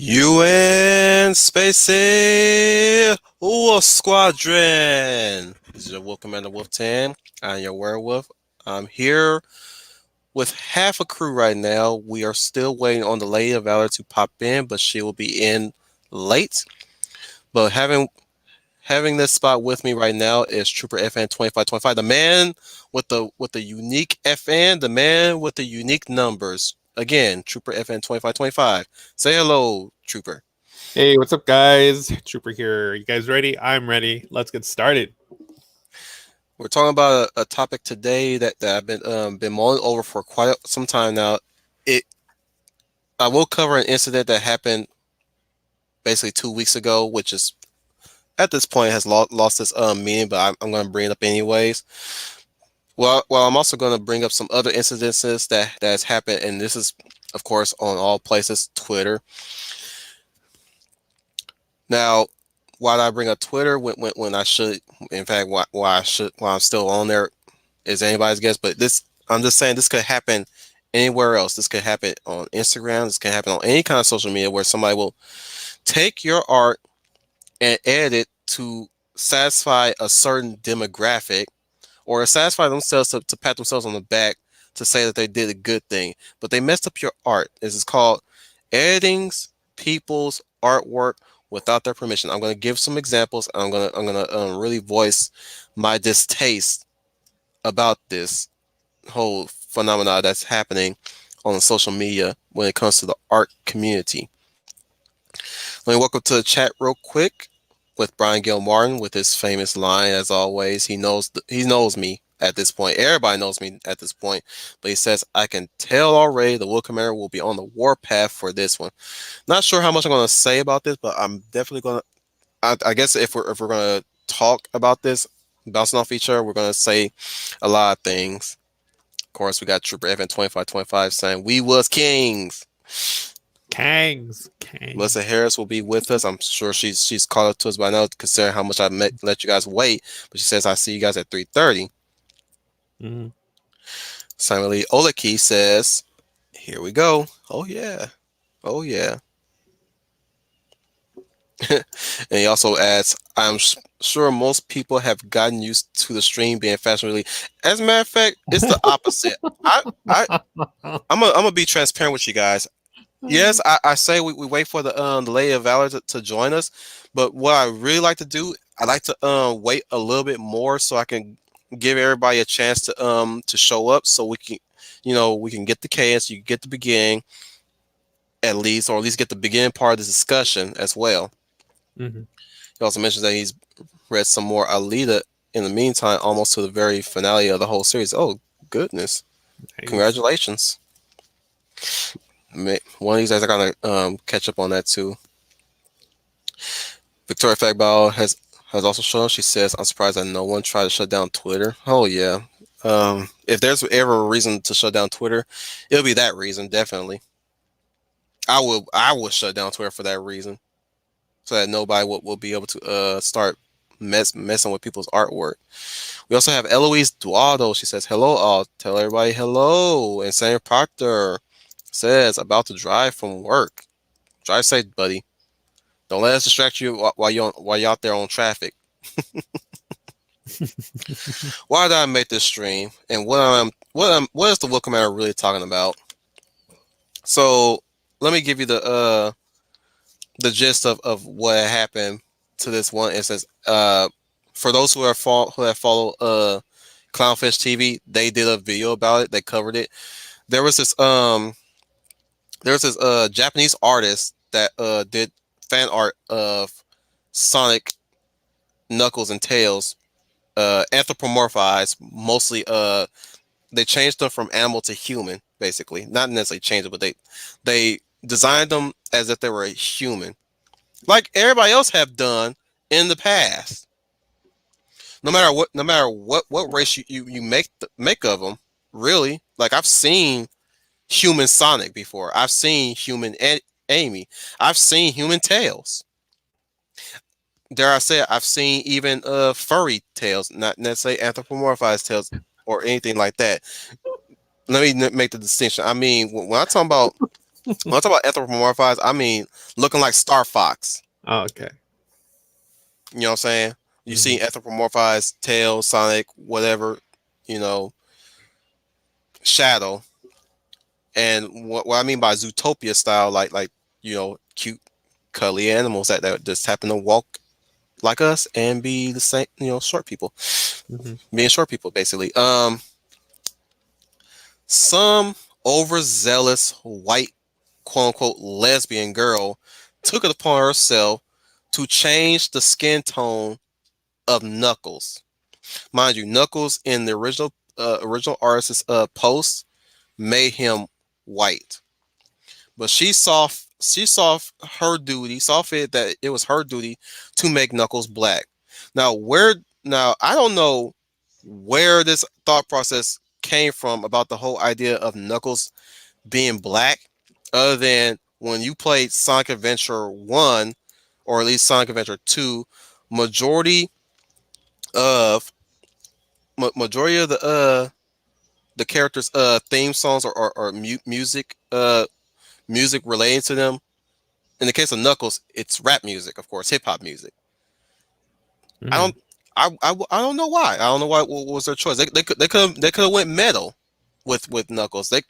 UN Spacey Wolf Squadron. This is your Wolf Commander Wolf 10. I'm your werewolf. I'm here with half a crew right now. We are still waiting on the Lady of Valor to pop in, but she will be in late. But having this spot with me right now is Trooper FN 2525, the man with the unique FN, the man with the unique numbers. Again, Trooper FN 2525. Say hello, Trooper. Hey, what's up, guys? Trooper here. You guys ready? I'm ready. Let's get started. We're talking about a topic today that I've been mulling over for quite some time now. It I will cover an incident that happened basically 2 weeks ago, which is at this point has lost its meaning, but I'm going to bring it up anyways. Well, I'm also going to bring up some other incidences that has happened, and this is, of course, on all places, Twitter. Now, why do I bring up Twitter when I should, in fact, why I'm still on there is anybody's guess. But I'm just saying this could happen anywhere else. This could happen on Instagram. This can happen on any kind of social media where somebody will take your art and edit it to satisfy a certain demographic or satisfy themselves to pat themselves on the back to say that they did a good thing. But they messed up your art. This is called editing people's artwork without their permission. I'm going to give some examples. And I'm gonna really voice my distaste about this whole phenomena that's happening on social media when it comes to the art community. Let me welcome to the chat real quick with Brian Gilmartin with his famous line. As always, he knows me at this point. Everybody knows me at this point. But he says, "I can tell already the Will Commander will be on the warpath for this one." Not sure how much I'm going to say about this, but I'm definitely going to. I guess if we're going to talk about this, bouncing off each other, we're going to say a lot of things. Of course, we got Trooper Evan 2525 saying, "We was kings." Kangs. Melissa Harris will be with us. I'm sure she's called up to us by now, considering how much I let you guys wait. But she says, "I see you guys at 3:30." Mm-hmm. Simon Lee Oleki says, "Here we go. Oh yeah. Oh yeah." And he also adds, "I'm sure most people have gotten used to the stream being fashionably." As a matter of fact, it's the opposite. I'm gonna be transparent with you guys. Yes, I say we wait for the Lady of Valor to join us, but what I really like to do, I like to wait a little bit more so I can give everybody a chance to show up, so we can, we can get the chaos, you can get the beginning at least, or at least get the beginning part of the discussion as well. Mm-hmm. He also mentions that he's read some more Alita in the meantime, almost to the very finale of the whole series. Oh goodness! Nice. Congratulations. One of these days I gotta catch up on that too. Victoria Fagball has also shown up. She says, "I'm surprised that no one tried to shut down Twitter." Oh yeah. If there's ever a reason to shut down Twitter, it'll be that reason, definitely. I would shut down Twitter for that reason. So that nobody will be able to start messing with people's artwork. We also have Eloise Duado. She says, "Hello all. Tell everybody hello." And Sam Proctor says, "About to drive from work. Drive safe, buddy. Don't let us distract you while you're out there on traffic." Why did I make this stream? And what is the Will Commander really talking about? So let me give you the gist of what happened to this one instance. For those who have followed Clownfish TV, they did a video about it. They covered it. There was this Japanese artist that did fan art of Sonic, Knuckles, and Tails, anthropomorphized. Mostly, they changed them from animal to human. Basically, not necessarily changed it, but they designed them as if they were a human, like everybody else have done in the past. No matter what race you make of them, really. Like I've seen human Sonic before. I've seen human Amy. I've seen human Tails. Dare I say it, I've seen even furry Tails, not necessarily anthropomorphized Tails or anything like that. Let me make the distinction. I mean, when I talk about When I talk about anthropomorphized, I mean looking like Star Fox. Oh, okay. You know what I'm saying? You Hmm. see anthropomorphized Tails, Sonic, whatever, you know, Shadow. And what I mean by Zootopia style, cute, cuddly animals that just happen to walk like us and be the same, short people, Hmm. being short people basically. Some overzealous white quote unquote lesbian girl took it upon herself to change the skin tone of Knuckles. Mind you, Knuckles in the original artist's post made him white, but she saw her duty, saw fit that it was her duty to make Knuckles black. Now where now I don't know where this thought process came from about the whole idea of Knuckles being black, other than when you played Sonic Adventure 1 or at least Sonic Adventure 2, majority of majority of the characters theme songs or music related to them. In the case of Knuckles, it's rap music, of course, hip hop music. I Hmm. don't I don't know why. I don't know why what was their choice. They could have went metal with Knuckles. They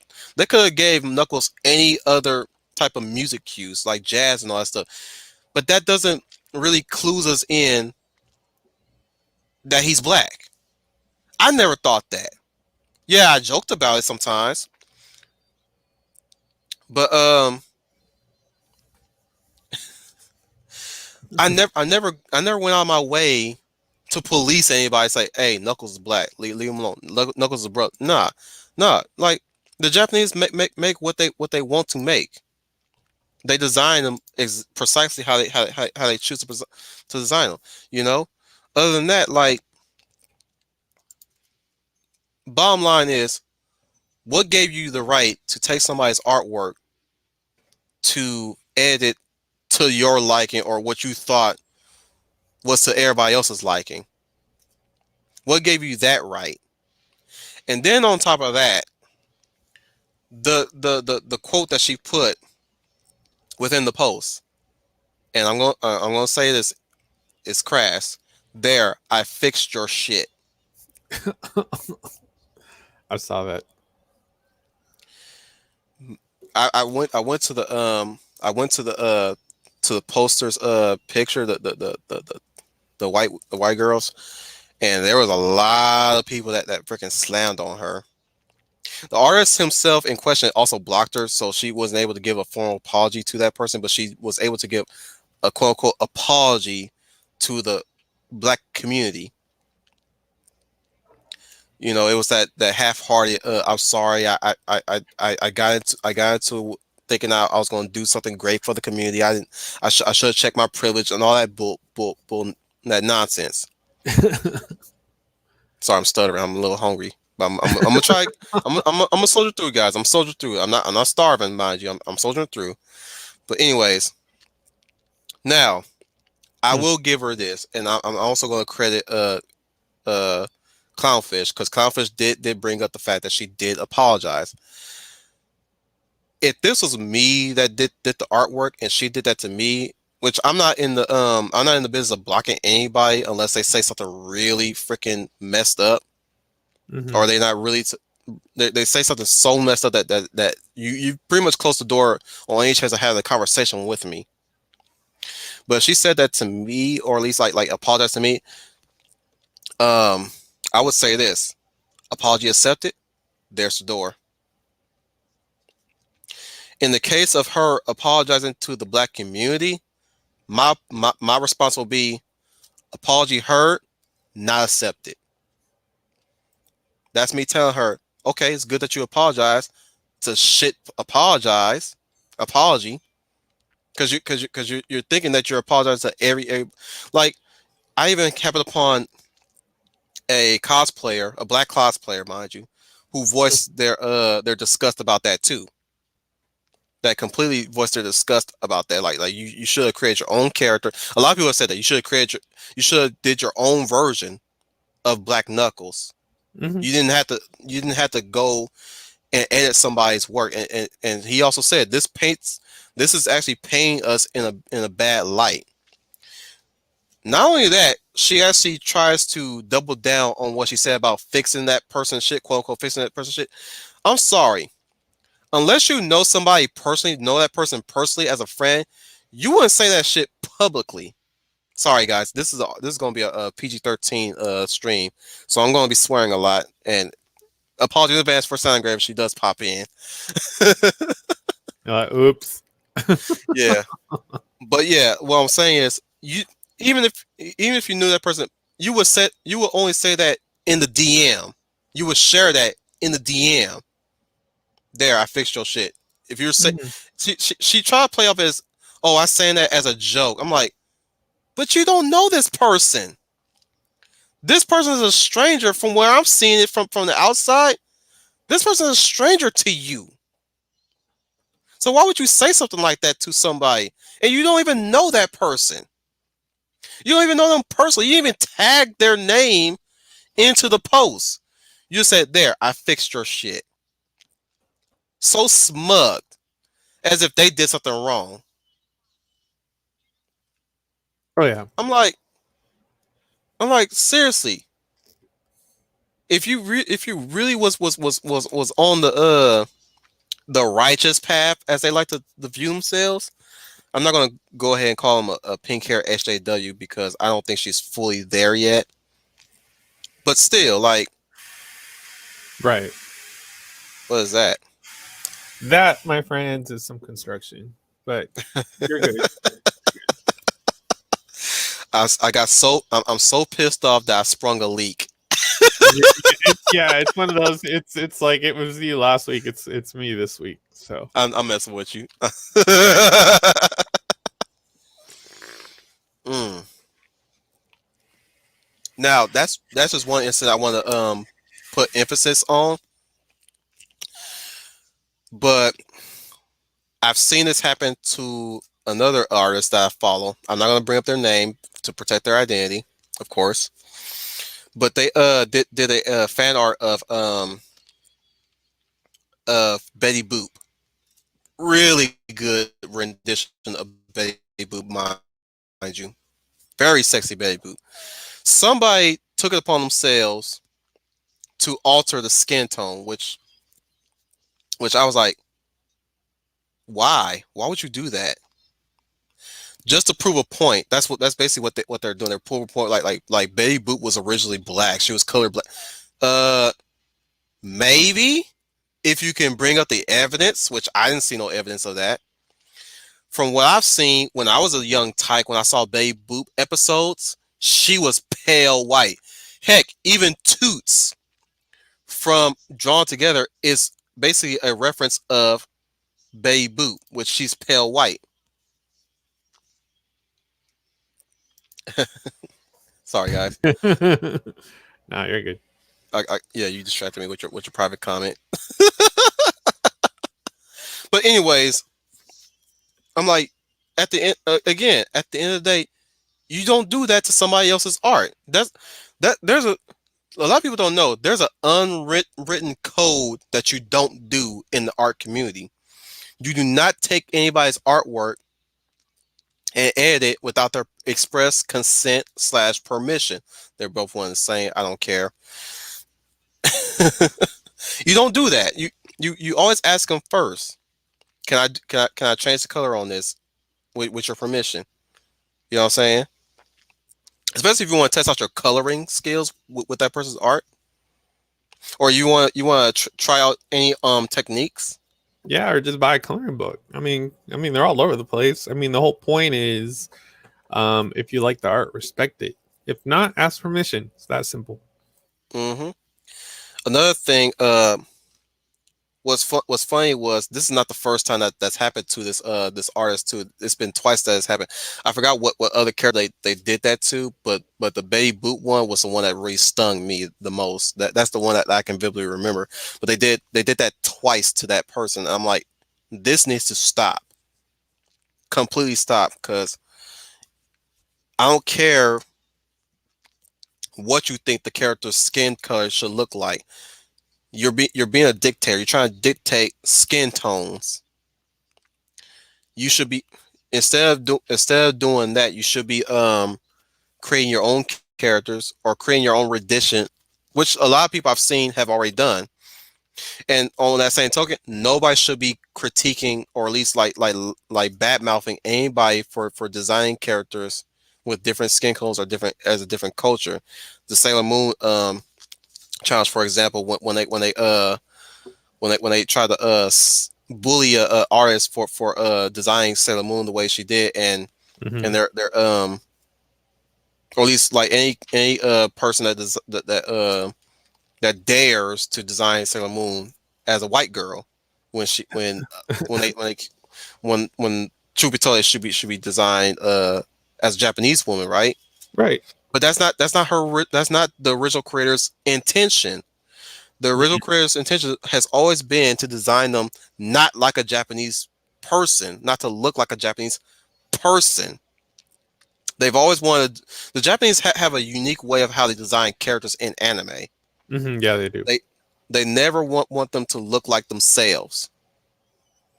could have gave Knuckles any other type of music cues like jazz and all that stuff. But that doesn't really clues us in that he's black. I never thought that. Yeah, I joked about it sometimes, but I never went out of my way to police anybody. Say, hey, Knuckles is black. Leave him alone. Knuckles is a brother. Nah, nah. Like the Japanese make what they want to make. They design them precisely how they choose to design them. You know. Other than that, like bottom line is, what gave you the right to take somebody's artwork to edit to your liking or what you thought was to everybody else's liking? What gave you that right? And then on top of that, the quote that she put within the post, and I'm gonna say this, is crass. There, I fixed your shit. I saw that. I went to the poster's picture, the white girls, and there was a lot of people that freaking slammed on her. The artist himself in question also blocked her, so she wasn't able to give a formal apology to that person, but she was able to give a quote unquote apology to the black community. It was that half-hearted. I'm sorry. I got into thinking I was going to do something great for the community. I didn't. I should have checked my privilege and all that that nonsense. Sorry, I'm stuttering. I'm a little hungry, but I'm gonna try. I'm gonna soldier through, guys. I'm soldier through. I'm not starving, mind you. I'm soldiering through. But anyways, now I Hmm. will give her this, and I'm also going to credit uh Clownfish, because Clownfish did bring up the fact that she did apologize. If this was me that did the artwork and she did that to me, which I'm not in the business of blocking anybody unless they say something really freaking messed up, Hmm. or they not really they say something so messed up that you pretty much close the door on any chance of having a conversation with me. But she said that to me, or at least like apologize to me. Um, I would say this: apology accepted. There's the door. In the case of her apologizing to the black community, my response will be apology heard, not accepted. That's me telling her, okay, it's good that you apologize. To shit apology, because you're thinking that you're apologizing to every like I even happened upon a cosplayer, a black cosplayer, mind you, who voiced their disgust about that too. That completely voiced their disgust about that. Like you should have created your own character. A lot of people have said that you should have did your own version of Black Knuckles. Hmm. You didn't have to go and edit somebody's work. And he also said this is actually painting us in a bad light. Not only that, she actually tries to double down on what she said about fixing that person's shit, quote unquote, fixing that person's shit. I'm sorry. Unless you know somebody personally, know that person personally as a friend, you wouldn't say that shit publicly. Sorry guys, this is gonna be a PG-13 stream, so I'm gonna be swearing a lot. And apologies in advance for sound grave if she does pop in. Oops. Yeah, but yeah, what I'm saying is even if you knew that person, you would only say that in the DM. You would share that in the DM. There, I fixed your shit. If you're say Mhm. she tried to play off as, oh, I saying that as a joke. I'm like, but you don't know this person. This person is a stranger from where I'm seeing it from the outside. This person is a stranger to you. So why would you say something like that to somebody and you don't even know that person? You don't even know them personally. You didn't even tag their name into the post. You said, there, I fixed your shit. So smug, as if they did something wrong. Oh yeah. I'm like, seriously. If you really was on the righteous path, as they like to view themselves, I'm not gonna go ahead and call him a pink hair SJW because I don't think she's fully there yet. But still, like, Right. what is that? That, my friends, is some construction. But you're good. I got so I'm so pissed off that I sprung a leak. It's one of those. It's like it was you last week. It's me this week. So I'm messing with you. Mm. Now that's just one incident I want to put emphasis on, but I've seen this happen to another artist that I follow. I'm not gonna bring up their name to protect their identity, of course. But they did a fan art of Betty Boop. Really good rendition of Betty Boop, mind you. Very sexy Betty Boop. Somebody took it upon themselves to alter the skin tone, which I was like, why? Why would you do that? Just to prove a point. That's basically what they're doing. They're proving a point. Like Betty Boop was originally black. She was colored black. Uh, maybe if you can bring up the evidence, which I didn't see no evidence of that. From what I've seen when I was a young tyke, when I saw Betty Boop episodes, she was pale white. Heck, even Toots from Drawn Together is basically a reference of Betty Boop, which she's pale white. Sorry, guys. no, you're good. Yeah, you distracted me with your private comment. But anyways, I'm like, at the end again, at the end of the day, you don't do that to somebody else's art. That there's a lot of people don't know there's an unwritten code that you don't do in the art community. You do not take anybody's artwork and edit it without their express consent slash permission. They're both one and the same. I don't care. You don't do that. You always ask them first. Can I change the color on this with your permission? You know what I'm saying? Especially if you want to test out your coloring skills with that person's art, or you want to try out any techniques. Yeah, or just buy a coloring book. I mean, they're all over the place. I mean, the whole point is, if you like the art, respect it. If not, ask permission. It's that simple. Hmm. Another thing, what's funny was this is not the first time that's happened to this artist too. It's been twice that has happened. I forgot what other character they did that to, but the Betty Boot one was the one that really stung me the most. That's the one that I can vividly remember. But they did that twice to that person. And I'm like, this needs to stop. Completely stop, because I don't care what you think the character's skin color should look like. you're being a dictator. You're trying to dictate skin tones. You should be instead of doing that, you should be creating your own characters or creating your own rendition, which a lot of people I've seen have already done. And on that same token, nobody should be critiquing or at least like bad mouthing anybody for designing characters with different skin tones or different as a different culture. The Sailor Moon challenge, for example, when they try to bully a artist for designing Sailor Moon the way she did, Hmm. and they're or at least like any person that dares to design Sailor Moon as a white girl when she when they when truth be told it should be designed as a Japanese woman, right? Right. But that's not the original creator's intention. The original creator's intention has always been to design them not like a Japanese person, not to look like a Japanese person. They've always wanted the Japanese have a unique way of how they design characters in anime. Yeah, they do. They they never want them to look like themselves.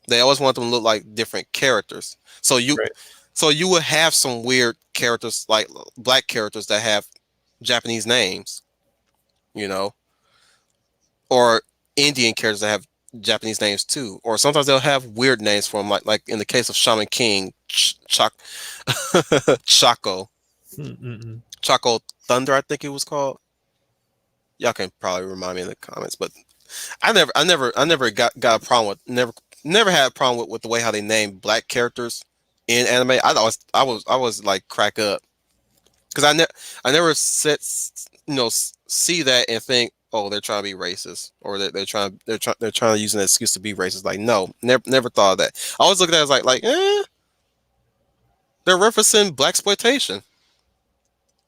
They always want them to look like different characters. Right. So you would have some weird characters like black characters that have Japanese names, you know, or Indian characters that have Japanese names too. Or sometimes they'll have weird names for them, like in the case of Shaman King, Chaco, Mm-mm. Chaco Thunder, I think it was called. Y'all can probably remind me in the comments, but I never got a problem with never had a problem with the way how they name black characters in anime. I was like crack up because I never see that and think, oh, they're trying to be racist or they're trying to use an excuse to be racist. Like, no, never thought of that. I always look at it as they're referencing black exploitation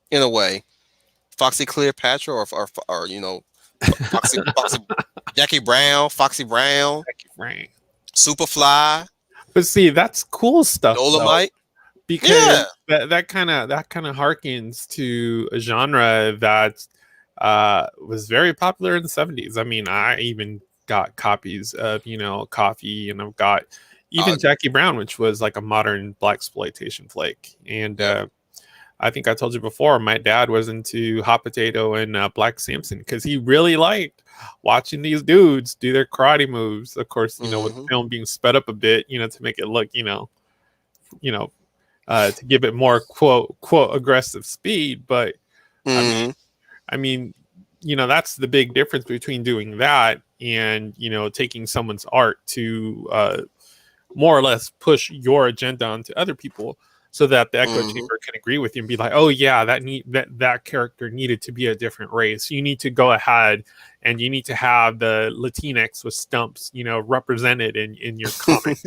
in a way. Foxy Cleopatra or Foxy Jackie Brown, Foxy Brown, Right. Superfly, But see, that's cool stuff though, Dolomite. because Yeah. that kind of harkens to a genre that was very popular in the 70s. I mean, I even got copies of, Coffee, and I've got Uh, even Jackie Brown, which was like a modern black exploitation flick. And yep. I think I told you before, my dad was into Hot Potato and Black Samson because he really liked watching these dudes do their karate moves. Of course, with the Hmm. film being sped up a bit, to make it look, you know, to give it more quote aggressive speed. But I mean, Hmm. I mean, that's the big difference between doing that and taking someone's art to more or less push your agenda onto other people so that the echo Hmm. chamber can agree with you and be like, oh yeah, that character needed to be a different race. You need to go ahead and you need to have the Latinx with stumps, represented in your comic.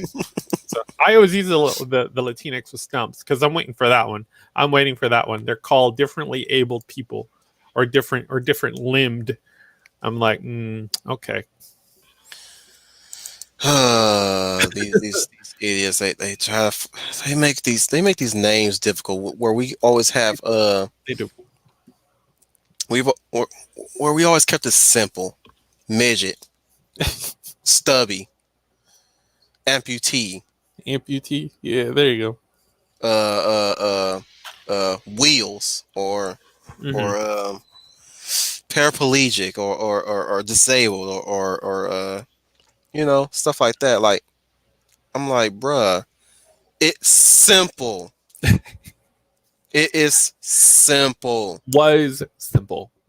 So I always use the Latinx with stumps because I'm waiting for that one. I'm waiting for that one. They're called differently abled people, or different limbed. I'm like, okay. These idiots they make these names difficult where we always have They do. we've where we always kept it simple. Midget, stubby, amputee, Amputee. Yeah, there you uh uh wheels go. or paraplegic or disabled or stuff like that. Like I'm like, bruh, it's simple. It is simple.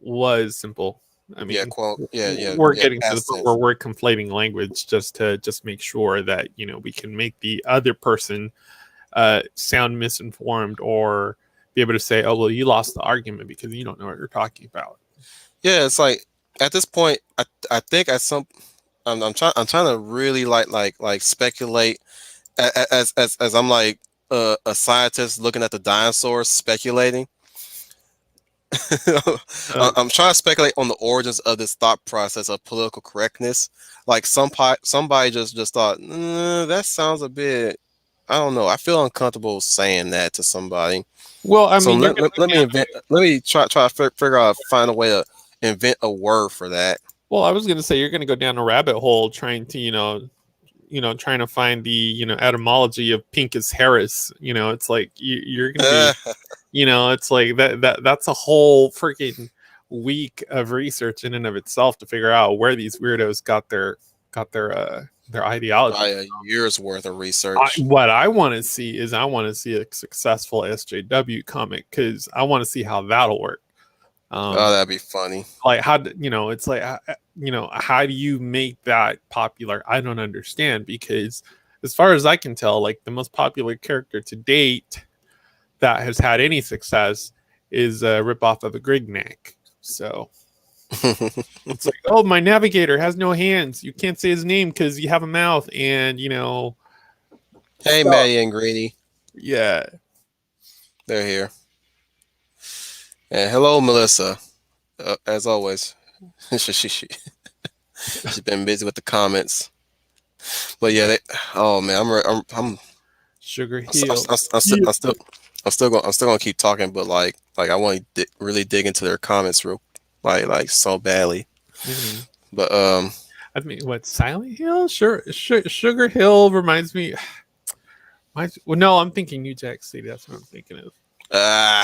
Was simple. I Yeah, mean, we're yeah, getting to the past point where tense. we're conflating language just to just make sure that we can make the other person sound misinformed, or be able to say, oh well, you lost the argument because you don't know what you're talking about. Yeah, it's like at this point, I think at some I'm trying to really like speculate as I'm like a scientist looking at the dinosaurs speculating. Uh, I'm trying to speculate on the origins of this thought process of political correctness. Like somebody just thought that sounds a bit. I don't know. I feel uncomfortable saying that to somebody. well, I So mean, you're gonna let me invent. Let me try to figure out find a way to invent a word for that. Well, I was going to say you're going to go down a rabbit hole trying to, trying to find the, etymology of Pincus Harris. It's like you're going to be, it's like that's a whole freaking week of research in and of itself to figure out where these weirdos got their ideology. By a year's worth of research. What I want to see is I want to see a successful SJW comic because I want to see how that'll work. Oh, Um, that'd be funny. like how it's like how do you make that popular? I don't understand because as far as I can tell, like the most popular character to date that has had any success is a ripoff of a Grignac. So it's like, oh, my navigator has no hands. You can't say his name because you have a mouth, and Hey, stuff. Maddie and Greeny, Yeah, they're here. And hello, Melissa. As always, she's been busy with the comments. But yeah, oh man, Sugar I'm, I'm, Hill. I'm, I'm, still, Yeah. I'm still gonna keep talking, but like I want to really dig into their comments real, like so badly. Mhm. But I mean, what Silent Hill? Sure, Sugar Hill reminds me. Well, no, I'm thinking New Jack City. That's what I'm thinking of. uh,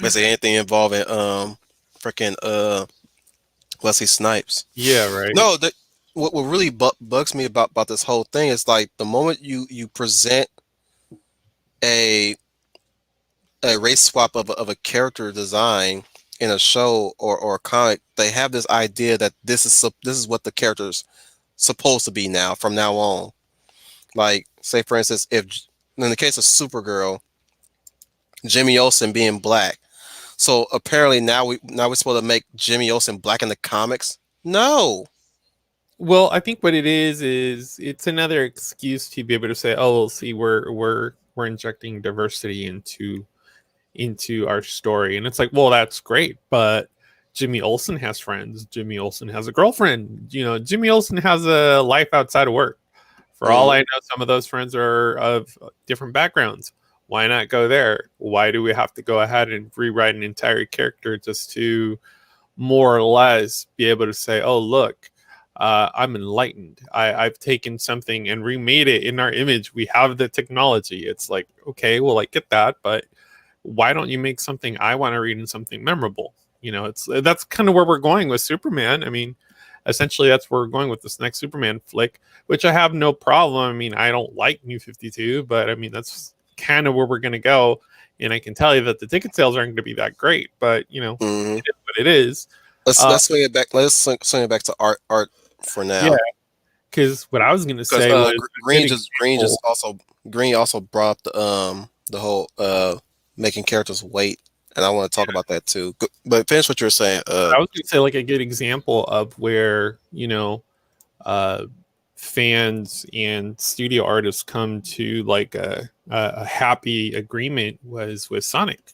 basically anything involving freaking Wesley Snipes. Yeah, right. No, what really bugs me about this whole thing is like the moment you present a a race swap of a character design in a show or a comic, they have this idea that this is what the character's supposed to be now from now on. Like, say for instance, if in the case of Supergirl, Jimmy Olsen being black, so apparently now we're supposed to make Jimmy Olsen black in the comics. No. Well, I think what it is it's another excuse to be able to say, "Oh, well, see, we're injecting diversity into our story," and it's like, well, that's great, but Jimmy Olsen has friends. Jimmy Olsen has a girlfriend. Jimmy Olsen has a life outside of work. For all I Hmm. know, some of those friends are of different backgrounds. Why not go there? Why do we have to go ahead and rewrite an entire character just to more or less be able to say, oh, look, I'm enlightened. I've taken something and remade it in our image. We have the technology. It's like, okay, well, I get that, but why don't you make something I want to read and something memorable? It's that's kind of where we're going with Superman. I mean, essentially, that's where we're going with this next Superman flick, which I have no problem. I mean, I don't like New 52, but I mean, that's kind of where we're going to go. And I can tell you that the ticket sales aren't going to be that great, but Hmm. it is what it is. Let's Uh, let's swing it back. Let's swing it back to art for yeah, now. because what I was going to Because say was a good Green example. just also Green also brought up the whole making characters wait, and I want to talk about that too. But finish what you were saying. I was going to say like a good example of where uh, fans and studio artists come to like a happy agreement was with Sonic.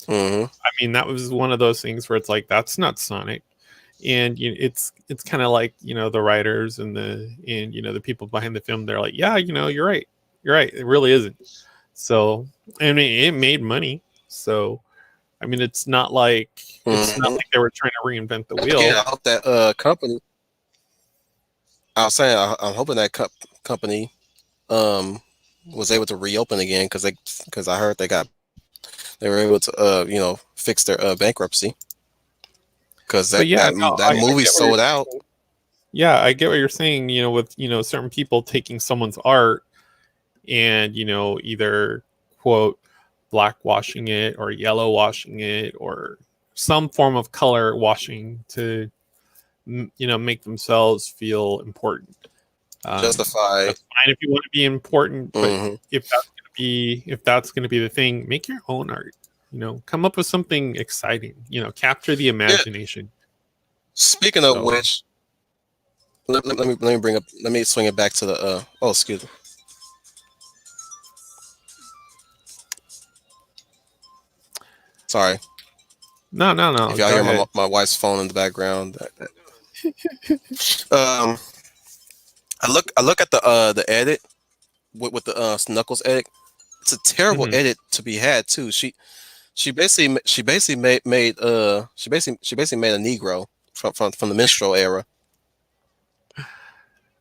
Hmm. I mean, that was one of those things where it's like that's not Sonic, and it's kind of like the writers and the people behind the film. They're like, yeah, you're right. It really isn't. So I mean, it made money. So I mean, it's not Hmm. like they were trying to reinvent the Again, wheel. I hope that company. I was saying I'm hoping that company um was able to reopen again because I heard they were able to fix their bankruptcy because But yeah, no, that I movie get what you're sold out. saying. Yeah, I get what you're saying. With certain people taking someone's art and either quote blackwashing it or yellow washing it or some form of color washing to make themselves feel important. Justified. That's fine if you want to be important, but Hmm. if that's going to be the thing, make your own art. Come up with something exciting. Capture the Yeah. imagination. Speaking of So which, let me swing it back to the oh, excuse me. Sorry no, no, if no. y'all Go hear ahead. my wife's phone in the background. Um, I look at the edit with the Snuckles edit. It's a terrible Mhm. edit to be had too. she basically she basically made a Negro from the minstrel era.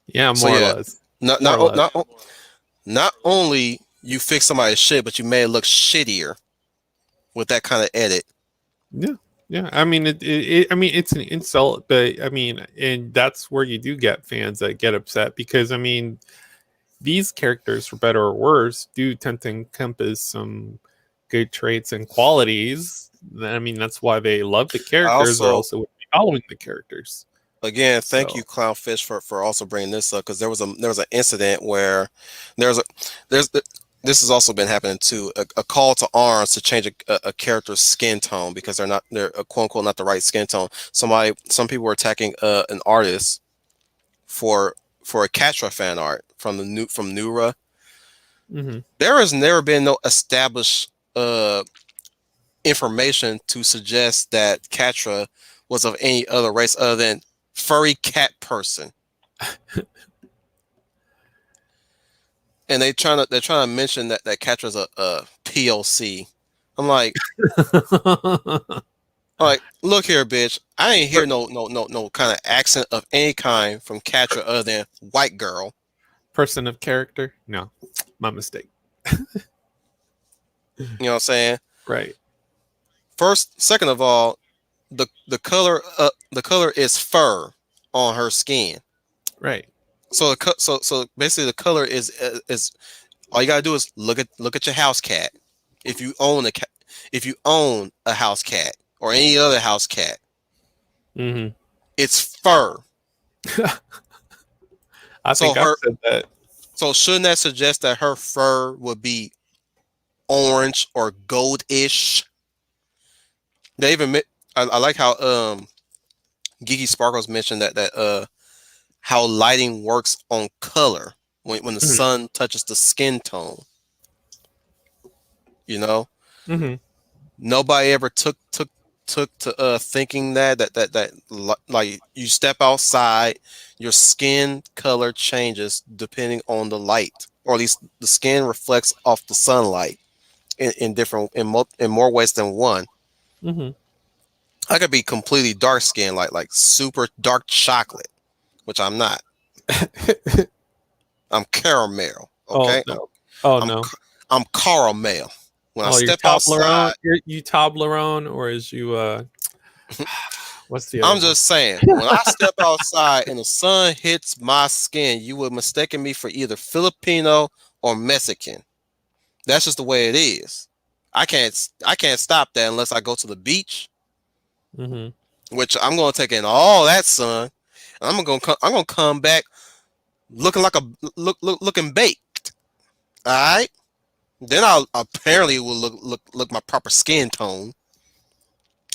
Yeah, So more or yeah, less. not More or not o- less. not o- not only you fix somebody's shit, but you made it look shittier with that kind of edit. Yeah. Yeah. I mean, I mean, it's an insult, but I mean, and that's where you do get fans that get upset because, I mean, these characters, for better or worse, do tend to encompass some good traits and qualities. I mean, that's why they love the I characters, or also else it would be following the characters. Again, thank you, So, Clownfish, for also bringing this up because there was an incident where there's a there's this has also been happening too. A call to arms to change a character's skin tone because they're quote unquote not the right skin tone. Some people were attacking an artist for a Catra fan art from Nura. mhm. There has never been no established information to suggest that Catra was of any other race other than furry cat person. And they're trying to mention that Catra's a POC. I'm like, look here, bitch. I ain't hear Per- no kind of accent of any kind from Catra other than white girl. person of character? No, my mistake. You know what I'm saying? Right, Second of all, the color is fur on her skin. right. So basically the color is all you gotta do is look at your house cat. If you own a cat, if you own a house cat or any other house cat, Hmm. it's fur. I So think I've her said that. so shouldn't that suggest that her fur would be orange or goldish? They even I like how Geeky Sparkles mentioned that how lighting works on color when the Hmm. sun touches the skin tone. You know, Hmm. nobody ever took to thinking that like you step outside, your skin color changes depending on the light, or at least the skin reflects off the sunlight in different in more ways than one. Hmm. I could be completely dark skinned, like super dark chocolate, which I'm not. I'm caramel. Oh Okay, no. Oh I'm no. I'm caramel. When I Oh, you're step Toblerone. outside, You Toblerone, or is you what's the other I'm one? just saying, when I step outside and the sun hits my skin, you would mistaken me for either Filipino or Mexican. That's just the way it is. I can't stop that unless I go to the beach, Hmm. which I'm gonna take in all that sun. And I'm gonna come back looking like a looking baked. All right. Then I'll apparently will look my proper skin tone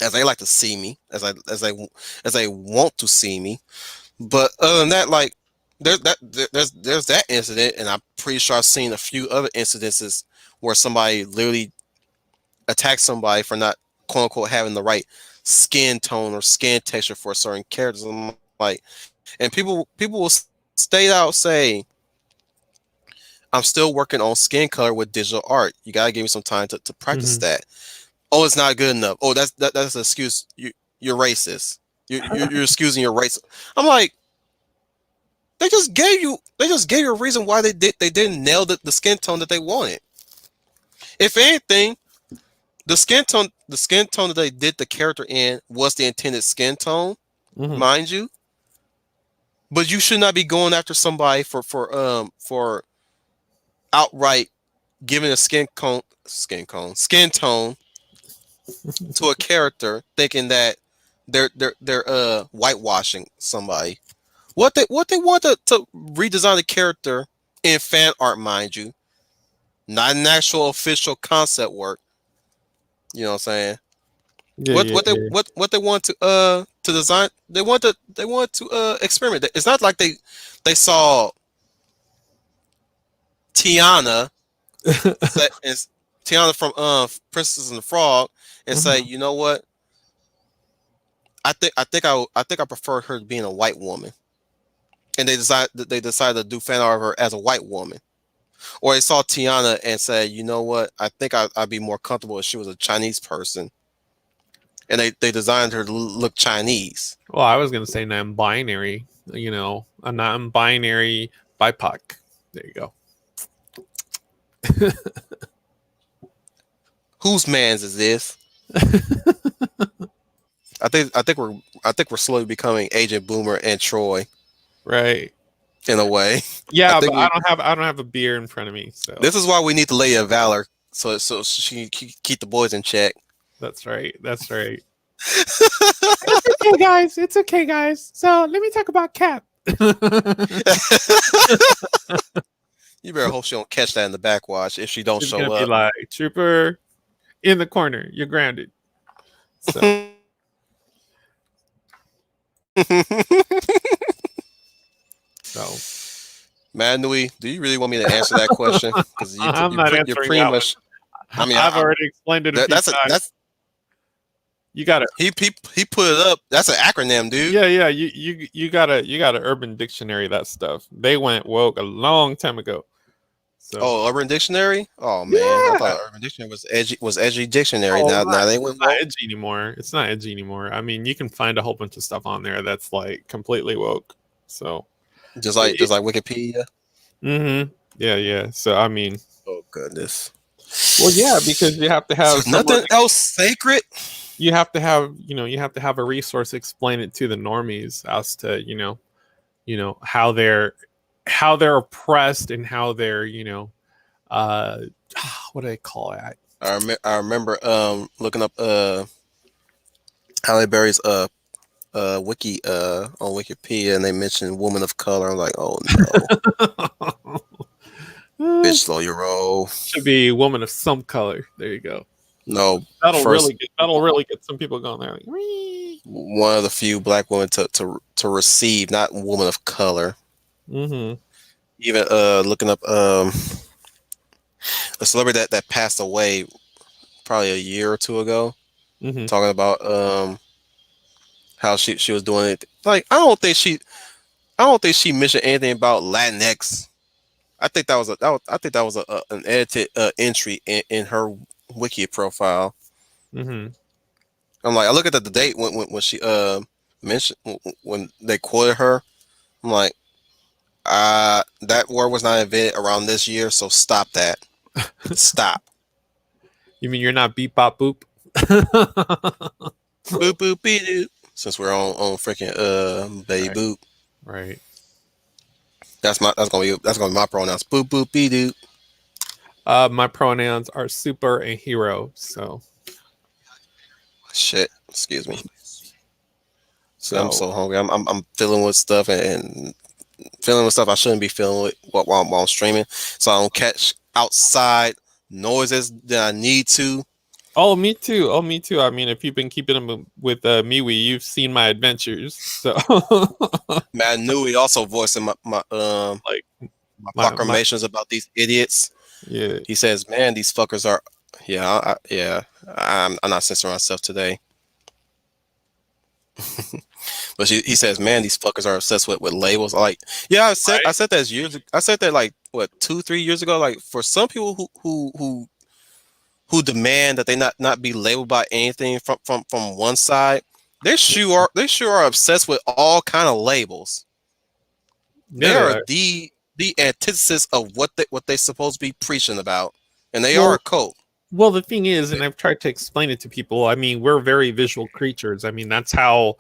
as they like to see me, as they want to see me. But other than that, like there's that incident, and I'm pretty sure I've seen a few other incidences where somebody literally attacked somebody for not quote unquote having the right skin tone or skin texture for certain characters. I'm like, and people will stay out saying, I'm still working on skin color with digital art. You gotta give me some time to practice Hmm. that. Oh, it's not good enough. Oh, that's an excuse. You're racist. You're excusing your race. I'm like, they just gave you a reason why they didn't nail the skin tone that they wanted. If anything, the skin tone that they did the character in was the intended skin tone, Hmm. mind you. But you should not be going after somebody for outright giving a skin tone to a character, thinking that they're whitewashing somebody. What they want to redesign the character in fan art, mind you, not an actual official concept work. You know what I'm saying? Yeah, What yeah, what they yeah. what they want to design? They want to experiment. It's not like they saw Tiana say, is Tiana from Princess and the Frog and say, Mhm. you know what? I think I prefer her being a white woman, and they decided to do fan art of her as a white woman. or they saw Tiana and said, you know what, I think I'd be more comfortable if she was a Chinese person, and they designed her to look Chinese. Well, I was gonna say non-binary. You know, a non-binary BIPOC. There you go. Whose man's is this? I think we're slowly becoming Agent Boomer and Troy Right. in a way. I Yeah, but think we. I don't have a beer in front of me, so This is why we need the Lady of Valor, so she can keep the boys in check. that's right. That's right. It's okay, guys. It's okay, guys. So let me talk about Cap. You better hope she don't catch that in the backwash if she don't It's show gonna be up. like Trooper in the corner. You're grounded. So so Mad Nui, do you really want me to answer that question? Because I'm not you're answering pretty that much. I one. mean, I've already explained it a few that's times. that's You got to he put it up. That's an acronym, dude. yeah. You gotta Urban Dictionary that stuff. They went woke a long time ago. So Oh, Urban Dictionary. Oh man, I yeah. thought Urban Dictionary was edgy dictionary. Oh, Now they it's went not woke. edgy anymore. It's not edgy anymore. I mean, you can find a whole bunch of stuff on there that's like completely woke. So, Just like Wikipedia. yeah. So, I mean, Oh goodness. well, yeah, because you have to So have someone. nothing else sacred. You have to have, you have to have a resource to explain it to the normies as to, how they're oppressed and how they're, uh, what do they call that? I remember looking up Halle Berry's wiki on Wikipedia, and they mentioned woman of color. I'm like, oh no, bitch, slow your roll. Should be woman of some color. There you go. No, first That'll really get some people going there. Like, wee. one of the few black women to receive, not woman of color. Mm-hmm. Even looking up a celebrity that passed away probably a year or two ago, Mm-hmm. talking about how she was doing it. Like I don't think she mentioned anything about Latinx. I think I think that was an edited entry in her wiki profile. Mm-hmm. I'm like, I look at the date when she mentioned when they quoted her. I'm like, that word was not invented around this year, so stop that. Stop. You mean you're not beep bop boop? Boop boop beep doo. Since we're on freaking baby Right. boop. Right. That's gonna be my pronouns. Boop boop be doo. My pronouns are super and hero. So Shit. Excuse me. So I'm so so hungry. I'm feeling with stuff and feeling with stuff I shouldn't be feeling with while I'm streaming. So I don't catch outside noises that I need to. oh me too. Oh me too. I mean, if you've been keeping them with MeWe, you've seen my adventures. So Matt Newey also voicing like my my proclamations about these idiots. yeah. He says, "Man, these fuckers are." Yeah, yeah. I'm not censoring myself today. But he says, "Man, these fuckers are obsessed with labels." Like, yeah, I Right. said that I said that like what 2-3 years ago. Like for some people who demand that they not be labeled by anything from one side, they sure are obsessed with all kind of labels. Yeah, They they are are. the antithesis of what they supposed to be preaching about, and they are a Well, cult. Well, the thing is, and I've tried to explain it to people. I mean, we're very visual creatures. I mean, that's how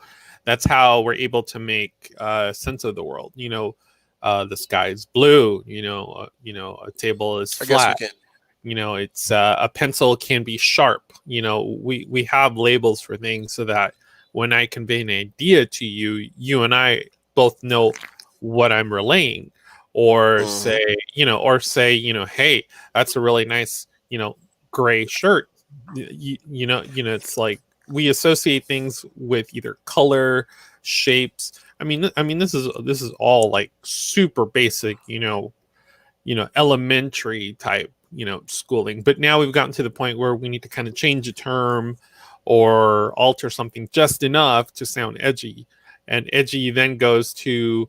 we're able to make sense of the world. The sky is blue. A table is I guess we flat. can. It's a pencil can be sharp. We have labels for things so that when I convey an idea to you, you and I both know what I'm relaying, or Mm-hmm. hey, that's a really nice, gray shirt. It's like we associate things with either color, shapes. I mean, this is all like super basic, elementary type, schooling. But now we've gotten to the point where we need to kind of change a term or alter something just enough to sound edgy. And edgy then goes to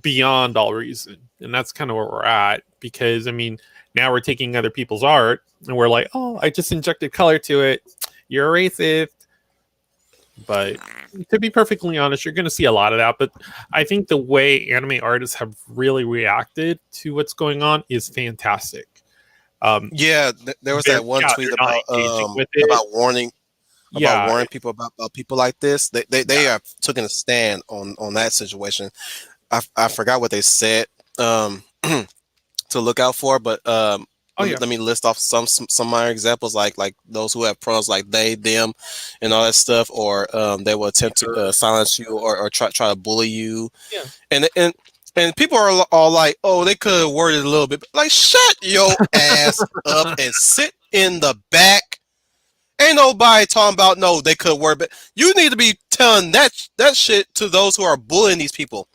beyond all reason. And that's kind of where we're at, because I mean, now we're taking other people's art and we're like, oh, I just injected color to it. You're a racist. But to be perfectly honest, you're going to see a lot of that. But I think the way anime artists have really reacted to what's going on is fantastic. Yeah, there was that one Yeah, tweet they're not engaging with it. about warning Yeah. people about people like this. They Yeah. have taken a stand on that situation. I forgot what they said to look out for, but Oh yeah. let me list off some minor examples, like those who have pronouns like they, them, and all that stuff, or they will attempt to Sure. silence you or try to bully you, Yeah. and and people are all like, oh, they could have worded it a little bit, like shut your ass up and sit in the back. Ain't nobody talking about no, they could word, but you need to be telling that shit to those who are bullying these people.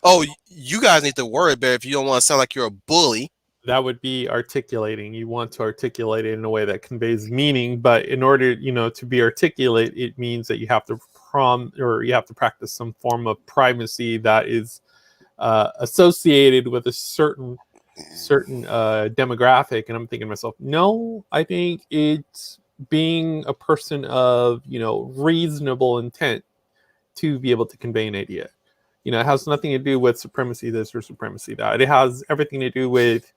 Oh, you guys need to worry better if you don't want to sound like you're a bully. That would be articulating. You want to articulate it in a way that conveys meaning, but in order, to be articulate, it means that you have to you have to practice some form of primacy that is associated with a certain demographic. And I'm thinking to myself, no, I think it's being a person of reasonable intent to be able to convey an idea. It has nothing to do with supremacy this or supremacy that. It has everything to do with,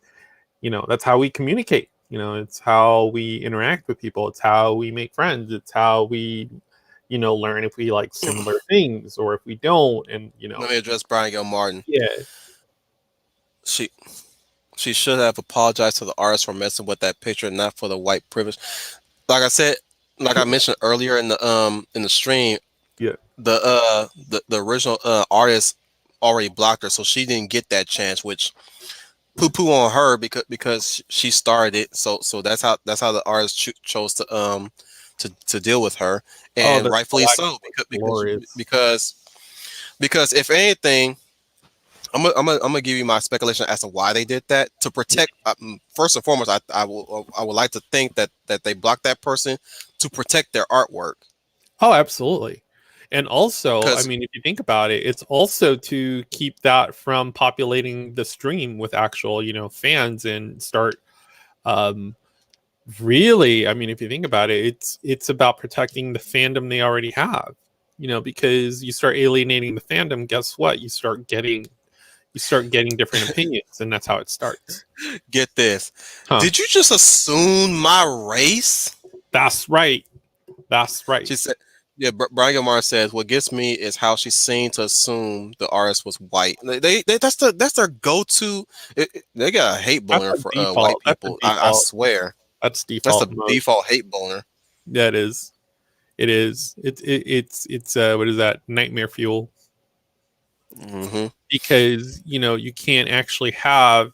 that's how we communicate. It's how we interact with people. It's how we make friends. It's how we, learn if we like similar things or if we don't. And, Let me address Brian Gil Martin. yeah. She she should have apologized to the artist for messing with that picture, not for the white privilege. Like I said, like I mentioned earlier in the stream, Yeah. the original artist already blocked her, so she didn't get that chance. Which poo poo on her because she started it. So that's how the artist chose to deal with her, Oh, and the rightfully black so glorious. because if anything, I'm gonna give you my speculation as to why they did that to protect. First and foremost, I would like to think that they blocked that person to protect their artwork. Oh, absolutely. And also, I Because mean, if you think about it, it's also to keep that from populating the stream with actual, fans and start um really, I mean, if you think about it, it's about protecting the fandom they already have. Because you start alienating the fandom, guess what? You start getting different opinions, and that's how it starts. get this, Huh. did you just assume my race? That's right. That's right. She said, "Yeah." Brian Gilmar says, "What gets me is how she seemed to assume the artist was white. That's their go-to. They got a hate That's boner a for white default. That's a people. I default. swear, That's that's default the mode. default hate boner." That is. It is. It's what is that? Nightmare fuel. Hmm. Because you can't actually have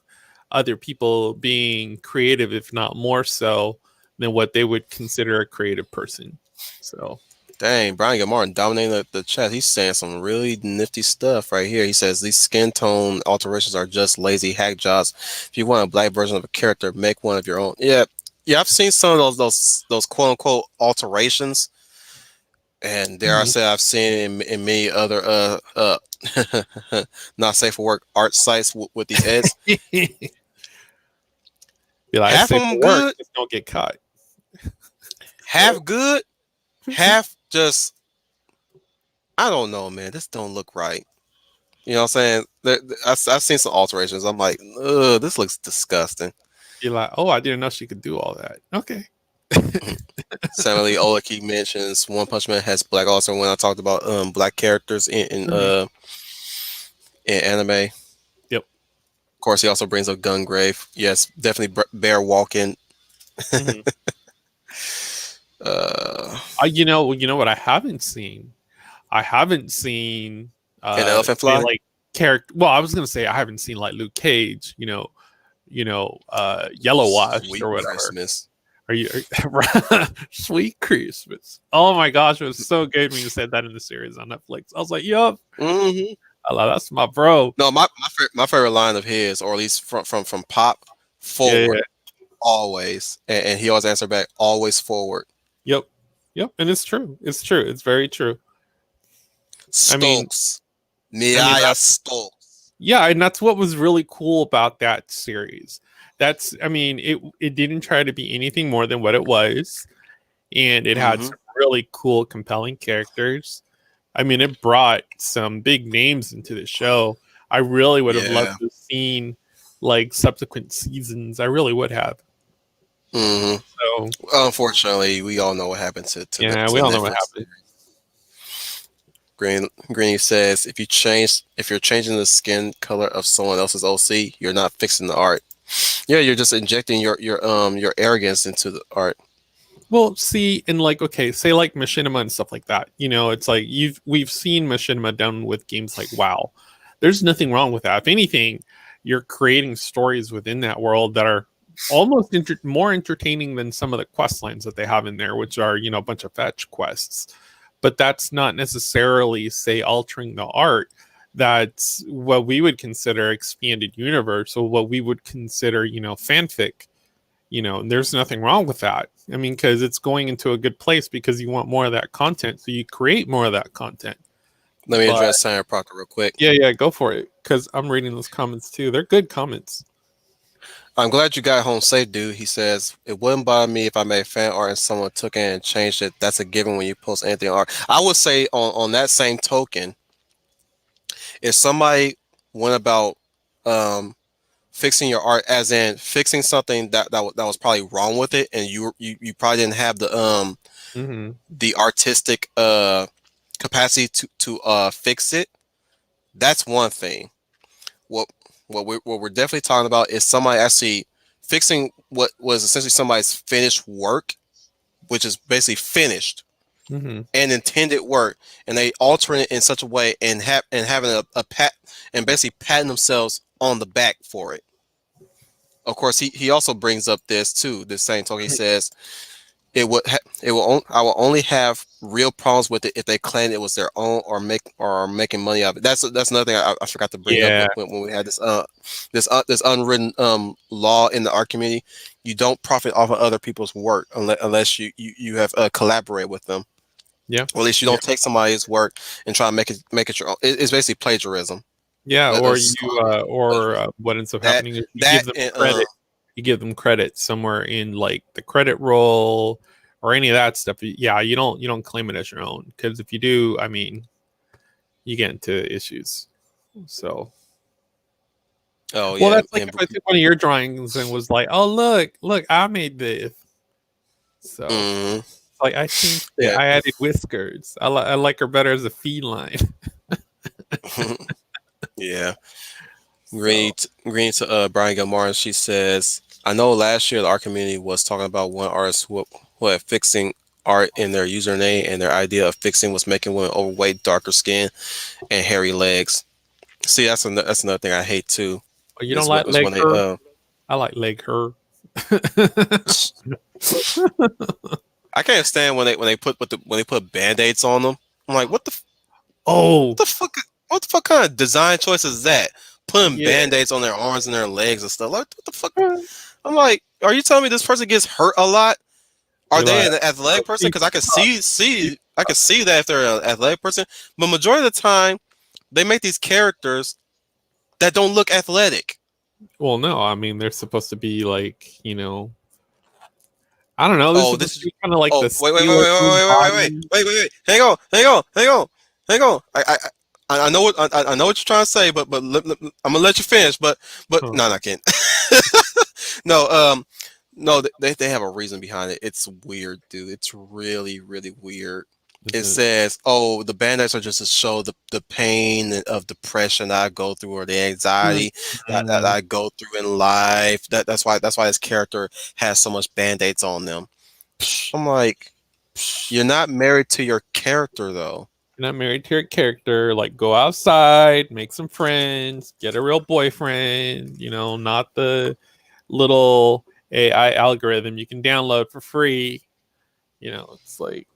other people being creative, if not more so than what they would consider a creative person. So Dang, Brian Gilmar dominating the chat. He's saying some really nifty stuff right here. He says these skin tone alterations are just lazy hack jobs. If you want a black version of a character, make one of your own. Yeah, yeah. I've seen some of those quote unquote alterations, and dare I mhm. say, I've seen in many other not safe for work art sites with these ads. Be like, I Half say of them for work, good, just don't get caught. half good, half just I don't know, man. This don't look right. You know what I'm saying? I've seen some alterations. I'm like, ugh, this looks disgusting. Be like, oh, I didn't know she could do all that. Okay. Samuel Lee Olaki mentions One Punch Man has black also when I talked about black characters Mhm. in anime. Yep. Of course, he also brings up Gungrave. Yes, definitely Bear Walking. Mhm. uh, You know what I haven't seen. I haven't seen and Elephant say Fly. like character. Well, I was gonna say I haven't seen like Luke Cage. Yellow Wash Sweet or whatever. Christmas. Sweet Christmas? Oh my gosh, it was so good when you said that in the series on Netflix. I was like, yup, Hmm. I love that's my bro. No, my favorite line of his, or at least from Pop, Yeah, yeah, forward always, and he always answered back, always forward. yep, yep. And it's true. It's true. It's very true. I mean, Stokes, I mean Miaya Stokes. Yeah, and that's what was really cool about that series. That's, I mean, it didn't try to be anything more than what it was, and it had Hmm. some really cool, compelling characters. I mean, it brought some big names into the show. I really would have loved Yeah. to have seen like subsequent seasons. I really would have. Hmm. So Unfortunately, we all know what happened yeah, to we the all know what Netflix. happened. Greeny says, if you're changing the skin color of someone else's OC, you're not fixing the art. Yeah, you're just injecting your arrogance into the art. Well, see, and like, okay, say like Machinima and stuff like that. You know, it's like we've seen Machinima done with games like WoW. There's nothing wrong with that. If anything, you're creating stories within that world that are almost more entertaining than some of the quest lines that they have in there, which are, you know, a bunch of fetch quests. But that's not necessarily, say, altering the art. That's what we would consider expanded universe, or what we would consider, you know, fanfic. You know, and there's nothing wrong with that. I mean, because it's going into a good place because you want more of that content, so you create more of that content. Let me But address Sandra Proctor real quick. yeah, yeah, go for it, because I'm reading those comments too. They're good comments. I'm glad you got home safe, dude. He says, it wouldn't bother me if I made fan art and someone took it and changed it. That's a given when you post anything on art. I would say on that same token, if somebody went about um, fixing your art, as in fixing something that was probably wrong with it, and you probably didn't have Hmm. the artistic capacity to fix it, that's one thing. What what we're definitely talking about is somebody actually fixing what was essentially somebody's finished work, which is basically finished Hmm. and intended work, and they altering it in such a way and having a pat and basically patting themselves on the back for it. Of course, he also brings up this too. This same talk, he says I will only have real problems with it if they claim it was their own or making money out of it. That's another thing I forgot to bring up Yeah, when we had this unwritten law in the art community. You don't profit off of other people's work unless you have collaborated with them, yeah, or at least you yeah, don't take somebody's work and try to make it your own. It's basically plagiarism. yeah. Or Let's you, just call it plagiarism. what ends up That happening is you give that them and credit. You give them credit somewhere in like the credit roll or any of that stuff. Yeah, you don't claim it as your own, because if you do, I mean, you get into issues. So oh well, yeah, that's like if I took one of your drawings and was like, "Oh, look, I made this." So, mm, like, I changed it. yeah. I added whiskers. I like her better as a feline. Yeah. So, Green to Brian Gilmore. She says, I know last year the art community was talking about one artist who had fixing art in their username, and their idea of fixing was making women overweight, darker skin, and hairy legs. See, that's another thing I hate too. oh, you don't like Is leg when they her? I like leg her. I can't stand when they put band-aids on them. I'm like, Oh, what the fuck kind of design choice is that? Putting yeah. band-aids on their arms and their legs and stuff. Like, what the fuck? I'm like, are you telling me this person gets hurt a lot? Are You're they like, an athletic person? Because I can see that if they're an athletic person, but majority of the time they make these characters that don't look athletic. well, no, I mean, they're supposed to be like, I don't know. They're Oh, supposed this to is. be kind of like Oh, the Sailor Moon body. Hang on, hang on, hang on, hang on. I know I know what you're trying to say, but I'm gonna let you finish. But Huh. no, I can't. No, no, they have a reason behind it. It's weird, dude. It's really weird. Is It it? says, "Oh, the band-aids are just to show the pain of depression that I go through, or the anxiety that Mm-mm. I go through in life. That's why this character has so much band-aids on them." Psh, I'm like, you're not married to your character though. you're not married to your character. Like, go outside, make some friends, get a real boyfriend. Not the little AI algorithm you can download for free. It's like,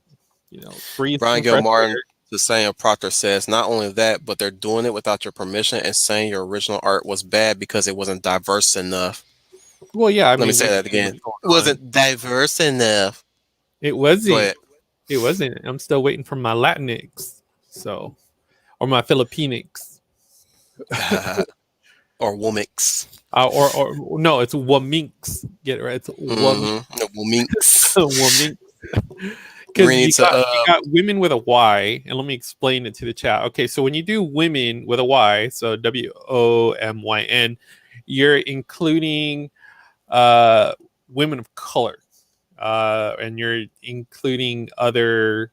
breathe Brian some fresh Gilmartin, air. the saying of Proctor says, not only that, but they're doing it without your permission and saying your original art was bad because it wasn't diverse enough. Well, yeah, I Let me mean, say there's that too again. much going It on. wasn't diverse enough. It Go wasn't. ahead. It wasn't. I'm still waiting for my Latinx, so or my Filipinx. or Womix. Or no, it's Wominks. Get it right. It's Mm-hmm. Womix. Wominks. Because Greeny to you got women with a Y, and let me explain it to the chat. Okay, so when you do women with a Y, so WOMYN, you're including uh, women of color, and you're including other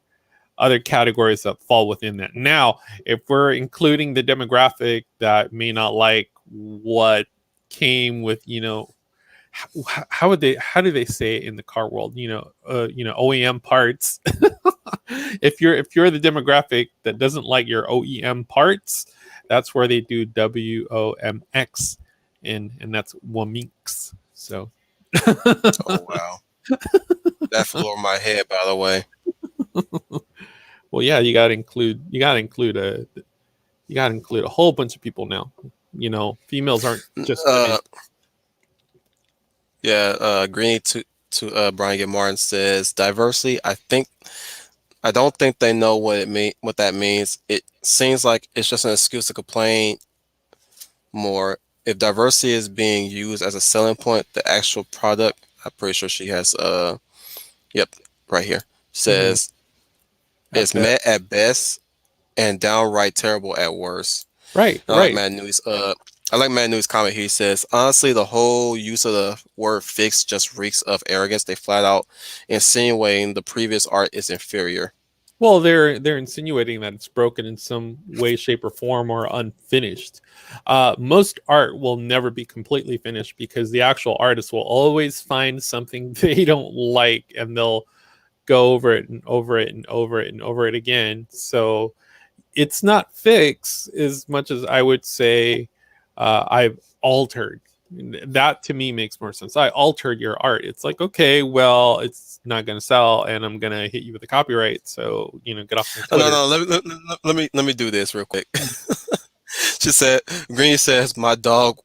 categories that fall within that. Now, if we're including the demographic that may not like what came with, how do they say it in the car world? OEM parts. If you're the demographic that doesn't like your OEM parts, that's where they do WOMX, and that's Wominks. So, oh wow, that flew over my head. By the way, well, yeah, you got to include a whole bunch of people now. Females aren't just women. uh, yeah, Greeny to Brian G. Martin says diversity. I don't think they know what that means. It seems like it's just an excuse to complain more. If diversity is being used as a selling point, the actual product, I'm pretty sure she has yep, right here. Mhm. Says At is best. met at best and downright terrible at worst. Right, I like right. Matt New's comment. He says, honestly, the whole use of the word fix just reeks of arrogance. They flat out insinuating the previous art is inferior. Well, they're insinuating that it's broken in some way, shape, or form, or unfinished. Most art will never be completely finished because the actual artist will always find something they don't like, and they'll go over it and over it and over it and over it again. So it's not fixed as much as I would say I've altered. That to me makes more sense. I altered your art. It's like, okay, well, it's not going to sell, and I'm going to hit you with a copyright. So get off my Oh, no, Twitter. no. Let me do this real quick. She said, Green says, my dog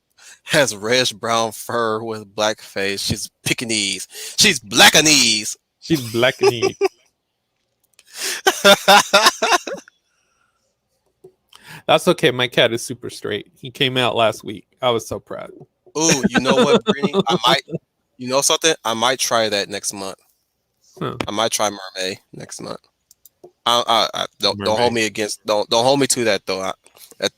has reddish brown fur with black face. She's Pekingese. She's Blackanese. She's black and neat. That's okay. My cat is super straight. He came out last week. I was so proud. Ooh, you know what, Greeny? You know something? I might try that next month. Huh. I might try mermaid next month. Don't hold Mermaid. me against. Don't hold me to that though. That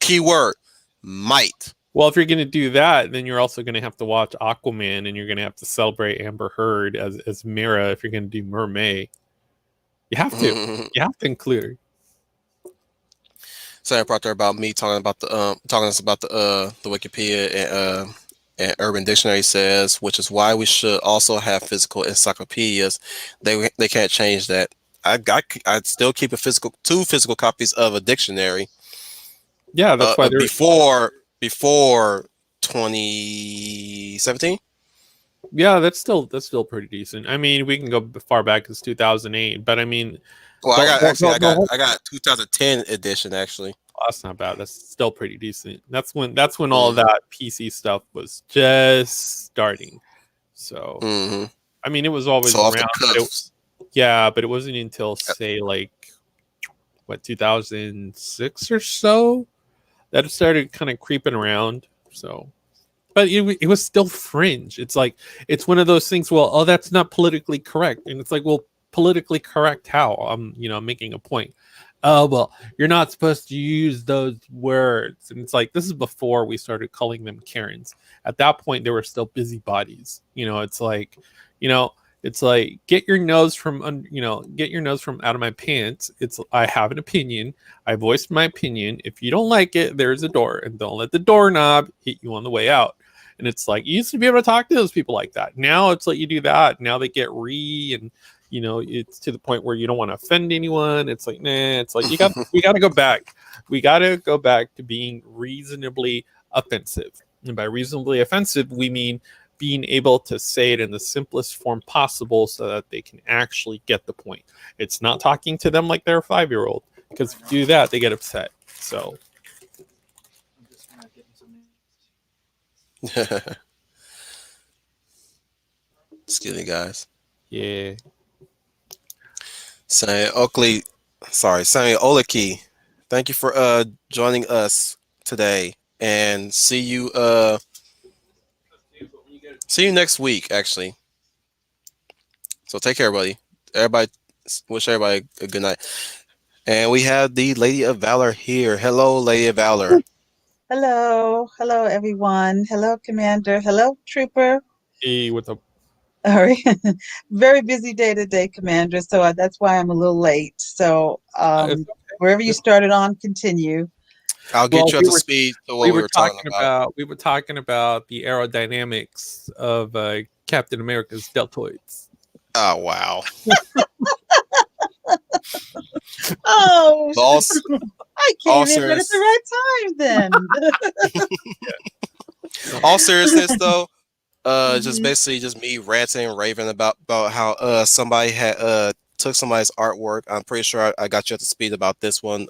key word, might. Well, if you're going to do that, then you're also going to have to watch Aquaman, and you're going to have to celebrate Amber Heard as Mira if you're going to do Mermaid. You have to. You have to include her. Sorry, part there about me talking us about the Wikipedia and Urban Dictionary says, which is why we should also have physical encyclopedias. They can't change that. I still keep two physical copies of a dictionary. Yeah, that's why they're. Before 2017. Yeah, that's still pretty decent. I mean, we can go far back as 2008, but I mean, Well, the, the, the, the whole I got 2010 edition actually. oh, that's not bad. That's still pretty decent. That's when all Mm-hmm. that PC stuff was just starting. So Mm-hmm. I mean, it was always So off the around, cuffs. but it wasn't until say like what 2006 or so that it started kind of creeping around. So, but it was still fringe. It's like it's one of those things. Well, oh, that's not politically correct, and it's like, well, politically correct how? I'm making a point. Oh well, you're not supposed to use those words, and it's like this is before we started calling them Karens. At that point, they were still busybodies. You know, it's like get your nose from out of my pants. It's I have an opinion. I voiced my opinion. If you don't like it, there's a door, and don't let the doorknob hit you on the way out. And it's like you used to be able to talk to those people like that. Now it's like you do that. Now they get and it's to the point where you don't want to offend anyone. It's like nah. It's like we got to go back. We got to go back to being reasonably offensive. And by reasonably offensive, we mean being able to say it in the simplest form possible so that they can actually get the point. It's not talking to them like they're a 5-year-old because if you do that, they get upset. So Excuse me, guys. yeah, Samuel Olaki. Thank you for joining us. today, and see you next week. Actually, so take care, buddy. Everybody, wish everybody a good night. And we have the Lady of Valor here. Hello, Lady of Valor. Hello, hello everyone. Hello, Commander. Hello, Trooper. Hey, what's up? All right. Very busy day today, Commander. So that's why I'm a little late. So It's, wherever you it's, started on, continue. I'll get well, you up to speed to what we were talking about. we were talking about the aerodynamics of Captain America's deltoids. Oh wow. Oh, But all, I all came in right at the serious, right time then. all seriousness though, just Mhm. basically just me ranting and raving about how somebody had took somebody's artwork. I'm pretty sure I got you up to speed about this one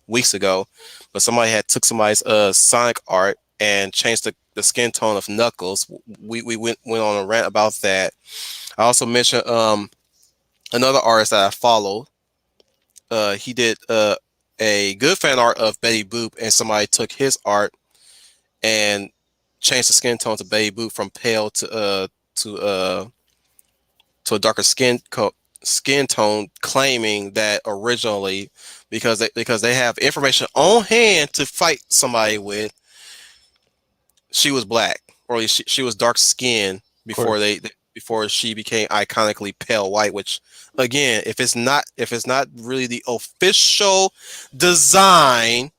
weeks ago, but somebody had took somebody's Sonic art and changed the skin tone of Knuckles. We went on a rant about that. I also mentioned another artist that I follow. He did a good fan art of Betty Boop, and somebody took his art and changed the skin tone to Betty Boop from pale to to a darker skin tone, claiming that originally because they have information on hand to fight somebody with, she was black, or at least she was dark skinned Of course. before she became iconically pale white. Which again, if it's not really the official design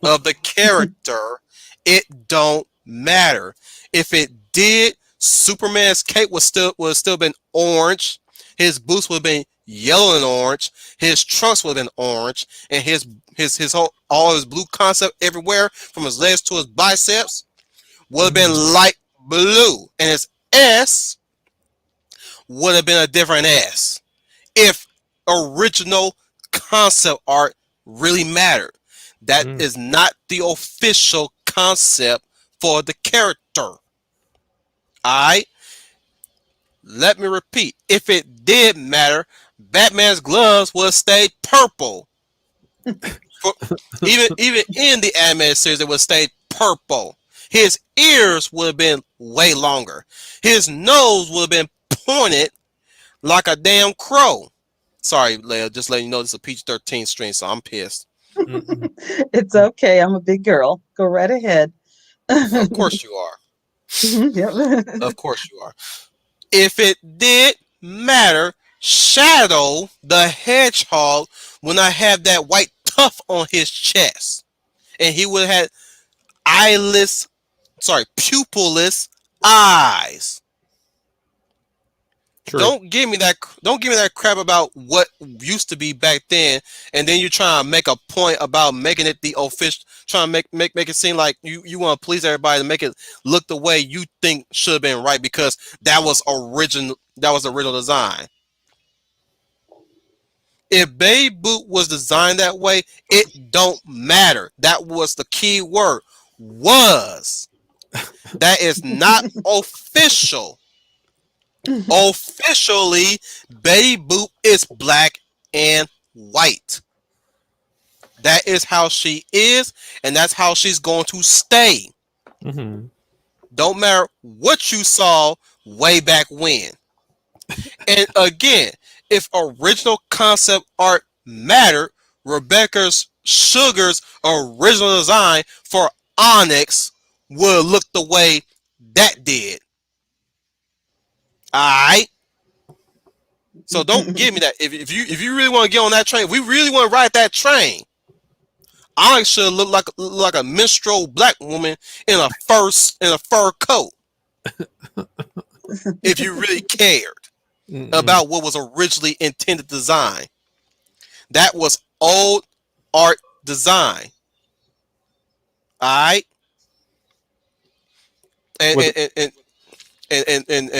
of the character, it don't matter. If it did, Superman's cape would still been orange. His boots would have been yellow and orange. His trunks would have been orange, and his whole all his blue concept everywhere from his legs to his biceps would have Mhm. been light blue, and his S would have been a different S. If original concept art really mattered. That Mm. is not the official concept for the character. Alright? Let me repeat. If it did matter, Batman's gloves would have stayed purple. For, even in the animated series, it would have stayed purple. His ears would have been way longer. His nose would have been pointed like a damn crow. Sorry, Leia, just letting you know this is a PG-13 stream, so I'm pissed. Mm-mm. It's okay. I'm a big girl. Go right ahead. Of course you are. Yep. Of course you are. If it did matter, Shadow the Hedgehog would not have that white tuft on his chest. And he would have had eyeless, pupilless eyes. True. Don't give me that crap about what used to be back then, and then you're trying to make a point about making it the official, trying to make it seem like you want to please everybody to make it look the way you think should have been right because that was the original design. If Babe Boot was designed that way, it don't matter. That was the key word. Was. That is not official. Officially, Betty Boop is black and white. That is how she is, and that's how she's going to stay. Hmm. Don't matter what you saw way back when. And again, if original concept art mattered, Rebecca's Sugar's original design for Onyx would look the way that did. Alright? So don't give me that. If you really want to get on that train, if we really want to ride that train, Onyx should look like a minstrel black woman in a fur coat. If you really cared Mm-mm. about what was originally intended design, that was old art design. All right, and Was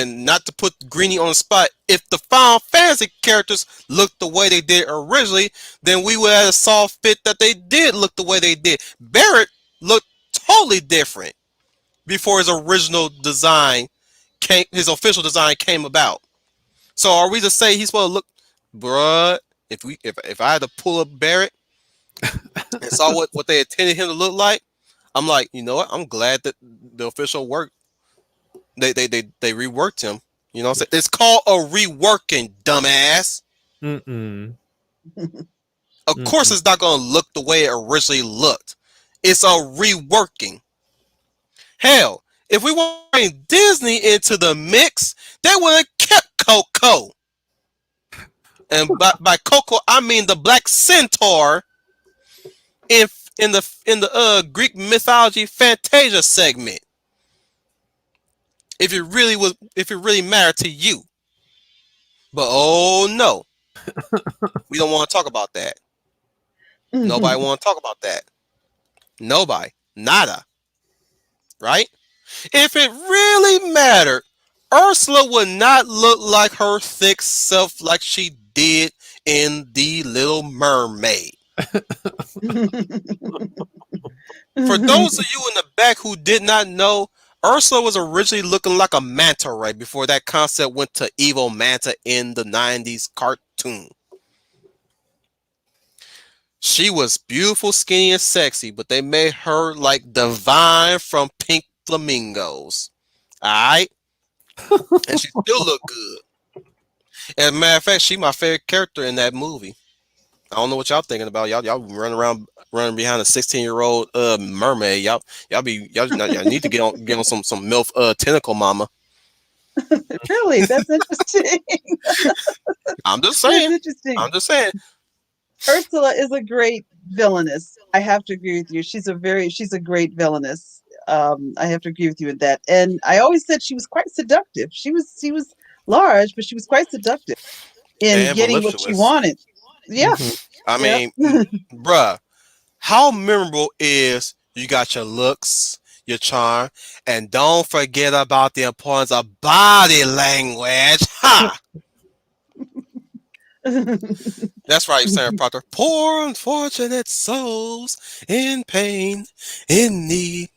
not to put Greeny on the spot. If the Final Fantasy characters looked the way they did originally, then we would have saw fit that they did look the way they did. Barrett looked totally different before his original design his official design came about. So are we to say he's supposed to look, bruh? If I had to pull up Barrett and saw what they intended him to look like, I'm like, you know what? I'm glad that the official work they reworked him. You know what I'm saying? It's called a reworking, dumbass. Mm-mm. Of course, Mm-mm. it's not going to look the way it originally looked. It's a reworking. Hell, if we want to bring Disney into the mix, they would have kept Coco. And by Coco, I mean the Black Centaur in in the Greek mythology Fantasia segment. If it really mattered to you, but oh no, we don't want to talk about that. Nobody want to talk about that. Nobody, nada, right? If it really mattered, Ursula would not look like her thick self like she did in The Little Mermaid. For those of you in the back who did not know, Ursula was originally looking like a manta ray before that concept went to evil manta in the 90s cartoon. She was beautiful, skinny, and sexy, but they made her like Divine from Pink Flamingos. Alright? And she still looked good. As a matter of fact, she my favorite character in that movie. I don't know what y'all thinking about. Y'all running around running behind a 16-year-old mermaid. Y'all need to get on some MILF tentacle mama. Really, that's interesting. I'm just That's saying. interesting. I'm just saying. Ursula is a great villainess. I have to agree with you. She's a great villainess. I have to agree with you in that. And I always said she was quite seductive. She was large, but she was quite seductive in And getting what she voluptuous. wanted. Yeah, Mm-hmm. I yeah. mean, bruh, how memorable is you got your looks, your charm, and don't forget about the importance of body language. Ha! That's right, Sarah Proctor. Poor unfortunate souls in pain, in need.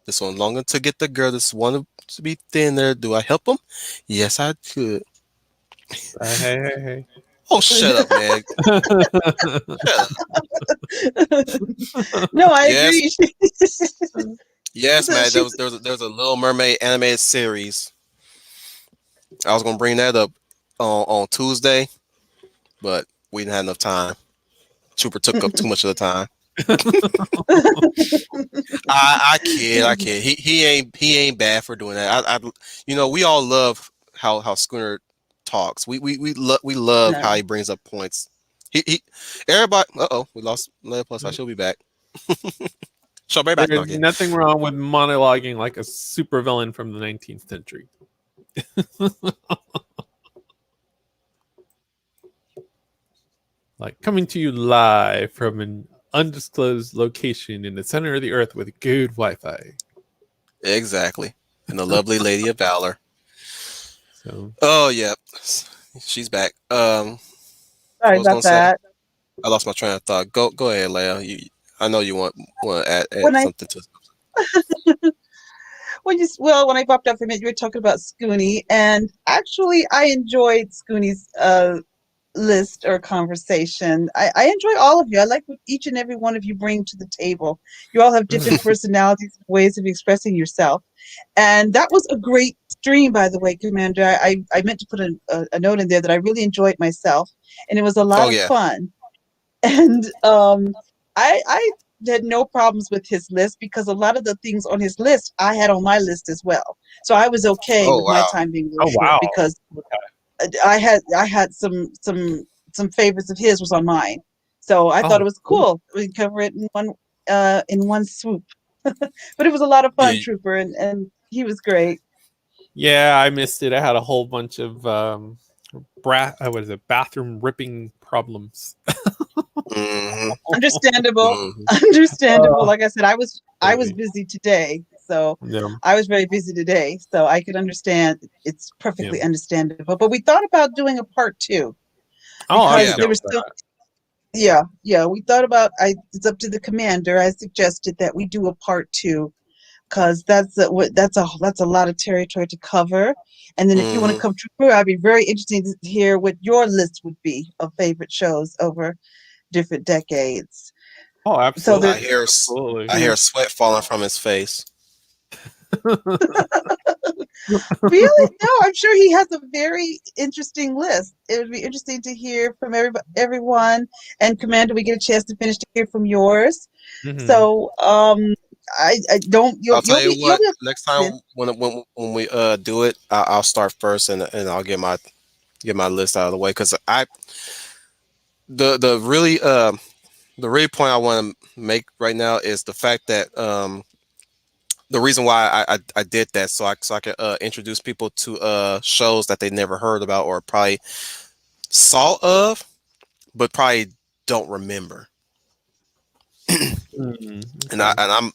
This one longing to get the girl. This one to be thinner. Do I help them? Yes, I could. Hey, Oh, shut up, man. Shut up. No, I Yes, agree. yes, man. She's There was a Little Mermaid animated series. I was gonna bring that up on Tuesday, but we didn't have enough time. Trooper took up too much of the time. I kid. He ain't bad for doing that. We all love how Schooner talks. We love how no. he brings up points. He everybody. We lost Leia Plus. I hey. should be back. She'll be back. No, There's again. nothing wrong with monologuing like a supervillain from the 19th century. Like coming to you live from an undisclosed location in the center of the earth with good Wi-Fi. Exactly. And the lovely Lady of Valor. So Oh yeah, she's back. What Sorry I was about gonna say. that. I lost my train of thought. Go ahead, Leia. I know you want to add When I something to. when I popped up from it, you were talking about Scooney, and actually, I enjoyed Scooney's list or conversation. I enjoy all of you. I like what each and every one of you bring to the table. You all have different personalities, ways of expressing yourself, and that was a great stream, by the way, Commander. I meant to put a note in there that I really enjoyed myself, and it was a Oh lot of yeah. fun. And I had no problems with his list because a lot of the things on his list I had on my list as well. So I was okay Oh with my wow. time being a little oh short wow. because Okay. I had some favorites of his was on mine. So I thought Oh it was cool. cool. We could cover it in one swoop. But it was a lot of fun, Yeah. Trooper, and he was great. Yeah, I missed it. I had a whole bunch of what is it? Bathroom ripping problems. Hmm. Understandable. Hmm. Understandable. Oh, Like I said, I was crazy. busy today. So Yeah, I was very busy today. So I could understand. It's yeah. perfectly understandable. But we thought about doing a part two Oh, I'd be because Yeah. there down was for still yeah, we thought about it's up to the commander. I suggested that we do a part two because that's a lot of territory to cover. And then if you want to Hmm. come trooper, I'd be very interested to hear what your list would be of favorite shows over different decades. Oh, So I there's absolutely, hear absolutely. I hear sweat falling from his face. really no, I'm sure he has a very interesting list. It would be interesting to hear from everyone. And Commander, we get a chance to finish to hear from yours. Hmm. So I don't I'll tell you you'll what. be able Next to listen. time when we do it, I'll start first and I'll get my list out of the way because I the really the really point I want to make right now is the fact that the reason why I did that so I can introduce people to shows that they never heard about or probably saw of but probably don't remember. Mm, and okay.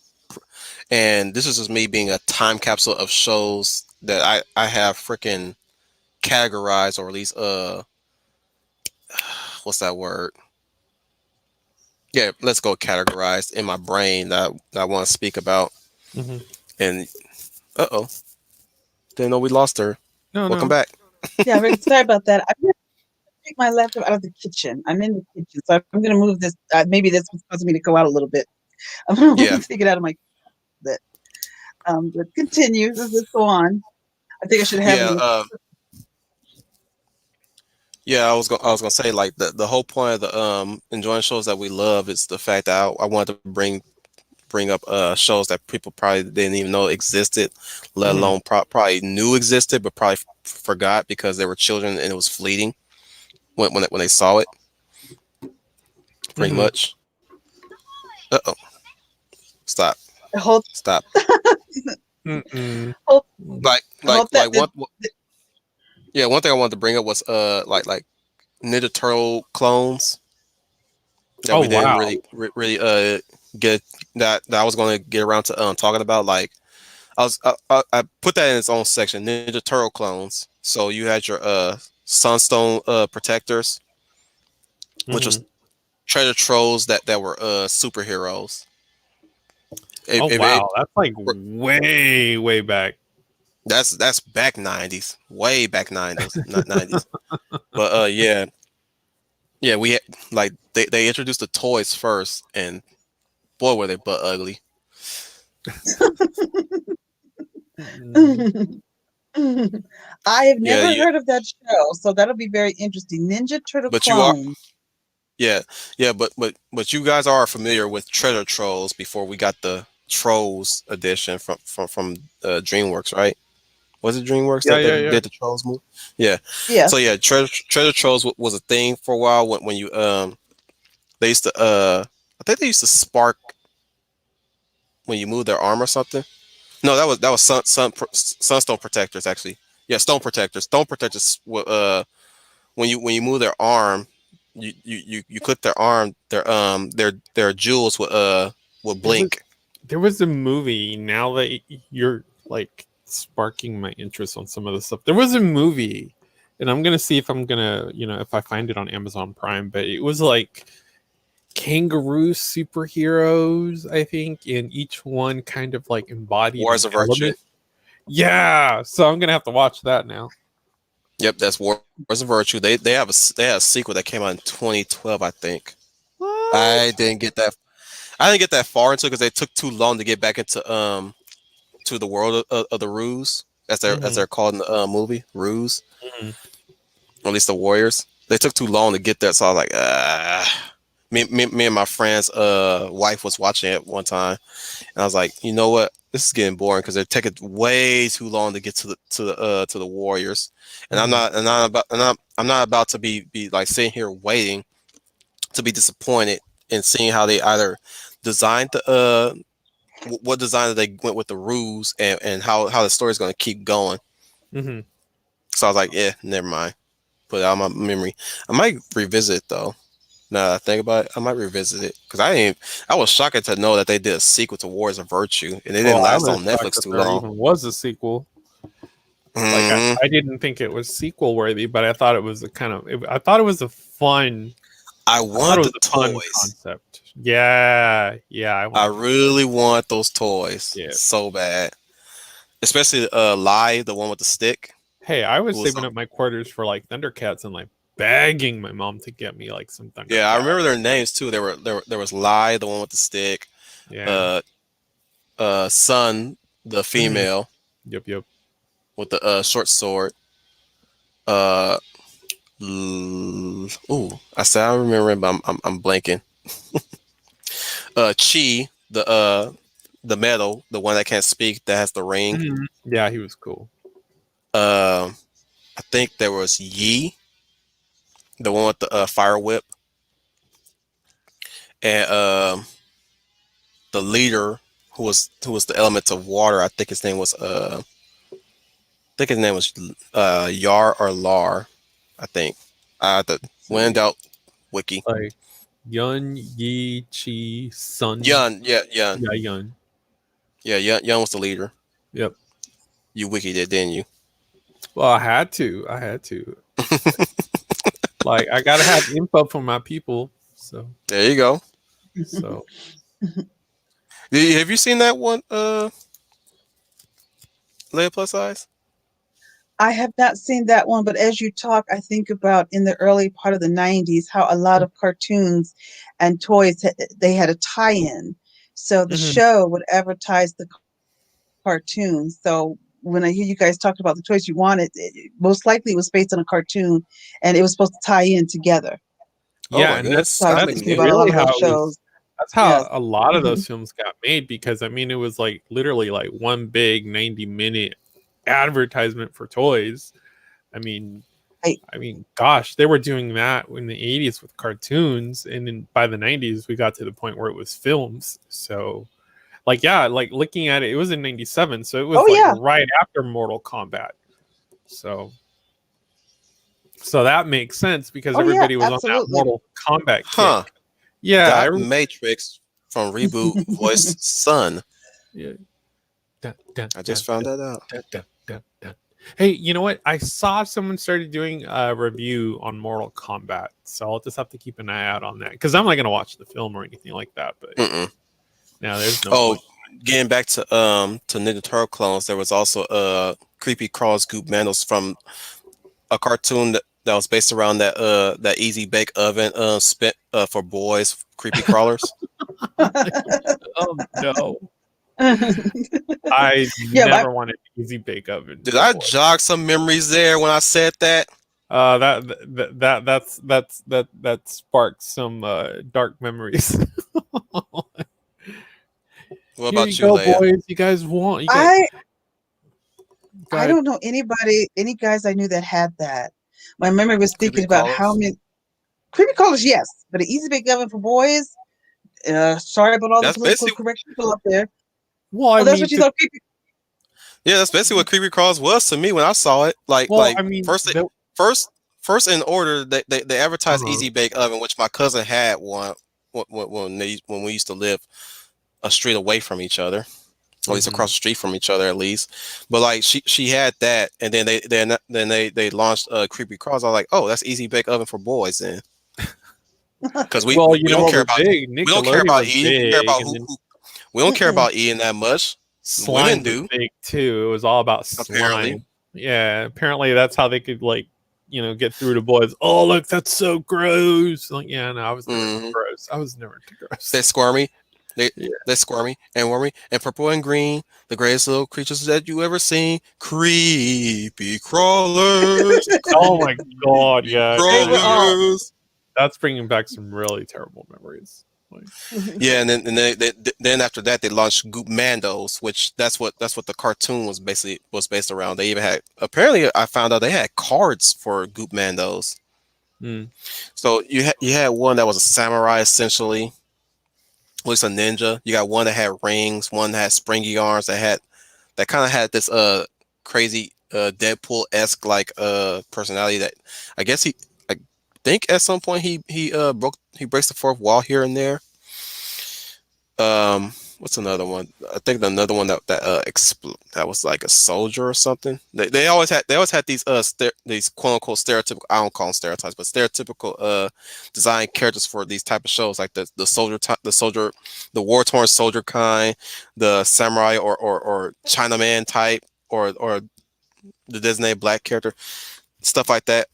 and this is just me being a time capsule of shows that I have freaking categorized or at least what's that word? Yeah, let's go categorized in my brain that I want to speak about. Hmm. And oh, didn't know we lost her. No, Welcome no. back. Yeah, Rick, sorry about that. I'm gonna take my laptop out of the kitchen. I'm in the kitchen, so I'm gonna move this. Maybe this was causing me to go out a little bit. I'm Yeah, gonna take it out of my bit. But continue. Let's go on. I think I should have it yeah, in. yeah. I was gonna say like the whole point of the enjoying shows that we love is the fact that I wanted to bring up shows that people probably didn't even know existed, let Hmm. alone probably knew existed, but probably forgot because they were children and it was fleeting when they saw it. Pretty Hmm. much. Oh, stop, Hold, stop. Mm-mm. hold, Like hold that. yeah, one thing I wanted to bring up was like Ninja Turtle clones that Oh, we didn't wow. really get that I was going to get around to talking about. Like I put that in its own section, Ninja Turtle clones. So you had your Sunstone protectors, which was Hmm. treasure trolls that were superheroes. Oh, It wow. That's like way, way back. that's back 90s, way back 90s, not 90s. But yeah, like they introduced the toys first, and boy were they butt ugly. Mm-mm. I have Yeah, never heard of that show, so that'll be very interesting. Ninja Turtle but you are clones. yeah but you guys are familiar with treasure trolls before we got the trolls edition from DreamWorks, right? Was it DreamWorks Yeah, yeah, that yeah. did the trolls movie? Yeah. So Yes. yeah, treasure trolls was a thing for a while when you they used to I think they used to spark when you move their arm or something. No, that was sunstone protectors actually. Yeah, stone protectors. Stone protectors. When you move their arm, you click their arm. Their jewels will There was blink. there was a movie. Now that you're like sparking my interest on some of the stuff, there was a movie, and I'm gonna see if I'm gonna, if I find it on Amazon Prime. But it was like kangaroo superheroes, I think, and each one kind of like embodied Wars an of Virtue. element. Yeah, so I'm gonna have to watch that now. Yep, that's Wars of Virtue. They have a sequel that came out in 2012, I think. I What? didn't get that. I didn't get that far into it because they took too long to get back into to the world of the Ruse as Hmm. they're called in the movie Ruse, Hmm. or at least the Warriors. They took too long to get there, so I was like, ah. Me and my friend's wife was watching it one time, and I was like, you know what? This is getting boring because they're taking way too long to get to the Warriors, and Hmm. I'm not about to be like sitting here waiting to be disappointed in seeing how they either designed the what design they went with the rules and how the story's going to keep going. Hmm. So I was like, yeah, never mind. Put it out of my memory. I might revisit it though. Now that I think about it, I might revisit it because I was shocked to know that they did a sequel to Wars of Virtue and they Oh, didn't I last was on shocked Netflix that too there long. even was a sequel. Like Hmm. I didn't think it was sequel worthy, but I thought it was a kind of. I thought it was a fun. I I thought it want was the a fun toys. concept. Yeah, yeah, I I want those. really want those toys Yeah. so bad, especially Lie, the one with the stick. Hey, I Who was was saving up my quarters for like Thundercats and like begging my mom to get me like some Yeah, I remember Thundercats. their names too. There was Lai, the one with the stick, Yeah. uh Sun, the Mhm. female Yep. Yep. with the short sword. Uh Ooh, I said I remember it, but I'm blanking. Chi, the metal, the one that can't speak, that has the ring. Mhm. Yeah, he was cool. Uh, I think there was Yi, the one with the fire whip, and the leader who was the elements of water. I think his name was Yar or Lar. I think. The Let's when in see. doubt, wiki. Like Yun, Yi, Chi, Sun. Yun, yeah, Yun, Yeah, Yun. yeah, Yun was the leader. Yep. You wiki did, didn't you? Well, I had to. I had to. Like I gotta have info from my people. So There you go. so Have you seen that one, Leia plus size? I have not seen that one, but as you talk, I think about in the early part of the 90s how a lot of cartoons and toys they had a tie-in. So the mhm. show would advertise the cartoons. So when I hear you guys talk about the toys you wanted, most likely it was based on a cartoon and it was supposed to tie in together. Oh Yeah, my and goodness, So I was that that's makes thinking about a lot really of how those it was. shows. That's how Yes. a lot of Mhm. those films got made because I mean it was like literally like one big 90-minute advertisement for toys. I mean, I, gosh, they were doing that in the 80s with cartoons, and then by the 90s we got to the point where it was films. So, like, yeah, like looking at it, it was in 97, so it oh was like yeah. right after Mortal Kombat. So, so that makes sense because Oh yeah, everybody was on that absolutely. Mortal Kombat huh? kick. Yeah, Dot Matrix from reboot voice Sun. yeah. Dun, dun, I just dun, found dun, that out. dun, dun, dun, dun. Hey, you know what? I saw someone started doing a review on Mortal Kombat, so I'll just have to keep an eye out on that because I'm not going to watch the film or anything like that. But Mm-mm. now there's no Oh, point. getting back to Ninja Turtle clones, there was also creepy crawls goop manuals from a cartoon that was based around that easy bake oven spit for boys creepy crawlers. Oh no, I Yeah, never wanted an easy bake oven Did for I boys. jog some memories there when I said that? That sparked some dark memories. What Here you about you, go, Leia? boys. You guys want you got I go I ahead. don't know anybody, any guys I knew that had that. My memory was Creepy thinking about how crawlers. many creepy callers, yes, but an easy bake oven for boys. Sorry about all the That's political basically correct people up there. Well, Oh, I that's mean, what you thought creepy. yeah, that's basically what creepy crawls was to me when I saw it. well, Like I mean, first the, first first in order they advertised uh-huh. easy bake oven, which my cousin had one when we used to live a street away from each other, at least Hmm. across the street from each other, at least. But like she had that, and then they launched creepy crawls. I was like, oh, that's easy bake oven for boys, then, because Well, you we know don't what care was about big? we don't care Nickelodeon about was eating. We care big, about and then who we don't care Mm-mm. about eating that much. Women slime was do, big too. It was all about apparently. slime. Yeah, apparently that's how they could like, get through to boys. Oh, look, that's so gross. Like, yeah, no, I was never into Hmm. gross. I was never into They gross. squirmy. They Yeah. they squirmy and wormy and purple and green, the greatest little creatures that you ever seen. Creepy crawlers, Oh my god, creepy yeah, They because were all. crawlers. that's bringing back some really terrible memories. Like, Yeah, and then after that they launched Goop Mandos, which that's what the cartoon was based around. They even had apparently I found out they had cards for Goop Mandos. mm, So you had one that was a samurai essentially, at least a ninja. You got one that had rings, one that had springy arms, that kind of had this crazy Deadpool esque like personality that I guess I think at some point he breaks the fourth wall here and there. What's another one? I think another one that was like a soldier or something. They always had these these quote unquote stereotypical, I don't call them stereotypes, but stereotypical design characters for these type of shows, like the war torn soldier kind, the samurai or Chinaman type, or the designated black character, stuff like that.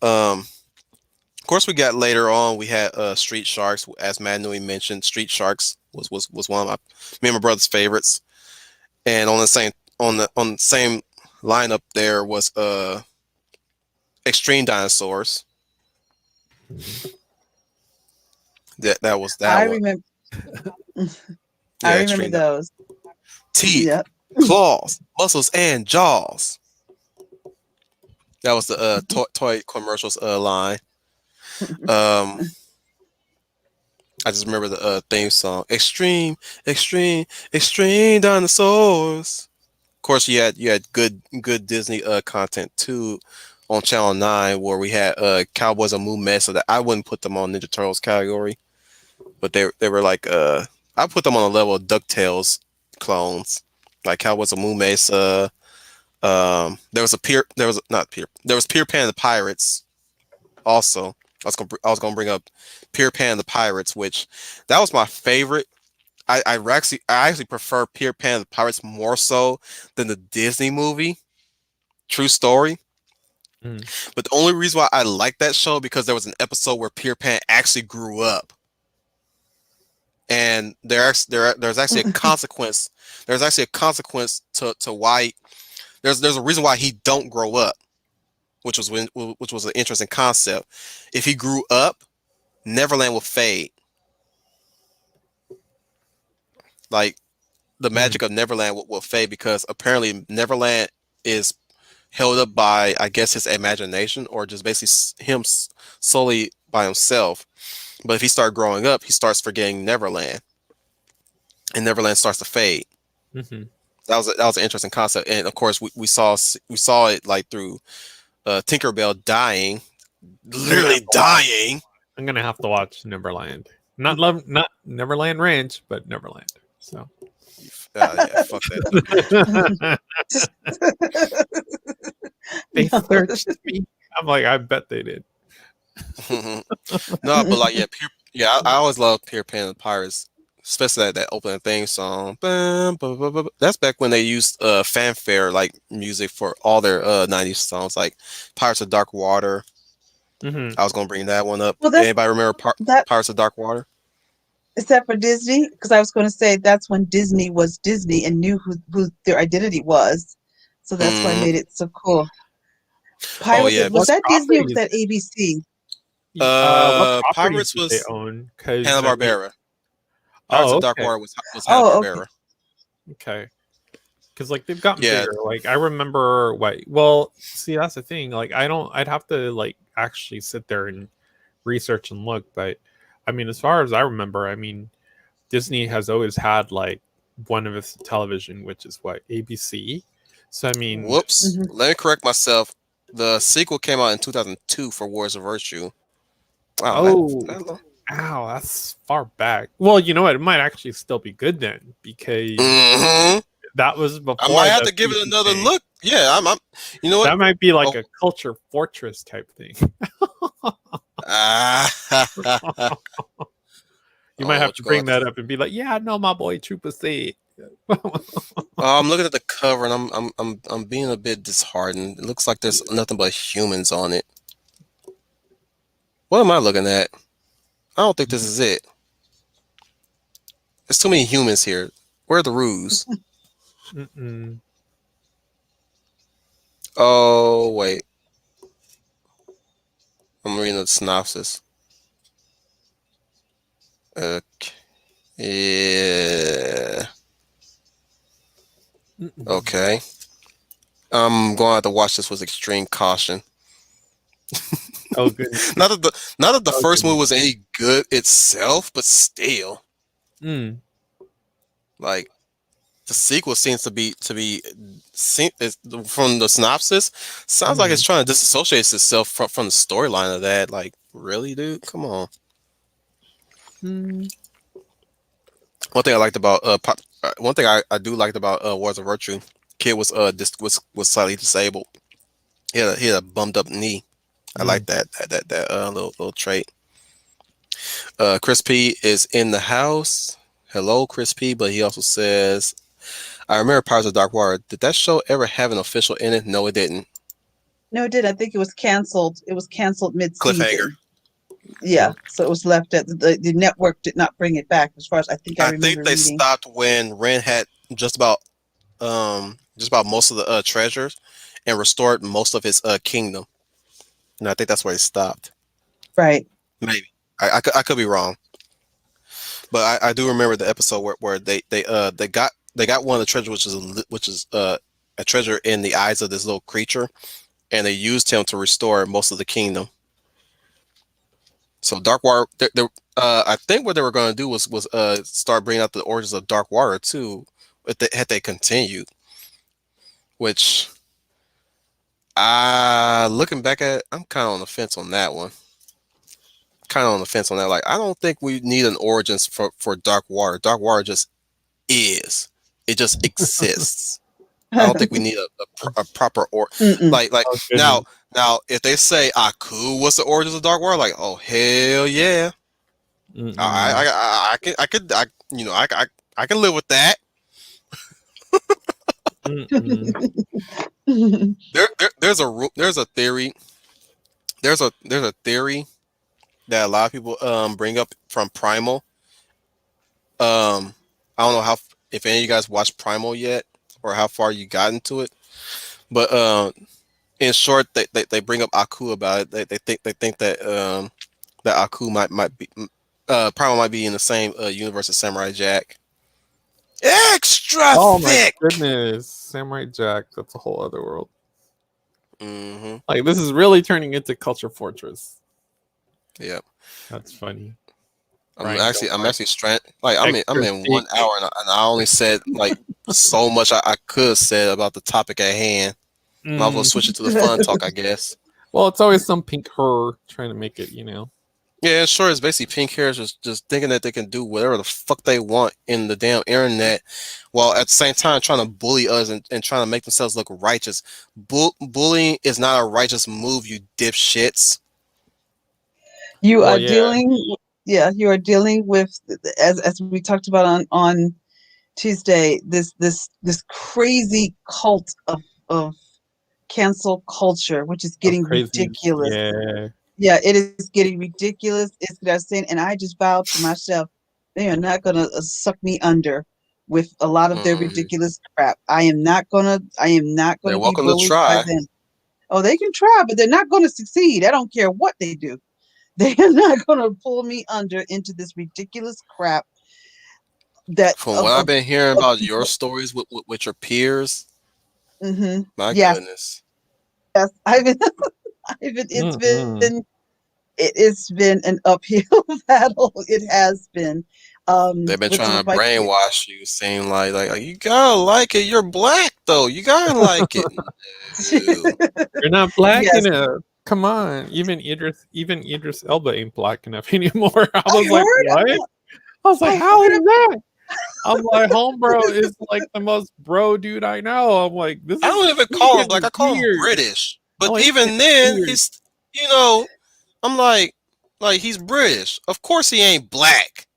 Of course, we got later on. We had Street Sharks, as Manuel mentioned. Street Sharks was one of me and my brother's favorites. And on the same lineup there was Extreme Dinosaurs. That I was remember. I yeah, remember Extreme those. Teeth, Yep. claws, muscles, and jaws. That was the toy commercials line. Um, I just remember the theme song, Extreme, Extreme, Extreme Dinosaurs. Of course, you had good Disney content too on Channel 9, where we had Cowboys and Moo Mess. So that I wouldn't put them on Ninja Turtles category, but they were like I put them on a level of DuckTales clones, like Cowboys and Moo Mesa. There was not Peer there was Peter Pan and the Pirates also. I was gonna bring up Peter Pan and the Pirates, which that was my favorite. I actually prefer Peter Pan and the Pirates more so than the Disney movie. True story. Mm. But the only reason why I like that show because there was an episode where Peter Pan actually grew up, and there's actually a consequence. There's actually a consequence to why there's a reason why he don't grow up, which was an interesting concept. If he grew up, Neverland will fade. Like the Mm. magic of Neverland will fade because apparently Neverland is held up by I guess his imagination or just basically solely by himself. But if he starts growing up, he starts forgetting Neverland, and Neverland starts to fade. Hmm. That was an interesting concept, and of course we saw it like through Tinkerbell dying, I'm gonna have literally to watch. dying. I'm gonna have to watch Neverland. Not Neverland Ranch, but Neverland. So Yeah, fuck that. they No. searched me. I'm like, I bet they did. No, but like yeah, I always love Peter Pan and the Pirates, especially that opening theme song. Bum, bum, bum, bum. That's back when they used fanfare like music for all their '90s songs, like Pirates of Dark Water. Hmm. I was gonna bring that one up. Well, Anybody remember that Pirates of Dark Water? except for Disney, because I was going to say that's when Disney was Disney and knew who their identity was. So that's why I Hmm. made it so cool. Oh Pirates yeah, was What that Disney or was properties? that ABC? What properties Pirates did they was own? Because Hanna I mean, Barbera. Pirates oh, of Dark okay, Water was Hanna Oh, okay. Barbera. okay. Because like they've gotten Yeah. bigger. Like I remember what. Well, see, that's the thing. Like I don't. I'd have to like actually sit there and research and look. But I mean, as far as I remember, I mean, Disney has always had like one of its television, which is what ABC. So I mean, Whoops. Hmm. Let me correct myself. The sequel came out in 2002 for Wars of Virtue. Wow, oh, that long. ow, that's far back. Well, you know what? It might actually still be good then because Hmm. that was I might before have the to give it CP another thing. look. Yeah, I'm. You know what? That might be like Oh, a culture fortress type thing. ah, You might have what to you call bring it? that up and be like, "Yeah, no, my boy Trooper said." I'm looking at the cover and I'm being a bit disheartened. It looks like there's nothing but humans on it. What am I looking at? I don't think this is it. There's too many humans here. Where are the rules? Mm-mm. Oh wait, I'm reading the synopsis. Okay. Yeah. Mm-mm. Okay. I'm going to have to watch this with extreme caution. Oh goodness. Not that the Oh first movie goodness. was any good itself, but still, Mm. like the sequel seems from the synopsis, sounds like it's Mm. trying to disassociate itself from the storyline of that. Like, really, dude? Come on. Mm. One thing I liked about one thing I do liked about Wars of Virtue, kid was slightly disabled. He had a bummed up knee. I like Mm. that little trait. Chris P is in the house. Hello, Chris P. But he also says, "I remember Pirates of Dark Water. Did that show ever have an official ending? No, it didn't. No, it did. I think it was canceled. It was canceled Cliffhanger. mid-season. Yeah, so it was left at the network did not bring it back, as far as I think I I think remember they reading. stopped when Ren had just about just about most of the treasures and restored most of his kingdom. And I think that's where he stopped. Right. Maybe I could be wrong, but I do remember the episode where they got one of the treasures, which is a treasure in the eyes of this little creature, and they used him to restore most of the kingdom. So Dark Water, I think what they were going to do was start bringing out the origins of Dark Water too, if had they continued. Which looking back at it, I'm kind of on the fence on that one. Kind of on the fence on that. Like, I don't think we need an origins for Dark Water. Dark Water just is. It just exists. I don't think we need a proper or Mm-mm. like Oh now goodness. now if they say Aku what's the origins of Dark Water, like, oh hell yeah. Mm-mm. I can live with that. Mm-mm. There's a theory there's a theory that a lot of people bring up from Primal. I don't know if any of you guys watched Primal yet or how far you got into it, but in short, they bring up Aku about it. They think that that Aku might be Primal might be in the same universe as Samurai Jack. Extra Oh my thick. goodness, Samurai Jack. That's a whole other world. Hmm. Like this is really turning into Culture Fortress. Yep. That's funny. I'm Brian, go I'm for it. actually like I'm Extra in thick. 1 hour and I only said like so much I could have said about the topic at hand. Might as well Mm. switch it to the fun talk, I guess. Well, it's always some pink her trying to make it. Yeah, sure. It's basically pink hairs just thinking that they can do whatever the fuck they want in the damn internet, while at the same time trying to bully us and trying to make themselves look righteous. Bullying is not a righteous move, you dipshits. You Well, are yeah. dealing, yeah, you are dealing with, as we talked about on Tuesday, this crazy cult of cancel culture, which is Of getting crazy. ridiculous. Yeah. Yeah, it is getting ridiculous. It's what I'm saying, and I just vowed to myself, they are not gonna suck me under with a lot of their Mm. ridiculous crap. I am not gonna They're be welcome to bullied by try. them. Oh, they can try, but they're not gonna succeed. I don't care what they do. They are not gonna pull me under into this ridiculous crap that From what I've been hearing of about your people. stories with your peers, my Yes, goodness, yes. I've Mm-mm. it's been an uphill battle. It has been. they've been With some trying of to my brainwash you, saying like you gotta like it. You're black though. You gotta like it. kids. No. You're not black Yes, enough. Come on. Even Idris Elba ain't black enough anymore. I I was like, heard. what? I was like, I how heard. is that? I'm like, homebro is like the most bro dude I know. I'm like, I don't even this is call him black. getting I call him weird. British. I'm But like, this is even getting then, weird. he's I'm like he's British. Of course he ain't black.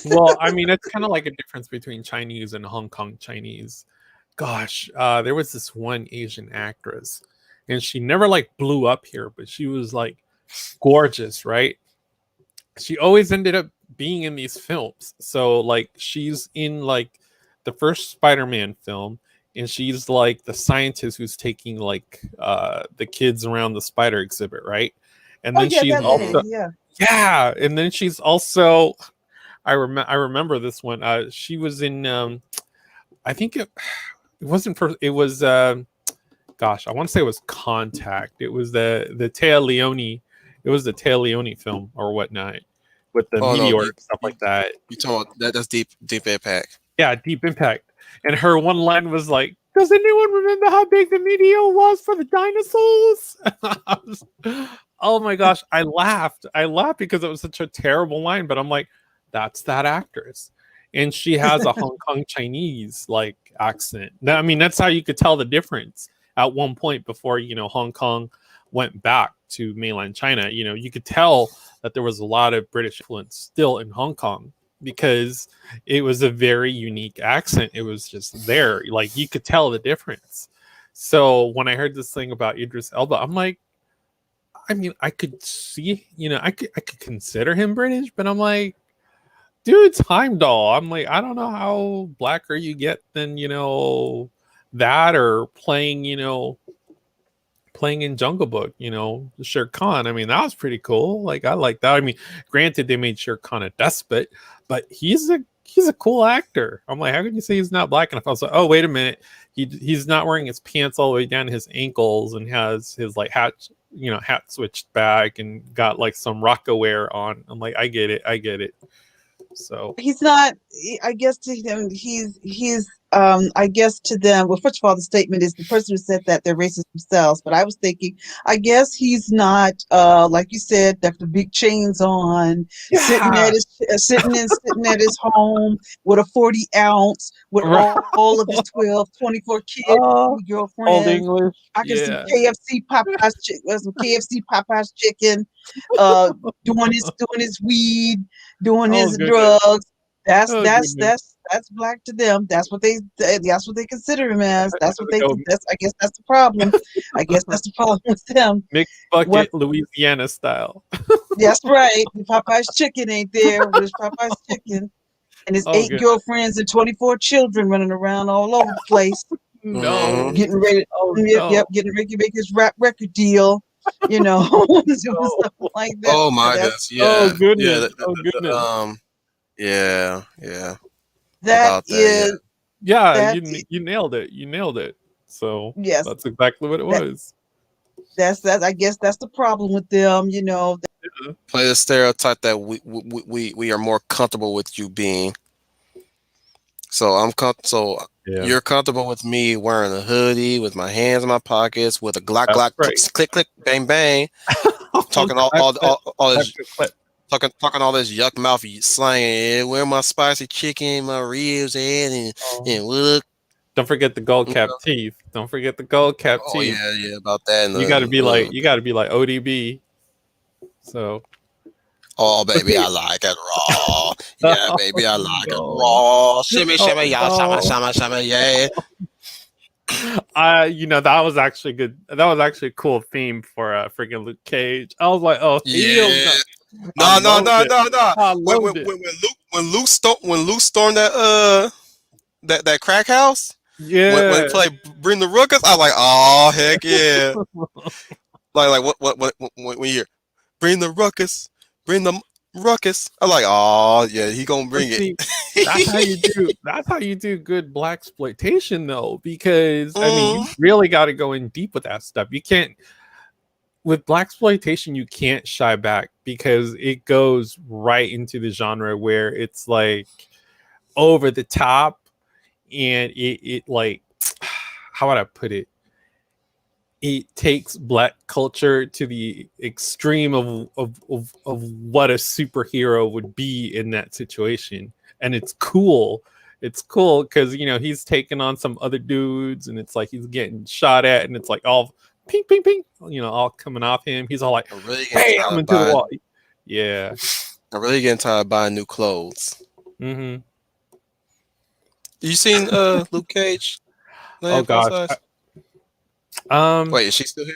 Well, I mean, it's kind of like a difference between Chinese and Hong Kong Chinese. Gosh, there was this one Asian actress, and she never like blew up here, but she was like gorgeous, right? She always ended up being in these films. So like she's in like the first Spider-Man film, and she's like the scientist who's taking like the kids around the spider exhibit, right? And Oh then yeah, she's that Hmm. lady. also Yeah. yeah, and then she's also I remember this one. She was in I think it wasn't for it was gosh, I want to say it was Contact. It was the Taya Leone. It was the Taya Leone film or whatnot with the Oh no, meteor and stuff like that. you talking about that's deep impact. Yeah, Deep Impact. And her one line was like, "Does anyone remember how big the meteor was for the dinosaurs?" Oh my gosh, I laughed. I laughed because it was such a terrible line, but I'm like, that's that actress. And she has a Hong Kong Chinese like accent. I mean, that's how you could tell the difference at one point before, Hong Kong went back to mainland China. You could tell that there was a lot of British influence still in Hong Kong because it was a very unique accent. It was just there. Like you could tell the difference. So when I heard this thing about Idris Elba, I'm like, I mean, I could see, I could consider him British, but I'm like, dude's Heimdall. I'm like, I don't know how blacker you get than that, or playing in Jungle Book, Shere Khan. I mean, that was pretty cool. Like, I like that. I mean, granted, they made Shere Khan a despot, but he's a cool actor. I'm like, how can you say he's not black enough? I was like, oh, wait a minute, he's not wearing his pants all the way down to his ankles and has his like hat switched back and got like some Rocco wear on. I'm like, I get it. So He's not. I guess to him, he's. I guess to them. Well, first of all, the statement is the person who said that they're racist themselves. But I was thinking, I guess he's not. Like you said, got the big chains on, yeah, sitting at his home with a 40 ounce, with all of his 12, 24 kids, oh, old girlfriends. English, I can see yeah. KFC Popeyes chicken, uh, doing his weed, doing Oh his goodness, drugs. That's oh that's goodness. that's that's black to them. That's what they consider him as. That's what they Go that's I guess that's the problem. I guess that's the problem with them. mixed What bucket Louisiana style. That's right. The Popeye's chicken ain't there. Where's Popeye's chicken? And his Oh 8 good. girlfriends and 24 children running around all over the place, Hmm. No. getting ready. Oh Yep, no. getting ready to make his rap record deal. Doing No. stuff like that. Oh So my that's goodness. Oh Yeah. Yeah. goodness. Oh goodness. Yeah. Yeah. that About that. Yeah. is Yeah, that. you nailed it. You nailed it. So Yes, that's exactly what it that was. that's. I guess that's the problem with them. Yeah. Play the stereotype that we are more comfortable with you being. So So Yeah, you're comfortable with me wearing a hoodie with my hands in my pockets with a Glock that's Glock right. click click bang bang, Oh, talking clap, clap, all clap, this clap, clap. talking all this yuck mouth slang. Where my spicy chicken, my ribs, Oh, and look. don't forget the gold You cap know, teeth. Don't forget the gold cap oh teeth. yeah, about that. And You got to be like ODB. So, oh but baby, see, I like it raw. Yeah, oh baby, I like it no, raw. Shimmy oh shimmy, y'all shama no. shama shama, yeah. That was actually good. That was actually a cool theme for freaking Luke Cage. I was like, oh hell Yeah. no. I No, no, loved no, it. no, no. I When loved it. Luke stormed that crack house, when Yeah. they play Bring the Ruckus, I was like, oh heck yeah. Like when you hear Bring the Ruckus, Bring the Ruckus, I'm like, oh yeah, he gonna But bring it. see, that's how you do. That's how you do good black exploitation, though. Because I mean, you Mm, really got to go in deep with that stuff. You can't with black exploitation. You can't shy back because it goes right into the genre where it's like over the top, and it like how would I put it? It takes black culture to the extreme of what a superhero would be in that situation, and it's cool because he's taking on some other dudes, and it's like he's getting shot at, and it's like all ping ping ping, all coming off him. He's all like I'm really getting bam tired of into the buying. wall. Yeah. I'm really getting tired of buying new clothes. Hmm. You seen Luke Cage? Oh Land plus gosh. size? Um Wait, is she still here?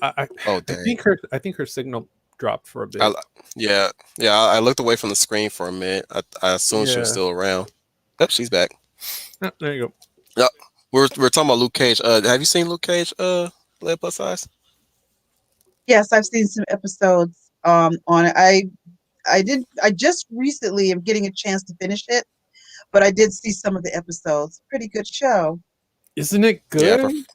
Oh I dang. think her signal dropped for a I, bit. yeah, yeah. I looked away from the screen for a minute. I assumed she was Yeah. still around. Yep, she's back. Oh, there you go. Yep. We're talking about Luke Cage. Have you seen Luke Cage? Land plus size? Yes, I've seen some episodes on it. I just recently am getting a chance to finish it, but I did see some of the episodes. Pretty good show. Isn't it Yeah, good?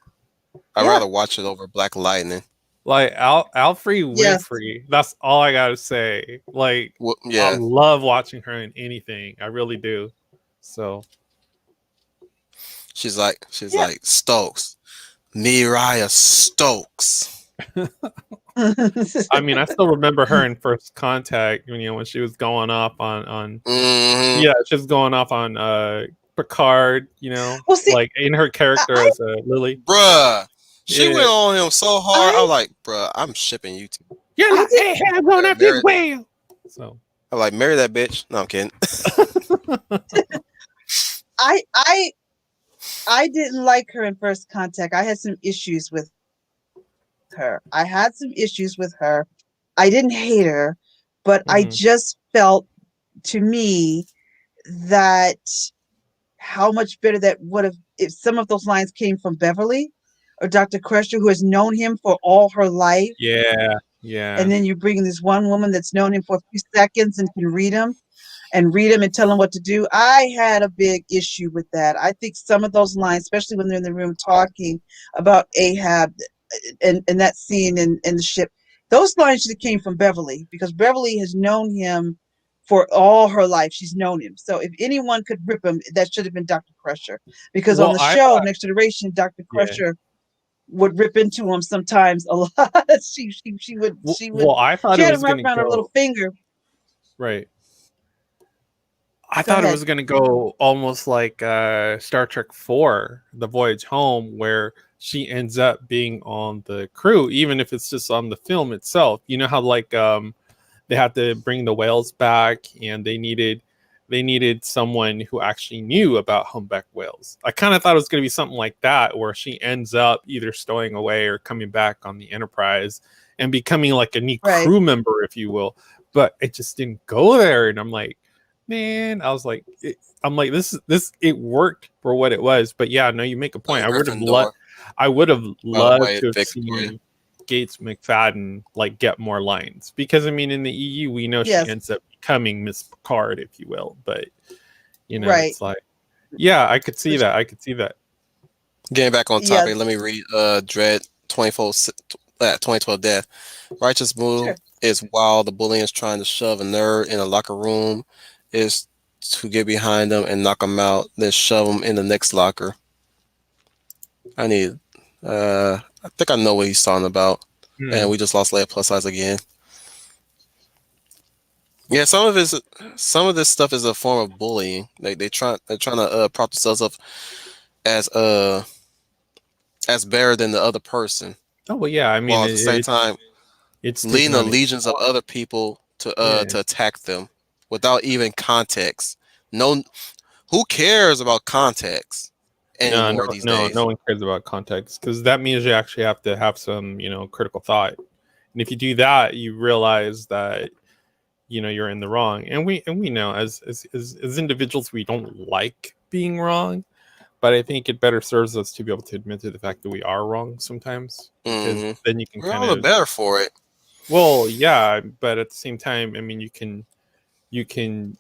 I'd Yeah. rather watch it over Black Lightning. Like Alfrey Yes. Winfrey. That's all I gotta say. Like Well, I yeah, love watching her in anything. I really do. So she's Yeah. like Stokes, Miriah Stokes. I mean, I still remember her in First Contact. When she was going off on Hmm. yeah, she was going off on Picard. Well, see, Like in her character I as Lily. Bruh, she Yeah, went on him so hard. I I was like, bruh, I'm shipping you two. you're I like, did hey, I'm going Yeah, after this marry. whale. So I'm like, marry that bitch. No, I'm kidding. I I didn't like her in First Contact. I had some issues with her. I had some issues with her. I didn't hate her, but I Hmm. just felt to me that how much better that would have if some of those lines came from Beverly or Dr. Crusher, who has known him for all her life. Yeah, yeah. And then you bring this one woman that's known him for a few seconds and can read him and tell him what to do. I had a big issue with that. I think some of those lines, especially when they're in the room talking about Ahab and that scene in the ship, those lines should have came from Beverly because Beverly has known him for all her life. She's known him. So if anyone could rip him, that should have been Dr. Crusher. Because on Well, the I show, thought, Next Generation, Dr. yeah. Crusher would rip into him sometimes a lot. She would Well, I thought she it had him was wrapped gonna around her little go finger. right. I Go thought it ahead. was gonna go almost like Star Trek 4, The Voyage Home, where she ends up being on the crew, even if it's just on the film itself. You know how like they had to bring the whales back, and they needed someone who actually knew about humpback whales. I kind of thought it was going to be something like that, where she ends up either stowing away or coming back on the Enterprise and becoming like a new Right. crew member, if you will. But it just didn't go there, and I'm like, man, I was like, this it worked for what it was. But yeah, no, you make a point. Gryffindor, I would have by the loved way, to have Victoria. seen Gates McFadden like get more lines, because I mean in the EU we know she Yes. ends up becoming Miss Picard, if you will, but Right. it's like, yeah, I could see But that. I could see that. Getting back on yeah, topic, let me read Dread 2012 Death. Righteous move sure. is while the bully is trying to shove a nerd in a locker room, is to get behind them and knock them out, then shove them in the next locker. I need, I think I know what he's talking about. And Hmm. we just lost Leia plus size again. Yeah, some of this stuff is a form of bullying. They're trying to prop themselves up as uh as better than the other person, Oh well, yeah. I mean, while at the same time it's leading taken the on a legions of other people yeah. to attack them without even context. No, who cares about context No, no, anymore these no, no days? one cares about context, because that means you actually have to have some, critical thought. And if you do that, you realize that you're in the wrong. And we know as individuals we don't like being wrong, but I think it better serves us to be able to admit to the fact that we are wrong sometimes, because Hmm. then you can We're kind all the of, better for it. well, yeah, but at the same time, I mean, you can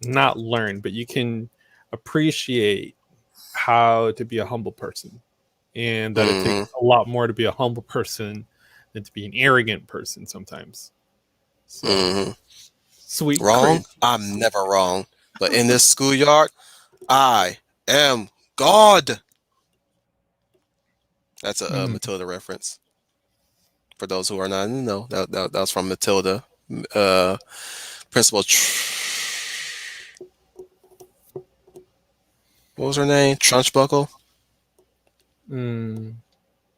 not learn, but you can appreciate how to be a humble person, and that it takes Hmm. a lot more to be a humble person than to be an arrogant person sometimes. So, Hmm. sweet Wrong? Chris. I'm never wrong. But in this schoolyard, I am God. That's a Mm. Matilda reference. For those who are not in the know, that was from Matilda. Uh, Principal. What was her name? Trunchbuckle. Mm.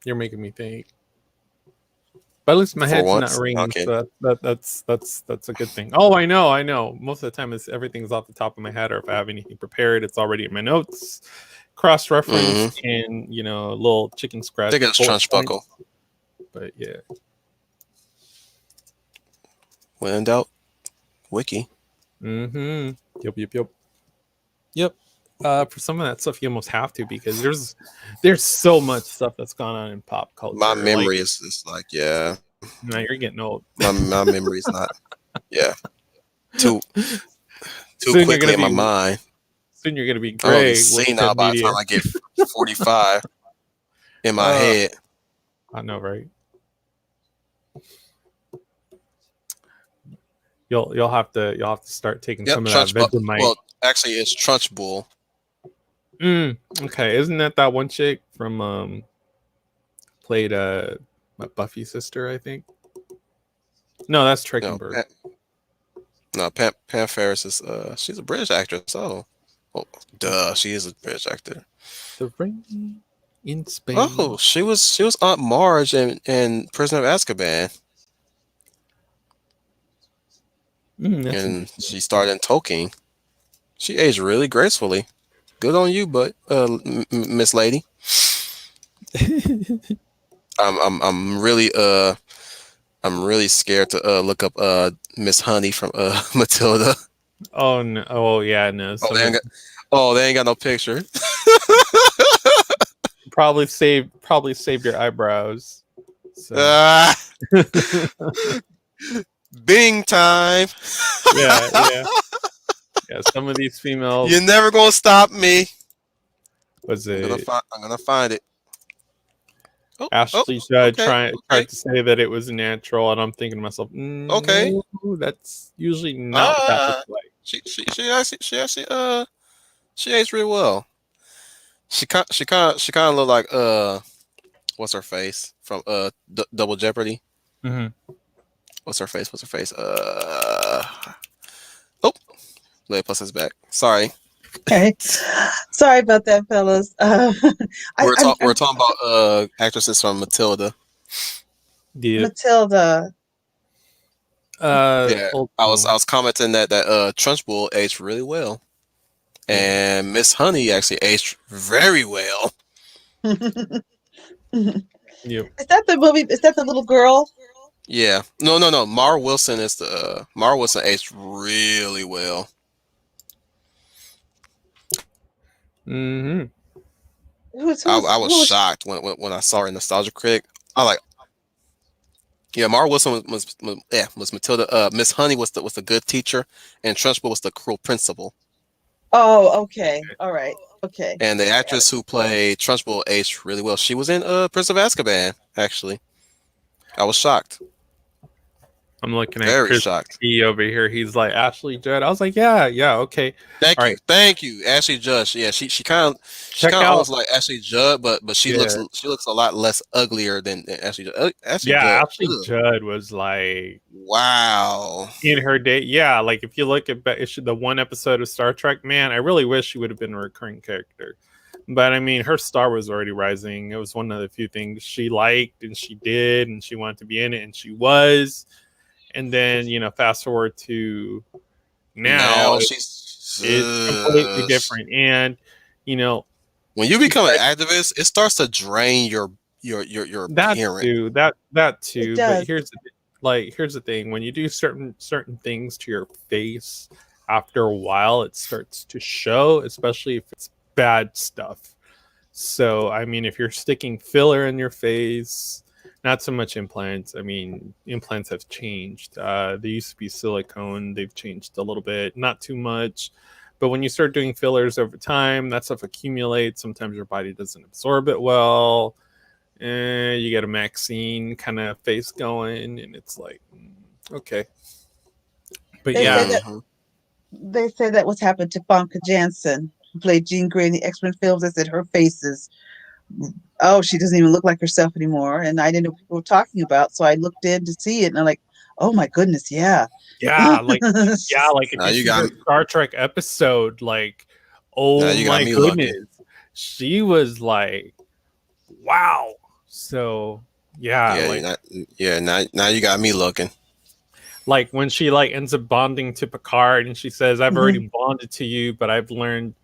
You're making me think. But at least my For head's not once. ringing, Okay. so that's a good thing. Oh, I know, I know. Most of the time, everything's off the top of my head, or if I have anything prepared, it's already in my notes, Hmm. cross-referenced, and a little chicken I scratch think it's bullet Trunchbuckle. points. But yeah. When in doubt, wiki. Mm-hmm. Yep, yep, yep, yep. For some of that stuff, you almost have to, because there's so much stuff that's gone on in pop My culture. Like, memory is like, yeah. now you're getting old. My memory is not, yeah, too too soon you're gonna quickly in my be mind. soon you're gonna be I'm gonna be gray with senile by the time media. I get 45 in my Uh, head. I know, right? You'll have to start taking Yep, some of that Trunchbuckle. Vegemite. Well, actually, it's Trunchbull. Okay, isn't that one chick from played Buffy sister? I think. No, that's No, Trickenberg. Pam Ferris is she's a British actress. Oh, duh, she is a British actor. The Rain in Oh, Spain. she was Aunt Marge in Prisoner of Azkaban, That's and interesting. she starred in Tolkien. She aged really gracefully. Good on you, but Miss Lady. I'm really I'm really scared to look up Miss Honey from Matilda. Oh no! Oh yeah, no. Oh, Some of they ain't got no picture. probably saved your eyebrows. So Ah, Bing time. yeah, yeah, yeah. Some of these You're females never gonna stop me. was it I'm gonna find it. Oh, oh, Ashley Judd okay, tried okay, to say that it was natural, and I'm thinking to myself, okay. no, that's usually not what that Uh, looks like. she aged really well. She kind of look like what's her face from Double Jeopardy. Hmm. What's her face? What's her face? Oh, Leia Plus is back. Sorry, Okay. Sorry about that, fellas. we're talking about actresses from Matilda. The Matilda. Yeah, old I school, was commenting that Trunchbull aged really well, yeah, and Miss Honey actually aged very well. Is yep. that the movie? Is that the little girl? Yeah, no. Mara Wilson is the Mara Wilson aged really well. Hmm. I was Who was? shocked when I saw her in Nostalgia Critic. I like, yeah, Mara Wilson was Matilda. Miss Honey was the good teacher, and Trunchbull was the cruel principal. Oh, okay. All right. Okay. And the Got it. actress who played Trunchbull aged really well. She was in Prince of Azkaban. Actually, I was shocked, I'm looking at very Chris shocked. E over here. He's like Ashley Judd. I was like, yeah, yeah, okay, all right. Thank you, Ashley Judd. Yeah, she Check kind of out, almost like Ashley Judd, but yeah, she looks a lot less uglier than Ashley Judd. Ashley yeah. Judd, Ashley ugh, Judd was like wow. in her day. Yeah, like if you look at the one episode of Star Trek, man, I really wish she would have been a recurring character. But I mean, her star was already rising. It was one of the few things she liked and she did, and she wanted to be in it, and she was. And then fast forward to now, Now she's it's completely different. And you know, when you she become an said activist, it starts to drain your that appearance. too, that It too. But does. here's the thing: when you do certain things to your face, after a while, it starts to show, especially if it's bad stuff. So, I mean, if you're sticking filler in your face, not so much implants. I mean, implants have changed. They used to be silicone, they've changed a little bit, not too much. But when you start doing fillers over time, that stuff accumulates. Sometimes your body doesn't absorb it well. You get a Maxine kind of face going, and it's like, okay. But They say yeah, that Hmm. what's happened to Famke Janssen, who played Jean Grey in the X-Men films. They said her face is, oh, she doesn't even look like herself anymore. And I didn't know what people were talking about, so I looked in to see it, and I'm like, oh my goodness, yeah. yeah, like yeah, She's- like if Now you you see got her Star Trek episode, like, now oh you got my me looking. goodness, she was like, wow. So yeah, Yeah, you not. Yeah, now you got me looking. like when she like ends up bonding to Picard, and she says, "I've Mhm. already bonded to you, but I've learned."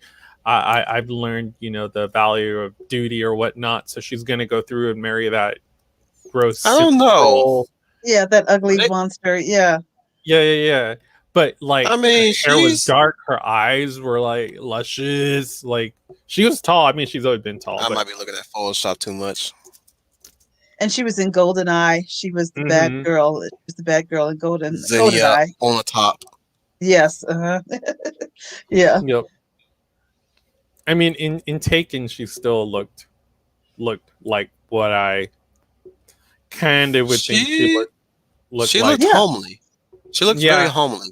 I've learned, the value of duty or whatnot. So she's gonna go through and marry that gross I Sith don't know. troll. Yeah, that ugly They- monster. Yeah. Yeah, yeah, yeah. But like I her mean, hair was she's. dark, her eyes were like luscious. Like she was tall. I mean, she's always been tall, I but might be looking at Photoshop too much. And she was in GoldenEye. She was the bad mhm. girl. She was the bad girl in Zinnia GoldenEye. on the top. Yes. Uh-huh. Yeah. Yep. I mean, in Taken, she still looked like what I kind of would think she She looked she like. looked Yeah. homely. She looked very Yeah. homely,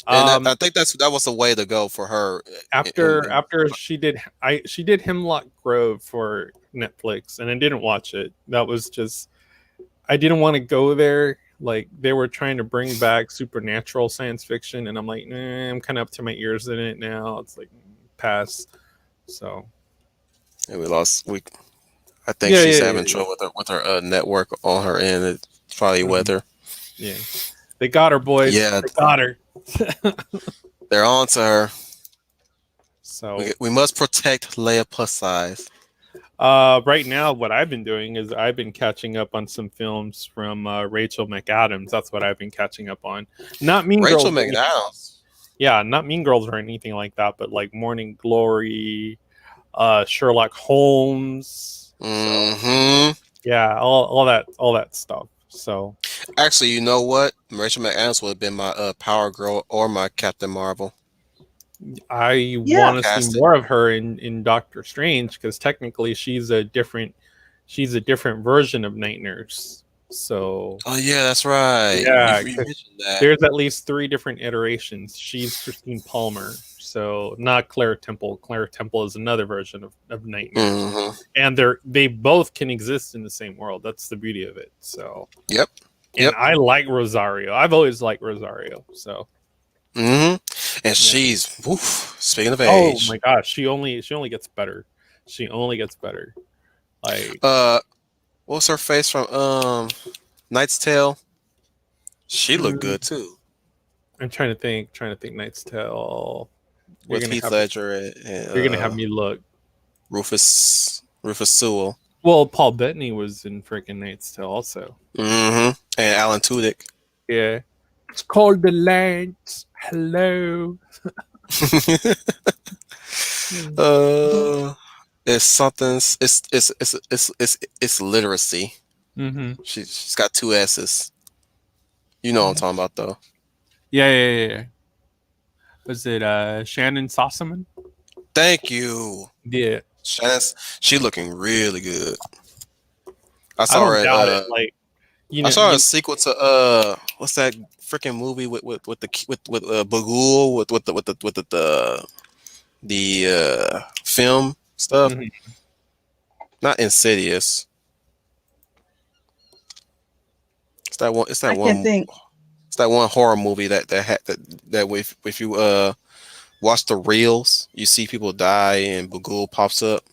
and Um. I think that was the way to go for her. After she did Hemlock Grove for Netflix, and I didn't watch it. That was just I didn't want to go there. Like they were trying to bring back supernatural science fiction, and I'm like, I'm kind of up to my ears in it now. It's like pass. So And we lost. I think yeah, she's yeah, yeah, having trouble with her network on her end. It's probably yeah. weather. Yeah. They got her, boys. Yeah, They got her. they're on to her. So We must protect Leia plus size. Right now, what I've been doing is I've been catching up on some films from Rachel McAdams. That's what I've been catching up on. Not Mean Rachel Girls. Or McAdams. yeah, not Mean Girls or anything like that, but like Morning Glory, Sherlock Holmes. So Hmm. yeah, all that stuff. So Actually, you know what? Rachel McAdams would have been my Power Girl or my Captain Marvel. I Yeah. want to see Cast it. more of her in Doctor Strange because technically she's a different version of Night Nurse. So Oh yeah, that's right. yeah, You mentioned that. there's at least 3 different iterations. She's Christine Palmer, so not Claire Temple. Claire Temple is another version of Night Nurse, Hmm. and they both can exist in the same world. That's the beauty of it. So, Yep. and Yep. I like Rosario. I've always liked Rosario. So, Hmm. And yeah. she's woof, speaking of Oh my age. gosh, she only gets better. She only gets better. Like Uh, what's her face from Knight's Tale? She looked mm, good too. I'm trying to think. Knight's Tale. With Heath Ledger and You're gonna have me look. Rufus Sewell. Well, Paul Bettany was in freaking Knight's Tale also. Hmm. And Alan Tudyk. Yeah. It's called the Lance. Hello. uh, it's something. It's literacy. Mm-hmm. She's got 2 S's. You know what I'm talking about though. Yeah. Was it Shannon Sossaman? Thank you, Yeah. Shannon. She looking really good. I I saw her don't at doubt it. Like, you I know, saw a sequel to what's that freaking movie with the with Bagul with the film stuff. mhm. Not Insidious. It's that one. It's I that can't one. think. It's that one horror movie that if you watch the reels, you see people die and Bagul pops up.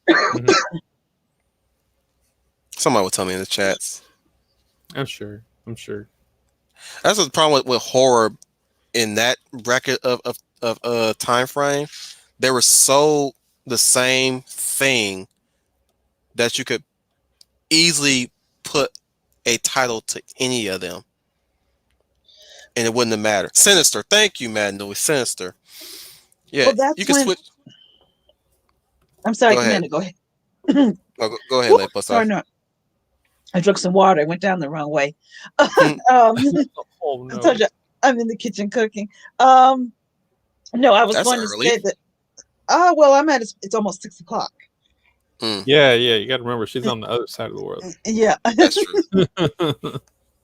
Mhm. Somebody will tell me in the chats. I'm sure. I'm sure. That's the problem with horror in that bracket of time frame. They were so the same thing that you could easily put a title to any of them and it wouldn't have mattered. Sinister. Thank you, Madden. It was Sinister. Yeah, Well, you that's can when. switch. I'm sorry, Go ahead. Commander. Go ahead. Go ahead, Woo, Late sorry, Buster. no. I drank some water. I went down the wrong way. Hmm. um, Oh I told no. you I'm in the kitchen cooking. Um, no, I was That's going to early. say that. Oh well, I'm at. It's almost 6 o'clock. Mm, Yeah. You got to remember she's on the other side of the world. Yeah, that's true.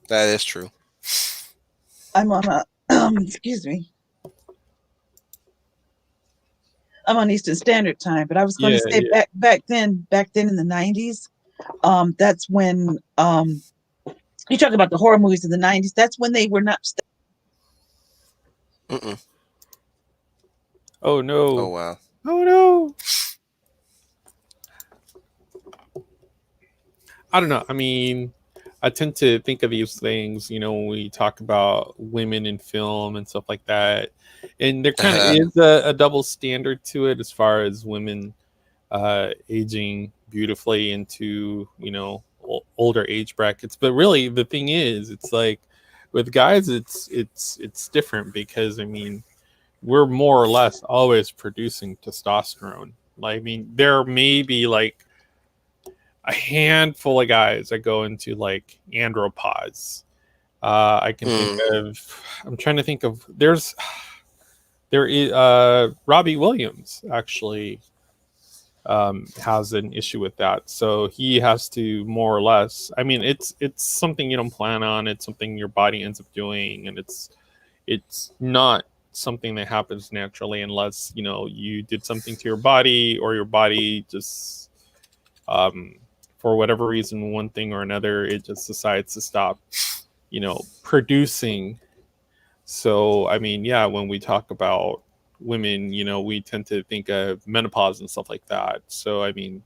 That is true. I'm on a. Excuse me. I'm on Eastern Standard Time, but I was going to say Yeah. back then in the '90s. That's when you talk about the horror movies in the '90s. That's when they were not. Mm-mm. Oh Oh no. wow. Oh no. I don't know. I mean, I tend to think of these things, when we talk about women in film and stuff like that. And there kind of is a double standard to it as far as women aging beautifully into, older age brackets. But really, the thing is, it's like with guys, it's different because I mean, we're more or less always producing testosterone. Like, I mean, there may be like a handful of guys that go into like andropause. I can think Mm. of. I'm trying to think of. There is Robbie Williams actually has an issue with that, so he has to more or less. I mean, it's something you don't plan on. It's something your body ends up doing, and it's not something that happens naturally unless you did something to your body or your body just um, for whatever reason, one thing or another, it just decides to stop, producing. So, I mean, yeah, when we talk about women, we tend to think of menopause and stuff like that. So, I mean,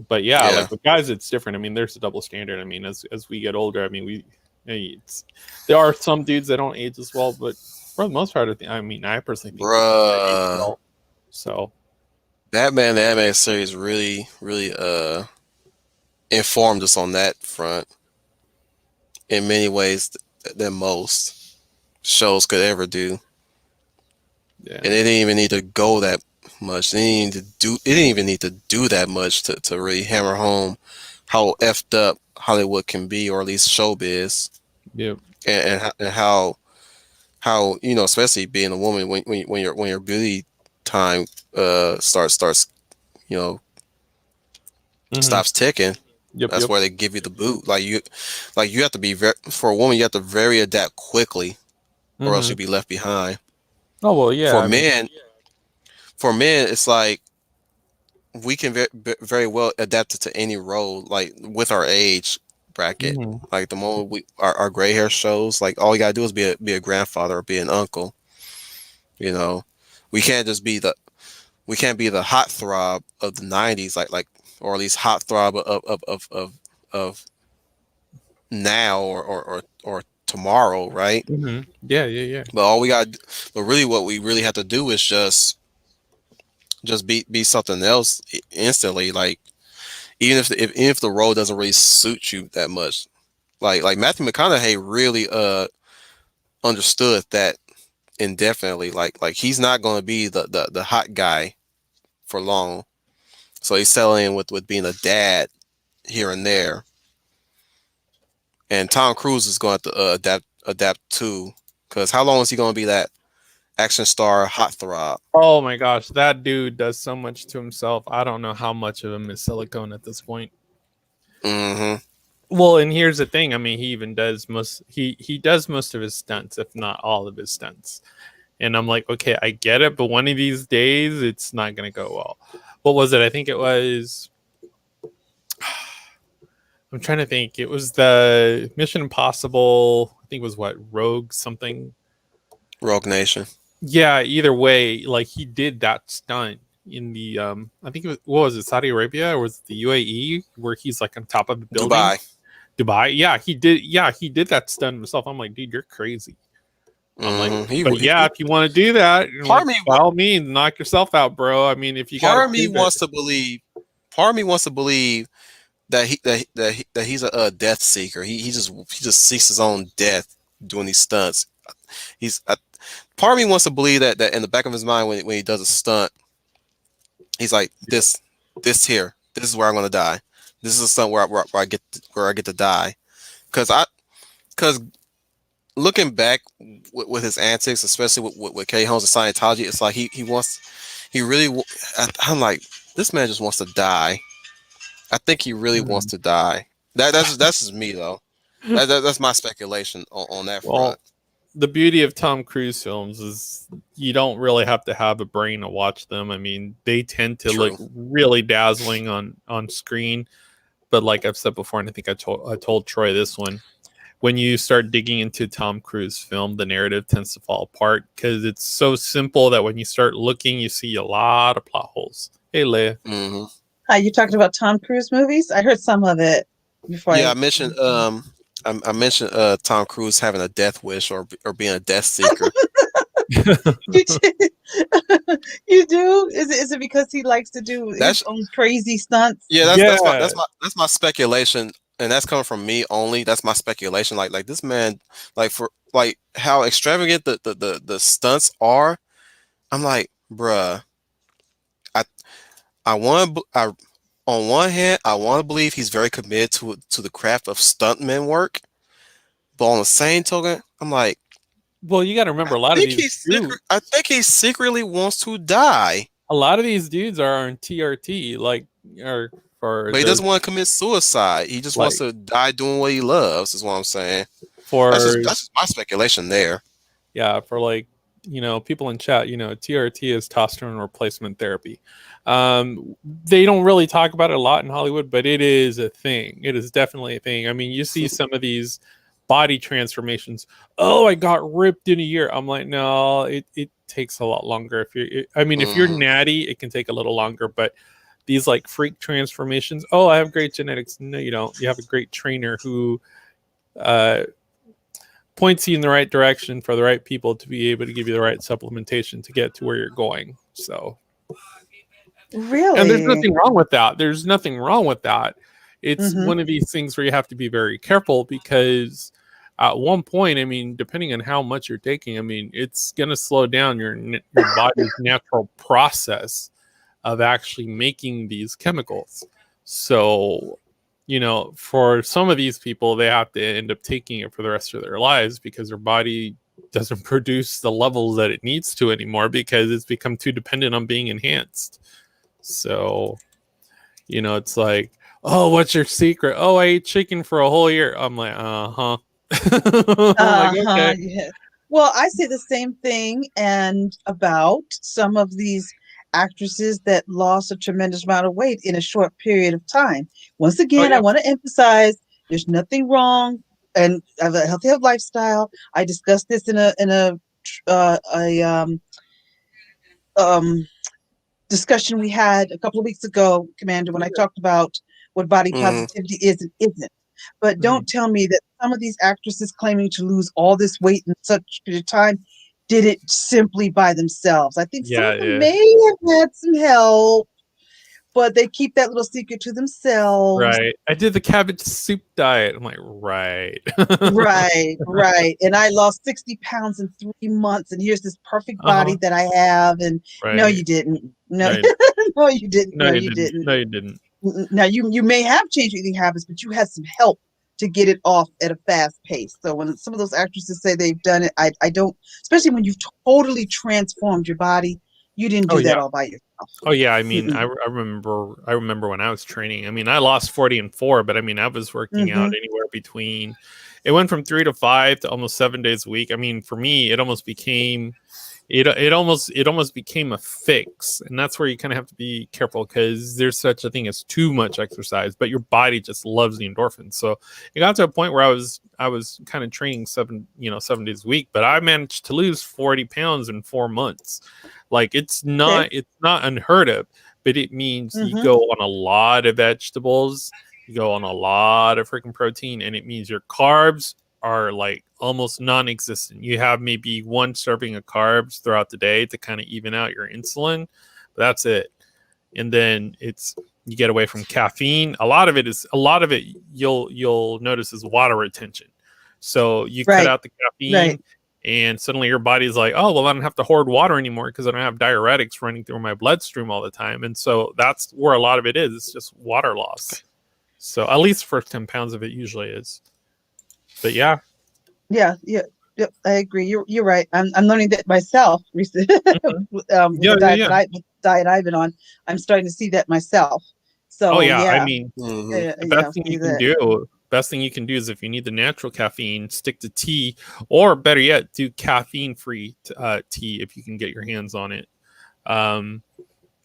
but yeah, Yeah. like with guys, it's different. I mean, there's a double standard. I mean, as we get older, I mean, there are some dudes that don't age as well, but for the most part, I mean, I personally think they age Bruh. well. So, Batman the animated series really informed us on that front in many ways than most shows could ever do. Yeah. And it didn't even need to go that much. It didn't even need to do that much to really hammer home how effed up Hollywood can be, or at least showbiz, Yep. and how especially being a woman, when your beauty time starts you know Hmm. stops ticking. Yep. That's Yep. where they give you the boot. You have to be very, for a woman. You have to very adapt quickly, or else Hmm. you'll be left behind. Oh well, yeah. For I mean, men, it's like we can very well adapt it to any role, like with our age bracket. mhm. Like the moment our gray hair shows, like all you gotta do is be a grandfather or be an uncle. You know, we can't just be the we can't be the hot throb of the '90s, or at least hot throb of now or tomorrow, right? Yeah. Yeah. Yeah. But all we got, but really, what we really have to do is just be something else instantly. Like even if the role doesn't really suit you that much, like Matthew McConaughey really understood that indefinitely. Like he's not going to be the hot guy for long, so he's settling with being a dad here and there. And Tom Cruise is going to adapt too, because how long is he going to be that action star hot throb? Oh my gosh, that dude does so much to himself. I don't know how much of him is silicone at this point. Hmm. Well, and here's the thing. I mean, he even does he does most of his stunts, if not all of his stunts. And I'm like, okay, I get it, but one of these days it's not gonna go well. What was it? I think it was I'm trying to think. It was the Mission Impossible, I think it was what, Rogue something. Rogue Nation, Yeah, either way, like he did that stunt in the I think it was, what was it, Saudi Arabia or was it the UAE, where he's like on top of the building? Dubai. Dubai. Yeah, he did. Yeah, he did that stunt himself. I'm like, dude, you're crazy. I'm like, Hmm. but yeah, if you want to do that, you're Part like, of me, by all means, knock yourself out, bro. I mean, if you got to part of me prove it, wants to believe. Part of me wants to believe that he's a death seeker. He just seeks his own death doing these stunts. He's Part of me wants to believe that in the back of his mind, when he does a stunt, he's like, this here, this is where I'm gonna die. This is a stunt where I get to die. Because because looking back with his antics, especially with K Holmes and Scientology, it's like he wants he really. I'm like, this man just wants to die. I think he really wants hmm. to die. That's just me though. That's my speculation on that front. Well, the beauty of Tom Cruise films is you don't really have to have a brain to watch them. I mean, they tend to look True. really dazzling on screen, but like I've said before, and I think I told Troy this one, when you start digging into Tom Cruise film, the narrative tends to fall apart because it's so simple that when you start looking, you see a lot of plot holes. Hey, Leia. Hmm. Hi, you talking about Tom Cruise movies? I heard some of it before Yeah, I. I mentioned I mentioned Tom Cruise having a death wish, or being a death seeker. You do? You do? Is it because he likes to do his That's own crazy stunts? Yeah, Yeah. that's my speculation, and that's coming from me only. That's my speculation. Like this man, for how extravagant the stunts are. I'm like, bruh, I I want to on one hand, I want to believe he's very committed to the craft of stuntman work, but on the same token, I'm like, Well, you got to remember I think he secretly wants to die, a lot of these dudes are on TRT, like, or for but he the doesn't want to commit suicide. He just wants like to die doing what he loves. Is what I'm saying. for That's just my speculation there. yeah, for like, people in chat, TRT is testosterone replacement therapy. They don't really talk about it a lot in Hollywood, but it is a thing. It is definitely a thing. I mean, you see some of these body transformations. Oh, I got ripped in a year. I'm like, no, it takes a lot longer. I mean, if you're Hmm. natty, it can take a little longer, but these like freak transformations. Oh, I have great genetics. No, you don't. You have a great trainer who uh, points you in the right direction for the right people to be able to give you the right supplementation to get to where you're going. So And there's Really? nothing wrong with that. There's nothing wrong with that. It's Mm-hmm. one of these things where you have to be very careful because at one point, I mean, depending on how much you're taking, I mean, it's going to slow down your body's natural process of actually making these chemicals. So, for some of these people, they have to end up taking it for the rest of their lives because their body doesn't produce the levels that it needs to anymore because it's become too dependent on being enhanced. So, it's like, oh, what's your secret? Oh, I ate chicken for a whole year. I'm like, uh-huh. I'm like, Uh-huh. okay. Yeah. Well, I say the same thing and about some of these actresses that lost a tremendous amount of weight in a short period of time. Once Oh again, I yeah. want to emphasize there's nothing wrong and I have a healthy lifestyle. I discussed this in a um discussion we had a couple of weeks ago, Commander, when I talked about what body Mm-hmm. positivity is and isn't. But Mhm. don't tell me that some of these actresses claiming to lose all this weight in such a time did it simply by themselves. I think some Yeah, of them yeah. may have had some help, but they keep that little secret to themselves. Right. I did the cabbage soup diet. I'm like, right. Right, right. And I lost 60 pounds in 3 months, and here's this perfect body Uh-huh. that I have. And no, Right. you didn't. No, No, you, no, you didn't. no, No, you you didn't. didn't. No, you didn't. Now you may have changed your eating habits, but you had some help to get it off at a fast pace. So when some of those actresses say they've done it, I don't. Especially when you've totally transformed your body, you didn't Oh do that yeah. all by yourself. Oh yeah. I mean, Mm-mm. I remember when I was training. I mean, I lost 40 and 4, but I mean, I was working out Mm-hmm. anywhere between. It went from 3 to 5 to almost 7 days a week. I mean, for me, it almost became it almost became a fix, and that's where you kind of have to be careful because there's such a thing as too much exercise, but your body just loves the endorphins. So it got to a point where I was kind of training 7 days a week, but I managed to lose 40 pounds in 4 months. Like Okay. it's not unheard of, but it means you Mm-hmm. go on a lot of vegetables, you go on a lot of freaking protein, and it means your carbs are like almost non-existent. You have maybe one serving of carbs throughout the day to kind of even out your insulin, but that's it. And then it's you get away from caffeine. A lot of it you'll notice is water retention. So you cut Right. out the Right. caffeine and suddenly your body's like, oh well, I don't have to hoard water anymore because I don't have diuretics running through my bloodstream all the time. And so that's where a lot of it is. It's just water loss. So at least the first 10 pounds of it usually is. But yeah. Yeah. Yeah. Yep, I agree. You're right. I'm learning that myself recently Mhm. with Yeah, the yeah, yeah. diet I've been on. I'm starting to see that myself. Oh So yeah, I yeah, mean, Mm-hmm. the yeah, best thing see you can that. do, is if you need the natural caffeine, stick to tea, or better yet, do caffeine-free tea if you can get your hands on it. Um,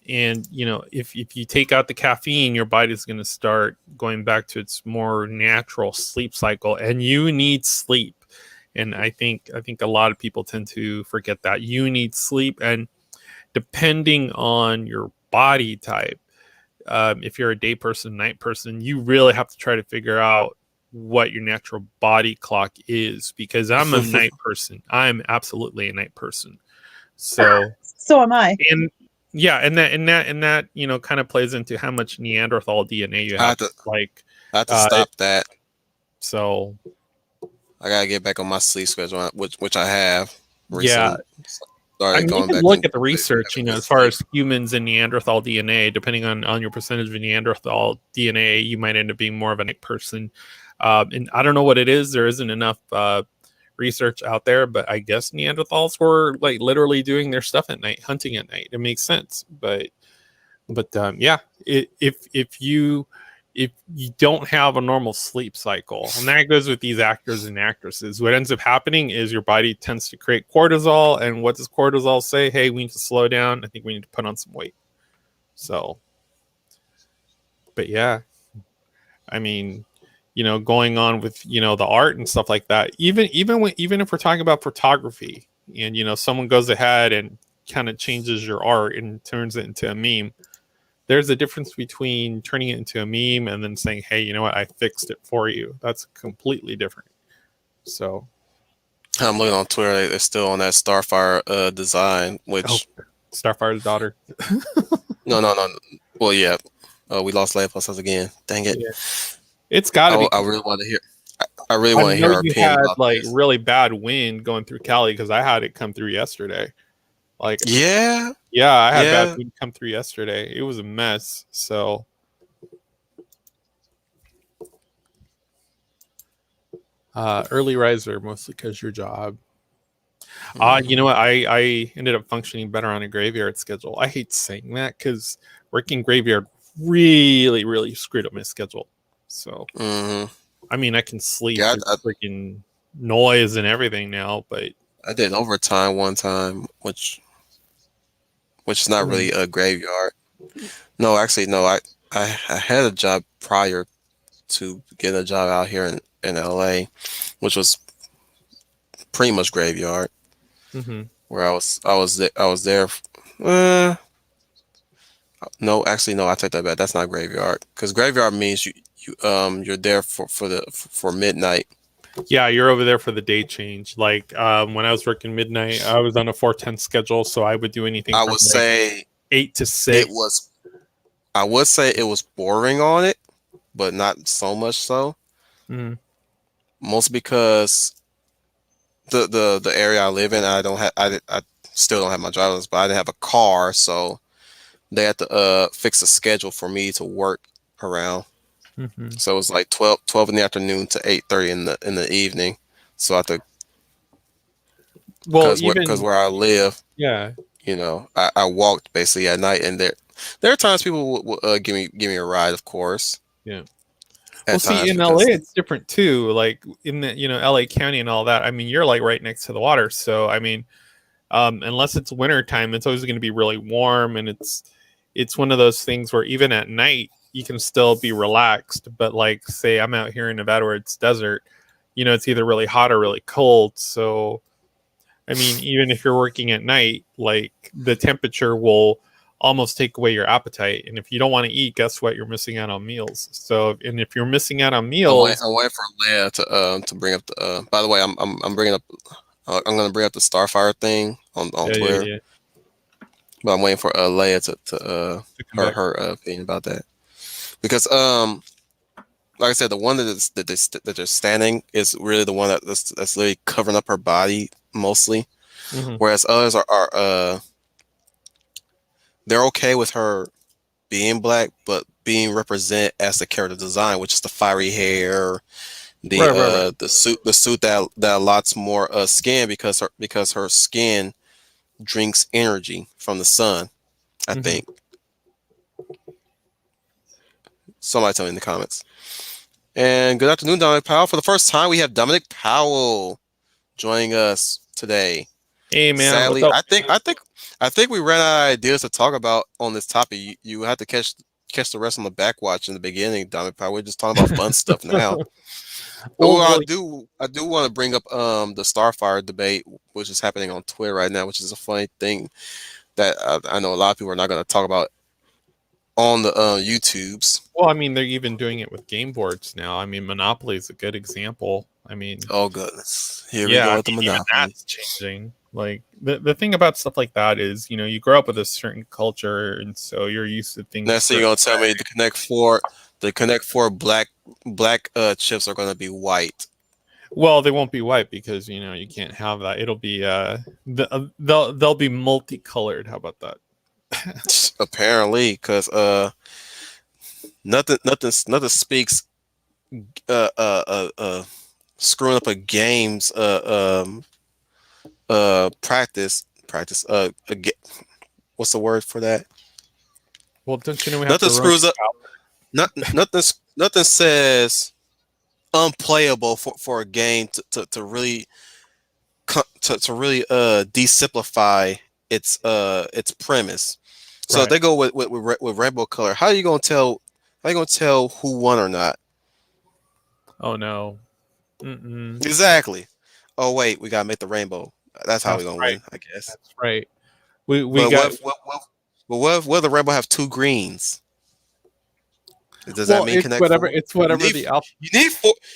and if you take out the caffeine, your body's going to start going back to its more natural sleep cycle, and you need sleep. And I think a lot of people tend to forget that you need sleep, and depending on your body type, if you're a day person, night person, you really have to try to figure out what your natural body clock is because I'm a night person. I'm absolutely a night person. So, So am I. and yeah, and that kind of plays into how much Neanderthal DNA you I have. have to Like, I have to uh, stop that. so I gotta get back on my sleep schedule, which I have yeah, recently I started mean, you going can back look in at the having research, a good as far sleep. as humans and Neanderthal DNA, depending on your percentage of Neanderthal DNA, you might end up being more of a night person. And I don't know what it is. There isn't enough research out there, but I guess Neanderthals were like literally doing their stuff at night, hunting at night. It makes sense. But yeah, if you don't have a normal sleep cycle, and that goes with these actors and actresses, what ends up happening is your body tends to create cortisol. And what does cortisol say? Hey, we need to slow down. I think we need to put on some weight. So, but yeah, I mean, going on with the art and stuff like that. Even if we're talking about photography, and someone goes ahead and kind of changes your art and turns it into a meme. There's a difference between turning it into a meme and then saying, hey, you know what, I fixed it for you. That's completely different. So, I'm looking on Twitter; they're still on that Starfire design, oh, which Starfire's daughter. No. Well, yeah. Oh, we lost Leia plus us again. Dang it. Yeah. It's got to be. I really want to hear. I really I want to know hear our you opinion had about like this. really bad wind going through Cali because I had it come through yesterday. Like, Yeah, yeah, I had bad yeah. wind come through yesterday. It was a mess. So, early riser mostly because your job. You know Mm-hmm. what? I ended up functioning better on a graveyard schedule. I hate saying that because working graveyard really screwed up my schedule. So, Mm-hmm. I mean, I can sleep Yeah, through freaking noise and everything now, but I did overtime one time, which is not really a graveyard. No, actually, no. I had a job prior to getting a job out here in LA, which was pretty much graveyard. mm-hmm. Where I was there. Uh, no, actually, no. I take that back. That's not graveyard because graveyard means you're there for midnight. Yeah, you're over there for the day change. Like when I was working midnight, I was on a 410 schedule, so I would do anything I from would like say 8 to it 6. was. I would say it was bordering on it, but not so much so. Mm-hmm. Mostly because the area I live in, I still don't have my driver's, but I didn't have a car, so they had to fix a schedule for me to work around. Mm-hmm. So it was like 12 in the afternoon to 8:30 in the evening. So I had to Well, because even where I live, yeah, I walked basically at night, and there are times people will give me a ride, of course, yeah. Well, at see, times in LA, because it's different too. Like in the LA County and all that. I mean, you're like right next to the water, so I mean, unless it's winter time, it's always going to be really warm, and it's one of those things where even at night you can still be relaxed. But like, say I'm out here in Nevada where it's desert, it's either really hot or really cold. So I mean, even if you're working at night, like the temperature will almost take away your appetite. And if you don't want to eat, guess what? You're missing out on meals. So, and if you're missing out on meals, I'm waiting for Leia to bring up the. By the way, I'm bringing up. I'm gonna bring up the Starfire thing on yeah, yeah, Twitter, yeah, but I'm waiting for Leia to to come her back. her opinion about that because like I said, the one that they're standing is really the one that's literally covering up her body mostly, Mm-hmm. whereas others are they're okay with her being black, but being represented as the character design, which is the fiery hair, Right, right, right. the suit that allots more skin because her skin drinks energy from the sun. I Mm-hmm. think somebody tell me in the comments. And good afternoon, Dominic Powell. For the first time, we have Dominic Powell joining us today. Hey, man, what's Sadly, up? I think we ran out of ideas to talk about on this topic. You have to catch the rest on the backwatch in the beginning, Dominic Powell. We're just talking about fun stuff now. Oh, Well, I do want to bring up the Starfire debate, which is happening on Twitter right now, which is a funny thing that I know a lot of people are not going to talk about on the YouTubes. well, I mean, they're even doing it with game boards now. I mean, Monopoly is a good example. I mean, Oh goodness, here we yeah, go I with the mean, even Monopoly. that's changing. Like the thing about stuff like that is, you grow up with a certain culture, and so you're used to things a Next thing you're certain gonna tell me the Connect Four black chips are gonna be white. Well, they won't be white because you can't have that. It'll be they'll be multicolored. How about that? Apparently, because nothing speaks uh uh uh, uh screwing up a game's practice what's the word for that? Well, don't you know we have Nothing to ruin? screws up. Nothing says unplayable for a game to really to really desimplify its premise. So if Right. they go with rainbow color. How you gonna tell who won or not? Oh no. Mm-mm. Exactly. Oh wait, we gotta make the rainbow. That's how That's we gonna right. win, I guess. That's right. We But got. what if the rainbow have two greens? Does that Well, mean it's connect whatever. four? It's whatever You the alpha.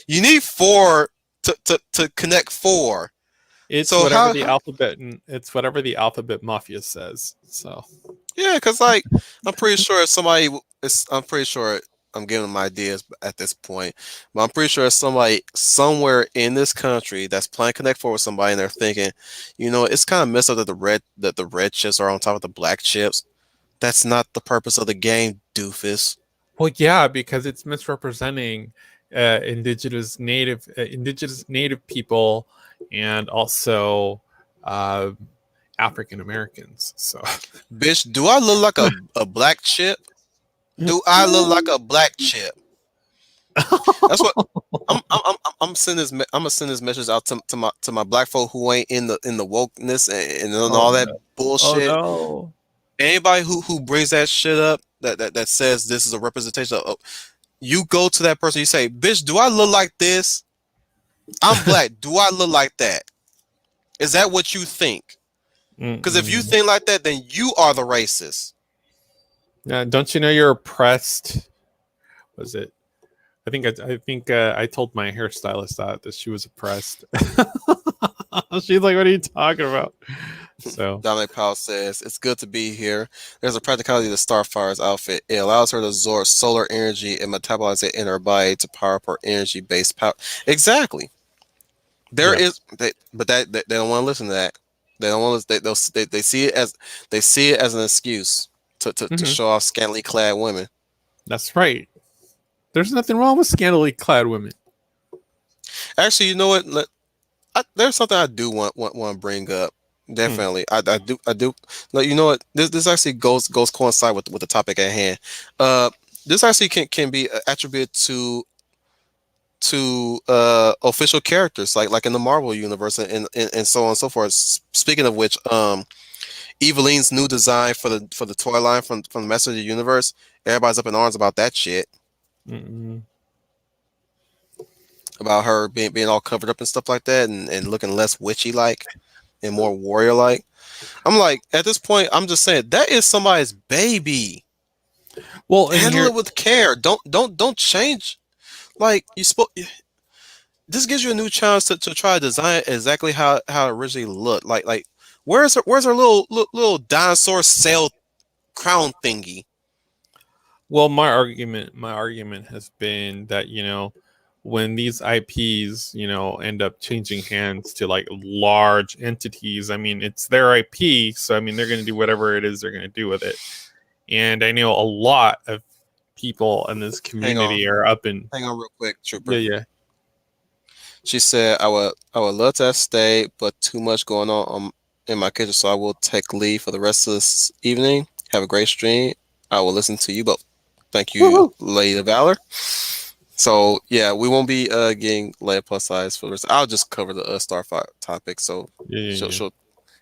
need four to connect four. It's So whatever how, the how alphabet. And it's whatever the alphabet mafia says. So. Yeah, because like I'm pretty sure if somebody, I'm pretty sure I'm giving them ideas at this point, but I'm pretty sure somebody somewhere in this country that's playing Connect Four with somebody, and they're thinking, it's kind of messed up that the red chips are on top of the black chips. That's not the purpose of the game, doofus. Well, yeah, because it's misrepresenting indigenous native people, and also uh, African Americans. So, Bitch, do I look like a black chip? Do I look like a black chip? That's what I'm sending I'm gonna send this message out to my black folk who ain't in the wokeness and oh all that no, oh bullshit. no. Anybody who brings that shit up that says this is a representation of, you go to that person, you say, bitch, do I look like this? I'm black. Do I look like that? Is that what you think? Because if you Mm-mm. think like that, then you are the racist. Don't you know you're oppressed? Was it? I told my hairstylist that she was oppressed. She's like, "What are you talking about?" So Dominic Powell says, it's good to be here. There's a practicality to Starfire's outfit. It allows her to absorb solar energy and metabolize it in her body to power up her energy-based power. Exactly. There yeah. is, but they don't want to listen to that. They don't want to. They see it as an excuse to Hmm. show off scantily clad women. That's right. There's nothing wrong with scantily clad women. Actually, you know what? There's something I do want to bring up. Hmm. Definitely, I do. Like, you know what? This actually goes coincide with the topic at hand. Uh, this actually can be attributed to official characters like in the Marvel universe and so on and so forth. Speaking of which, Eveline's new design for the toy line from the Master of the Universe, everybody's up in arms about that shit. Mm-mm. About her being all covered up and stuff like that, and looking less witchy like and more warrior like. I'm like, at this point, I'm just saying that is somebody's baby. Well, and Handle here, it with care. Don't change. Like you spoke. This gives you a new chance to try to design it exactly how it originally looked. Like where's her little dinosaur sail crown thingy? well, my argument has been that when these IPs end up changing hands to like large entities, I mean it's their IP, so I mean they're going to do whatever it is they're going to do with it. And I know a lot of people in this Hang on, community are up in. hang on, real quick, Yeah, Trooper. yeah. She said, "I would love to have stayed, but too much going on in my kitchen, so I will take leave for the rest of this evening. Have a great stream. I will listen to you both. Thank you, Woohoo. Lady Valor." So yeah, we won't be getting Leia plus size for the rest. I'll just cover the Starfire topic. So Yeah, she'll yeah, she'll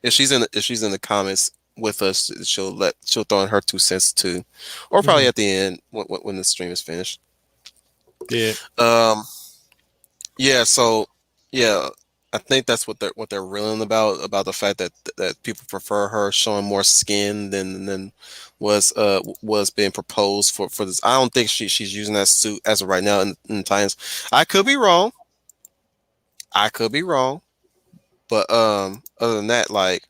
if she's in the comments with us, she'll throw in her 2 cents too, or yeah. probably at the end when the stream is finished. Yeah. Um, yeah. So yeah, I think that's what they're reeling about the fact that people prefer her showing more skin than was being proposed for this. I don't think she's using that suit as of right now in times. I could be wrong. I could be wrong. But other than that, like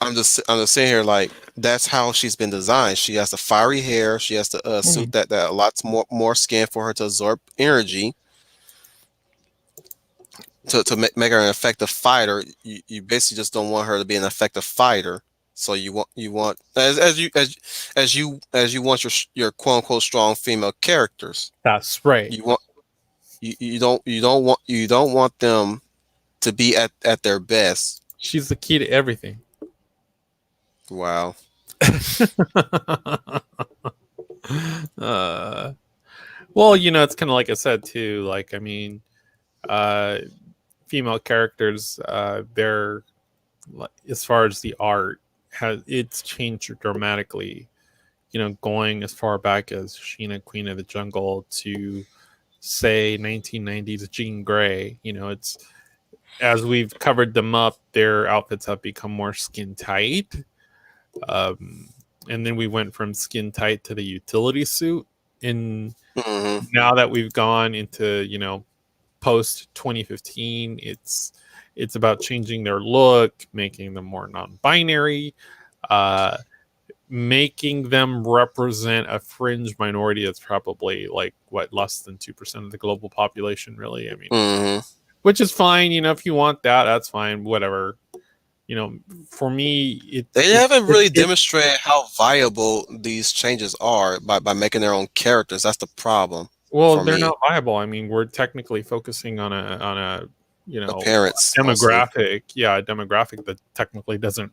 I'm just sitting here like that's how she's been designed. She has the fiery hair. She has the suit Mhm. that lots more skin for her to absorb energy to make her an effective fighter. You basically just don't want her to be an effective fighter. So you want as you want your quote unquote strong female characters. That's right. You want you don't want them to be at their best. She's the key to everything. Wow. uh, well, it's kind of like I said too. Like, I mean, uh, female characters, they're as far as the art has it's changed dramatically. Going as far back as Sheena, Queen of the Jungle, to say 1990s Jean Grey. It's as we've covered them up, their outfits have become more skin tight. Um, and then we went from skin tight to the utility suit. And Hmm. now that we've gone into, post 2015, it's about changing their look, making them more non-binary. uh, making them represent a fringe minority that's probably like what, less than 2% of the global population, really. I mean, Hmm. which is fine. If you want that, that's fine. Whatever. For me, They haven't really demonstrated how viable these changes are by making their own characters. That's the problem well, for they're me. not viable. I mean, we're technically focusing on a you know Appearance mostly. demographic, yeah, a demographic that technically doesn't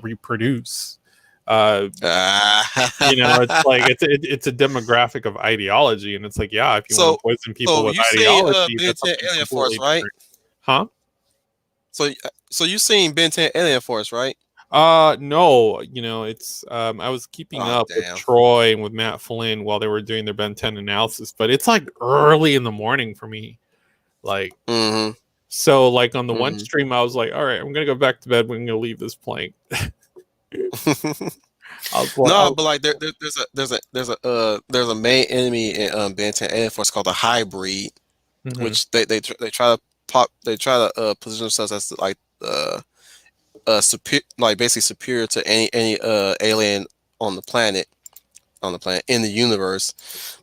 reproduce. Uh, it's Ah. like it's a demographic of ideology, and it's like, yeah, if you want so to poison people so with you seen ideology, Ben that's 10 something Alien Force, completely right? different, huh? So you seen Ben 10 Alien Force, right? No, it's I was keeping Oh up with damn. Troy and with Matt Flynn while they were doing their Ben 10 analysis, but it's like early in the morning for me. Like, Hmm. so like on the one Hmm. stream, I was like, all right, I'm gonna go back to bed. We're gonna leave this playing. I was like, No, but like there's a main enemy in Ben 10 Alien Force called the Hybrid, mhm, which they try to position themselves as like like basically superior to any alien on the planet in the universe,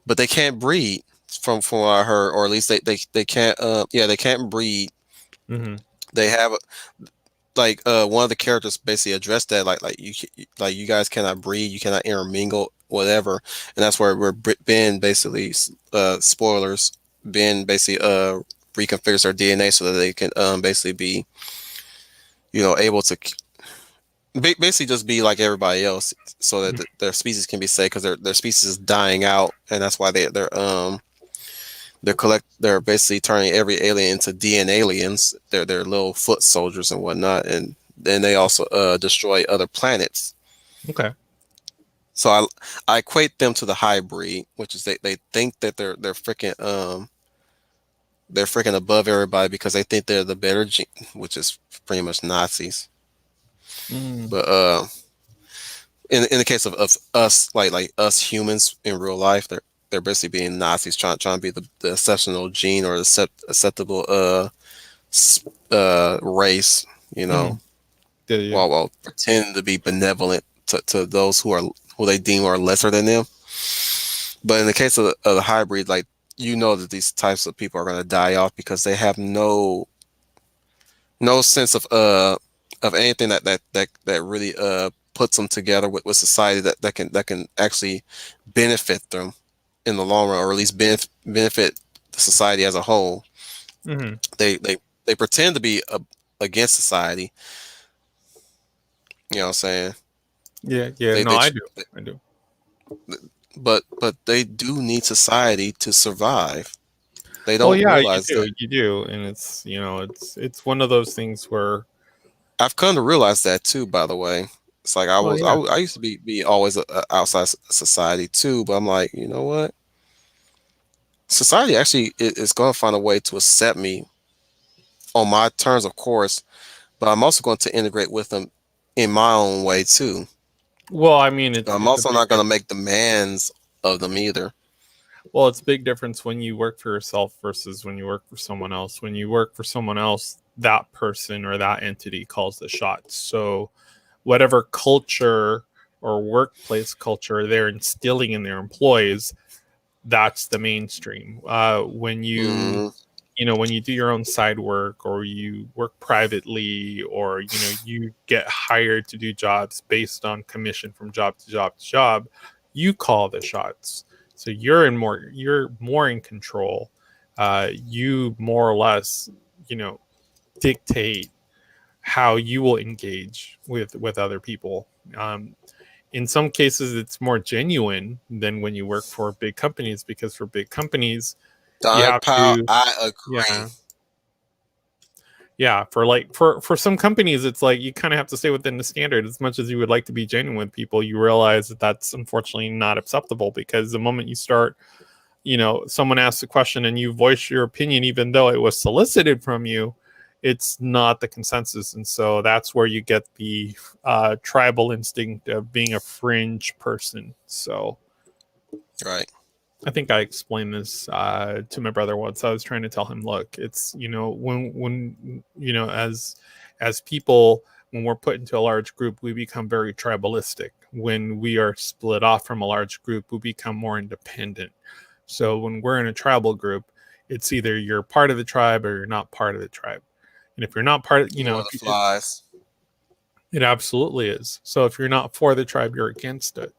but they can't breed from what I heard, or at least they can't they can't breed. mhm, They have like one of the characters basically addressed that like you guys cannot breed, you cannot intermingle, whatever, and that's where Ben basically spoilers, Ben basically reconfigures their DNA so that they can basically be able to basically just be like everybody else, so that mhm. their species can be saved because their species is dying out, and that's why they're basically turning every alien into DNA aliens. They're little foot soldiers and whatnot, and then they also destroy other planets. Okay. So I equate them to the hybrid, which is they think that they're freaking above everybody because they think they're the better gene, which is pretty much Nazis. Mm, But in the case of us, like us humans in real life, they're basically being Nazis, trying to be the exceptional gene or acceptable race, mhm. Yeah. while pretending to be benevolent to those who they deem are lesser than them. But in the case of the hybrid, like that these types of people are going to die off because they have no sense of anything that really puts them together with society that can actually benefit them in the long run, or at least benefit the society as a whole. Mhm. They pretend to be against society. You know what I'm saying? Yeah. Yeah. They No, they I do. I do. but they do need society to survive. They Well, don't yeah, you realize do. that. You do, and it's one of those things where, I've come to realize that too, by the way. It's like well, yeah. I used to be always outside society too, but I'm like, you know what? Society actually is going to find a way to accept me on my terms, of course, but I'm also going to integrate with them in my own way too. Well, I mean, I'm it's a also big not going to make demands of them either. well, it's a big difference when you work for yourself versus when you work for someone else. When you work for someone else, that person or that entity calls the shots. So whatever culture or workplace culture they're instilling in their employees, that's the mainstream. When you Hmm. when you do your own side work, or you work privately, or you get hired to do jobs based on commission from job to job to job, you call the shots. So you're more in control. You more or less dictate how you will engage with other people. In some cases it's more genuine than when you work for big companies, because for big companies you Don have Powell, to, I agree. yeah, yeah, for like for some companies it's like you kind of have to stay within the standard. As much as you would like to be genuine with people, you realize that that's unfortunately not acceptable, because the moment you start, someone asks a question and you voice your opinion even though it was solicited from you, it's not the consensus. And so that's where you get the tribal instinct of being a fringe person. So Right. I think I explained this to my brother once. I was trying to tell him, look, it's when as people, when we're put into a large group, we become very tribalistic. When we are split off from a large group, we become more independent. So when we're in a tribal group, it's either you're part of the tribe or you're not part of the tribe. And if you're not part of, You one of the flies. it absolutely is. So if you're not for the tribe, you're against it.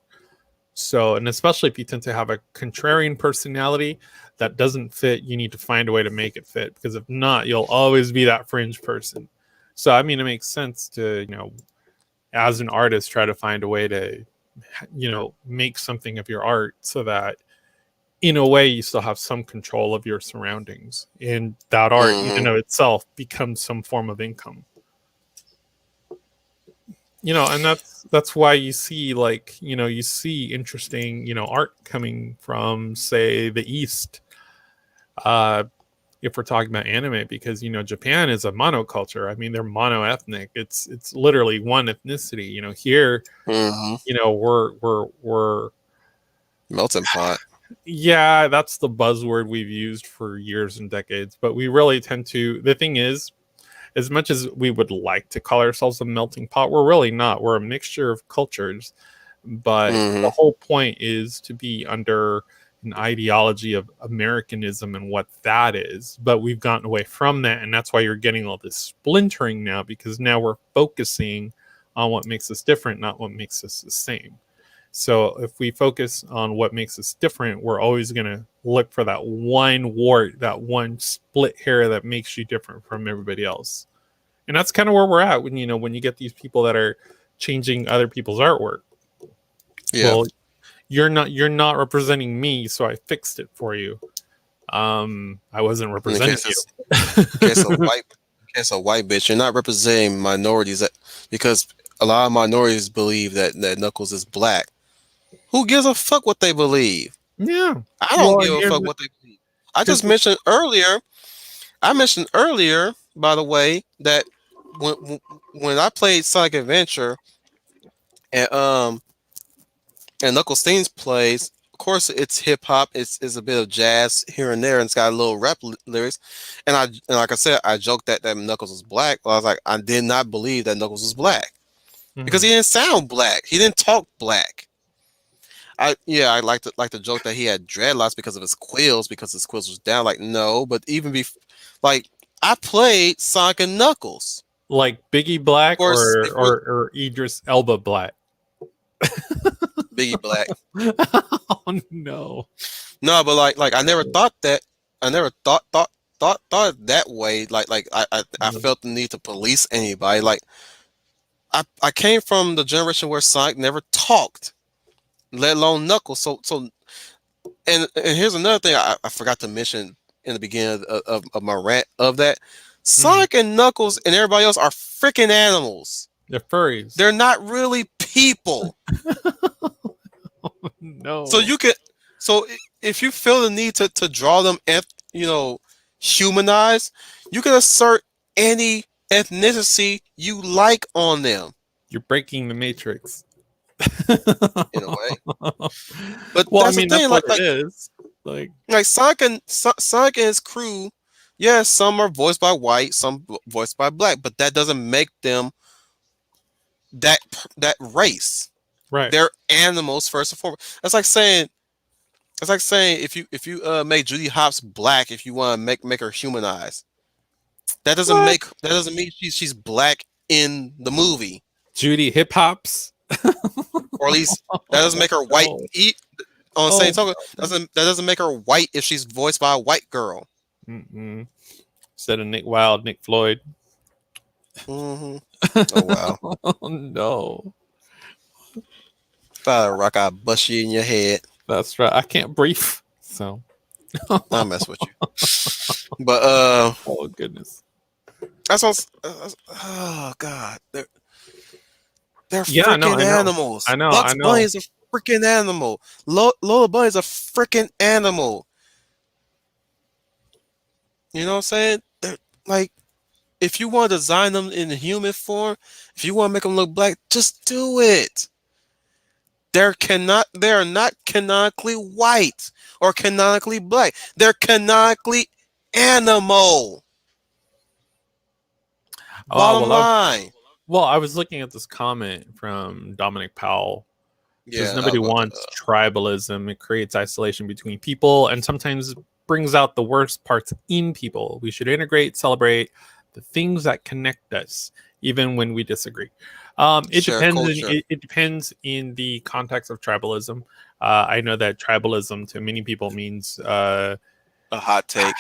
So, and especially if you tend to have a contrarian personality that doesn't fit, you need to find a way to make it fit, because if not, you'll always be that fringe person. So, I mean, it makes sense to, as an artist, try to find a way to, make something of your art so that in a way you still have some control of your surroundings, and that art in and of itself becomes some form of income. And that's why you see, like, you see interesting, art coming from, say, the East, if we're talking about anime, because Japan is a monoculture. I mean, they're monoethnic. It's literally one ethnicity. Here, we're melting pot. Yeah, that's the buzzword we've used for years and decades, but we really tend to, the thing is, as much as we would like to call ourselves a melting pot, we're really not. We're a mixture of cultures. But the whole point is to be under an ideology of Americanism and what that is. But we've gotten away from that. And that's why you're getting all this splintering now, because now we're focusing on what makes us different, not what makes us the same. So if we focus on what makes us different, we're always going to look for that one wart, that one split hair that makes you different from everybody else. And that's kind of where we're at when you get these people that are changing other people's artwork. Yeah. Well, you're not representing me, so I fixed it for you. I wasn't representing you. In case a white bitch, you're not representing minorities, because a lot of minorities believe that Knuckles is black. Who gives a fuck what they believe? Yeah. I don't give a fuck what they believe. I mentioned earlier, by the way, that when I played Sonic Adventure and Knuckles Themes plays, of course it's hip hop, it's a bit of jazz here and there, and it's got a little rap lyrics. And like I said, I joked that Knuckles was black. Well, I was like, I did not believe that Knuckles was black because he didn't sound black. He didn't talk black. I like to joke that he had dreadlocks because of his quills, because his quills was down. Like, no, but even before, like, I played Sonic and Knuckles. Like Biggie Black, or Idris Elba Black. Biggie Black. Oh no. No, but like I never thought that. I never thought it that way. Like I felt the need to police anybody. Like I came from the generation where Sonic never talked, let alone Knuckles. So and here's another thing I forgot to mention in the beginning of my rant of that. Sonic and Knuckles and everybody else are freaking animals. They're furries. They're not really people. No. So if you feel the need to draw them, humanized, you can assert any ethnicity you like on them. You're breaking the matrix. In a way. But well, that's the thing, that's what it is. Like Sonic and his crew, yes, some are voiced by white, some voiced by black, but that doesn't make them that race. Right. They're animals first and foremost. That's like saying if you make Judy Hopps black, if you want to make her humanized, that doesn't mean she's black in the movie. Judy Hip Hops, or at least that doesn't make her white. On the same token, that doesn't make her white if she's voiced by a white girl. Instead of Nick Wilde, Nick Floyd. Oh wow! Oh no! If I had a rock, I'd bust you in your head. That's right. I can't breathe, so I'll mess with you. But oh goodness, that's what. Oh god, they're freaking animals. I know. Bugs Bunny is a freaking animal. Lola Bunny is a freaking animal. You know what I'm saying? They're, like, if you want to design them in human form, if you want to make them look black, just do it. They are not canonically white or canonically black. They're canonically animal. Bottom line. Well, I was looking at this comment from Dominic Powell. It says Yeah, that nobody was about wants tribalism. It creates isolation between people and sometimes brings out the worst parts in people. We should integrate, celebrate the things that connect us, even when we disagree. It share depends. culture. It depends in the context of tribalism. I know that tribalism to many people means A hot take.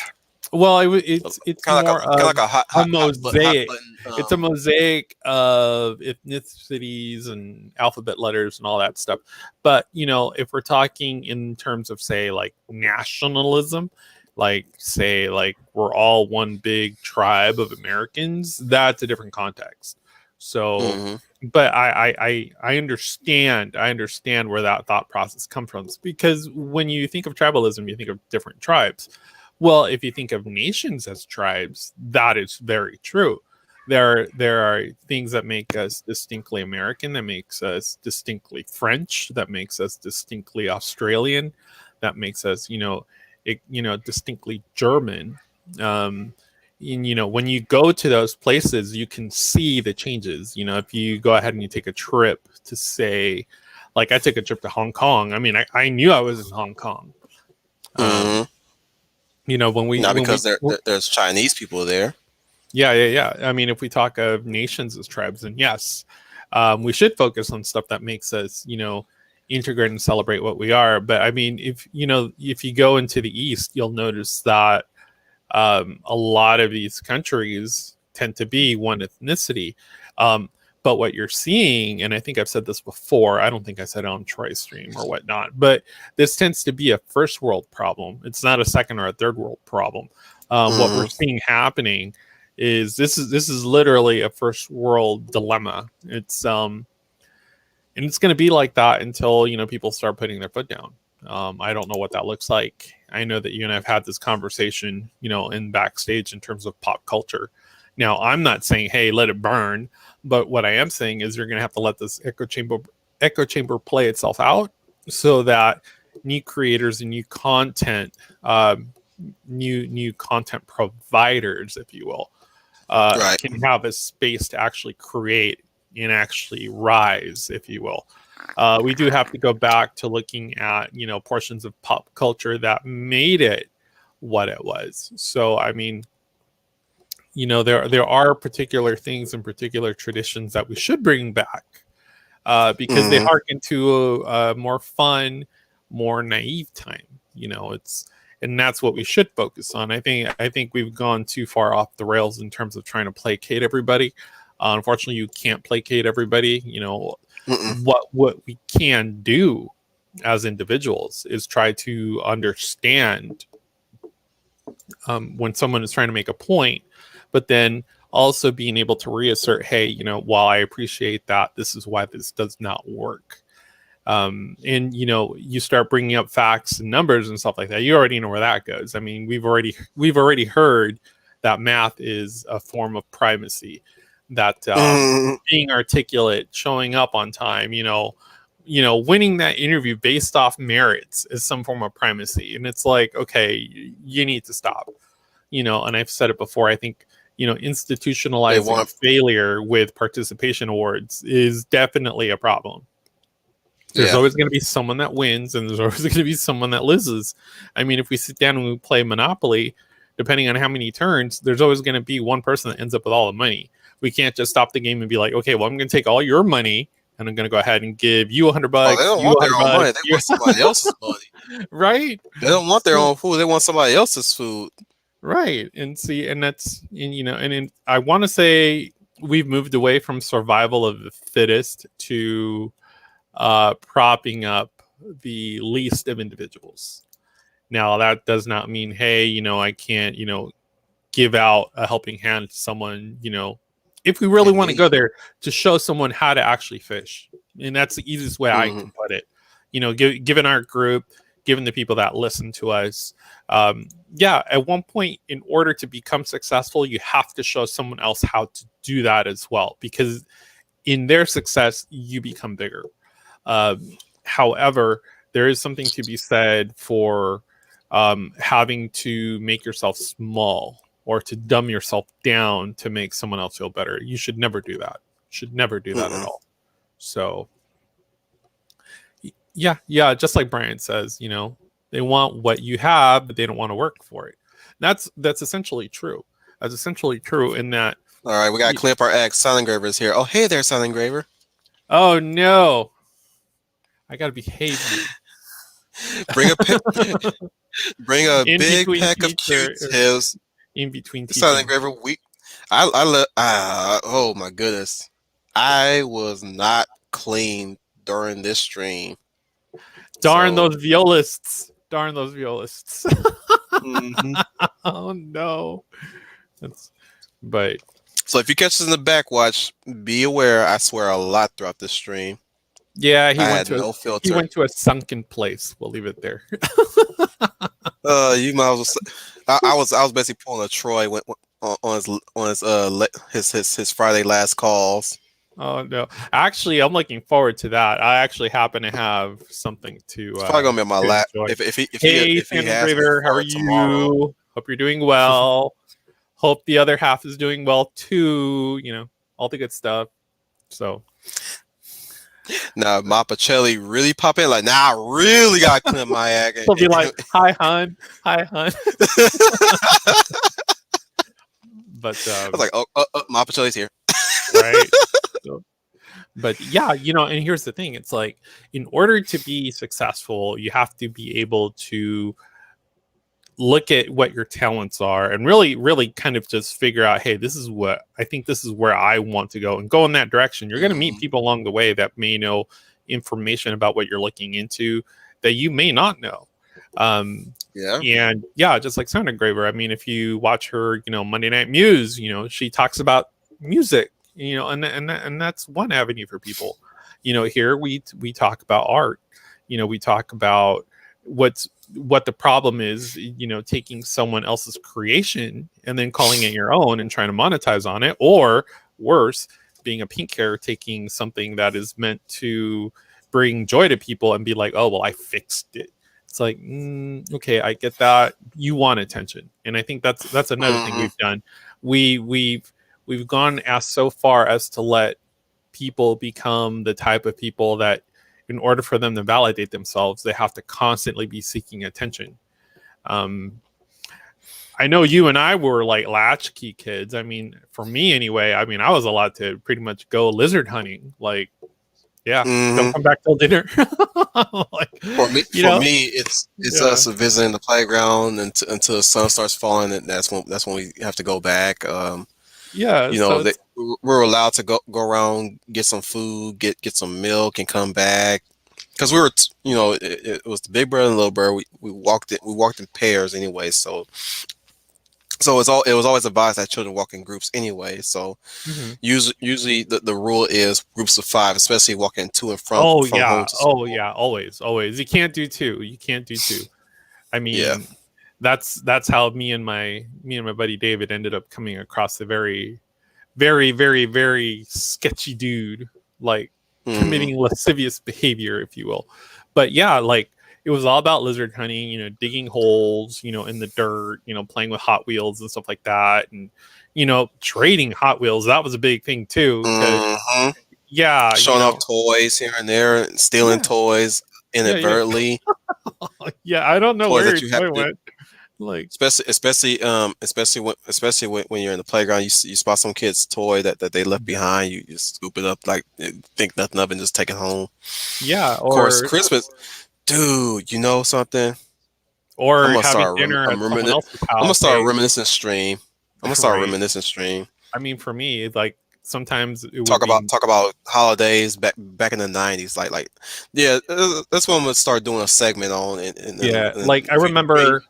well, Kind it's of like more of a a hot mosaic. button. It's a mosaic of ethnicities and alphabet letters and all that stuff. But if we're talking in terms of say like nationalism, like say like we're all one big tribe of Americans, that's a different context. So, hmm but I understand where that thought process comes from because when you think of tribalism, you think of different tribes. Well, if you think of nations as tribes, that is very true. There are things that make us distinctly American, that makes us distinctly French, that makes us distinctly Australian, that makes us distinctly German. And when you go to those places, you can see the changes. If you go ahead and you take a trip to say, like I took a trip to Hong Kong. I mean, I knew I was in Hong Kong. Um, hmm when we Not because there's Chinese people there. yeah. I mean, if we talk of nations as tribes, then yes, we should focus on stuff that makes us integrate and celebrate what we are. But I mean, if you go into the east, you'll notice that a lot of these countries tend to be one ethnicity. um, but what you're seeing, and I think I've said this before, I don't think I said it on Troy stream or whatnot, but this tends to be a first world problem. It's not a second or a third world problem. What we're hmm seeing happening is this is literally a first world dilemma. And it's going to be like that until people start putting their foot down. I don't know what that looks like. I know that you and I've had this conversation in backstage in terms of pop culture. Now I'm not saying hey let it burn, but what I am saying is you're going to have to let this echo chamber play itself out so that new creators and new content, new content providers, if you will, Right. can have a space to actually create and actually rise, if you will. We do have to go back to looking at portions of pop culture that made it what it was. So I mean, there are particular things and particular traditions that we should bring back because they hmm harken to a more fun, more naive time. It's and that's what we should focus on. I think we've gone too far off the rails in terms of trying to placate everybody. Unfortunately, you can't placate everybody. Mm-mm. What we can do as individuals is try to understand when someone is trying to make a point, but then also being able to reassert, hey, while I appreciate that, this is why this does not work. And you start bringing up facts and numbers and stuff like that. You already know where that goes. I mean, we've already heard that math is a form of primacy. That hmm being articulate, showing up on time, winning that interview based off merits is some form of primacy. And it's like, okay, you need to stop. And I've said it before. I think They institutionalizing want, failure with participation awards is definitely a problem. There's yeah. always going to be someone that wins and there's always going to be someone that loses. I mean, if we sit down and we play Monopoly, depending on how many turns, there's always going to be one person that ends up with all the money. We can't just stop the game and be like, okay, well, I'm going to take all your money and I'm going to go ahead and give you Oh, they $100, don't you want a their hundred own money. bucks, They you, want somebody else's money. right? They don't want their So, own food. They want somebody else's food. right. And see, and that's, and, I want to say we've moved away from survival of the fittest to propping up the least of individuals. Now, that does not mean, hey, I can't, give out a helping hand to someone, if we really In want to go need. there to show someone how to actually fish. And that's the easiest way I hmm can put it. Given our group, given the people that listen to us, yeah, at one point, in order to become successful, you have to show someone else how to do that as well, because in their success, you become bigger. However, there is something to be said for having to make yourself small or to dumb yourself down to make someone else feel better. You should never do that. Should never do that at Mm-mm. all. So yeah, just like Brian says, they want what you have, but they don't want to work for it. That's essentially true. That's essentially true in that. All right, we got to clean up our eggs. Sun Engraver's here. Oh, hey there, Sun Engraver. Oh no, I gotta behave now. Bring a bring a In big between pack of teach or Q-tips. in between Sun teaching. Engraver, I love. Oh my goodness, I was not clean during this stream. Darn So, those violists. Darn those violists. mhm. Oh no. That's but So if you catch us in the back watch, be aware. I swear a lot throughout this stream. yeah, I had no he filter. went to a sunken place. We'll leave it there. You might as well. I was basically pulling a Troy on his Friday last calls. Oh no. Actually, I'm looking forward to that. I actually happen to have something It's probably gonna be on my to lap. enjoy. If Hey, he Sam has me Engraver, how are for tomorrow. you? Hope you're doing well. Hope the other half is doing well too. All the good stuff. So Now, Pacelli really pop in like, nah, I really got to clean my act. he'll be like, "Hi, hun. Hi, hun." But I was like, oh, Pacelli's here. right. So, but yeah, and here's the thing: it's like, in order to be successful, you have to be able to look at what your talents are and really, really kind of just figure out, hey, this is where I want to go, and go in that direction. You're going to meet people along the way that may know information about what you're looking into that you may not know. Yeah. And yeah, just like Sound Engraver. I mean, if you watch her, Monday Night Muse, she talks about music, and that's one avenue for people. Here we talk about art. We talk about what the problem is, taking someone else's creation and then calling it your own and trying to monetize on it, or worse, being a pink hair, taking something that is meant to bring joy to people and be like, oh, well, I fixed it. It's like, okay, I get that. You want attention. And I think that's another thing we've done. We've gone so far as to let people become the type of people that, in order for them to validate themselves, they have to constantly be seeking attention. I know you and I were like latchkey kids. I mean, for me anyway, I was allowed to pretty much go lizard hunting. Like, yeah, don't come back till dinner. Like, For me, it's us visiting the playground until the sun starts falling, and that's when we have to go back. So we're allowed to go around, get some food, get some milk, and come back. Because we were, it was the big brother and little brother. We walked in pairs anyway. So it was always advised that children walk in groups anyway. So usually the rule is groups of 5, especially walking to and from home to school. Always. You can't do two. I mean, that's how me and my buddy David ended up coming across a very, very, very, very sketchy dude, like committing lascivious behavior, if you will. But yeah, like, it was all about lizard hunting, digging holes, in the dirt, playing with Hot Wheels and stuff like that. And, trading Hot Wheels, that was a big thing too. Yeah. Showing off toys here and there, and stealing toys inadvertently. Yeah, I don't know toys where that you have to went. Like, especially when you're in the playground, you spot some kid's toy that they left behind. You just scoop it up, like, think nothing of it, and just take it home. Yeah, of course, Christmas, dude. You know something? Or having dinner at someone else's house. I'm gonna start reminiscing stream. I mean, for me, like, sometimes it talk about holidays back in the 90s. That's when I'm gonna start doing a segment on. Like, I remember.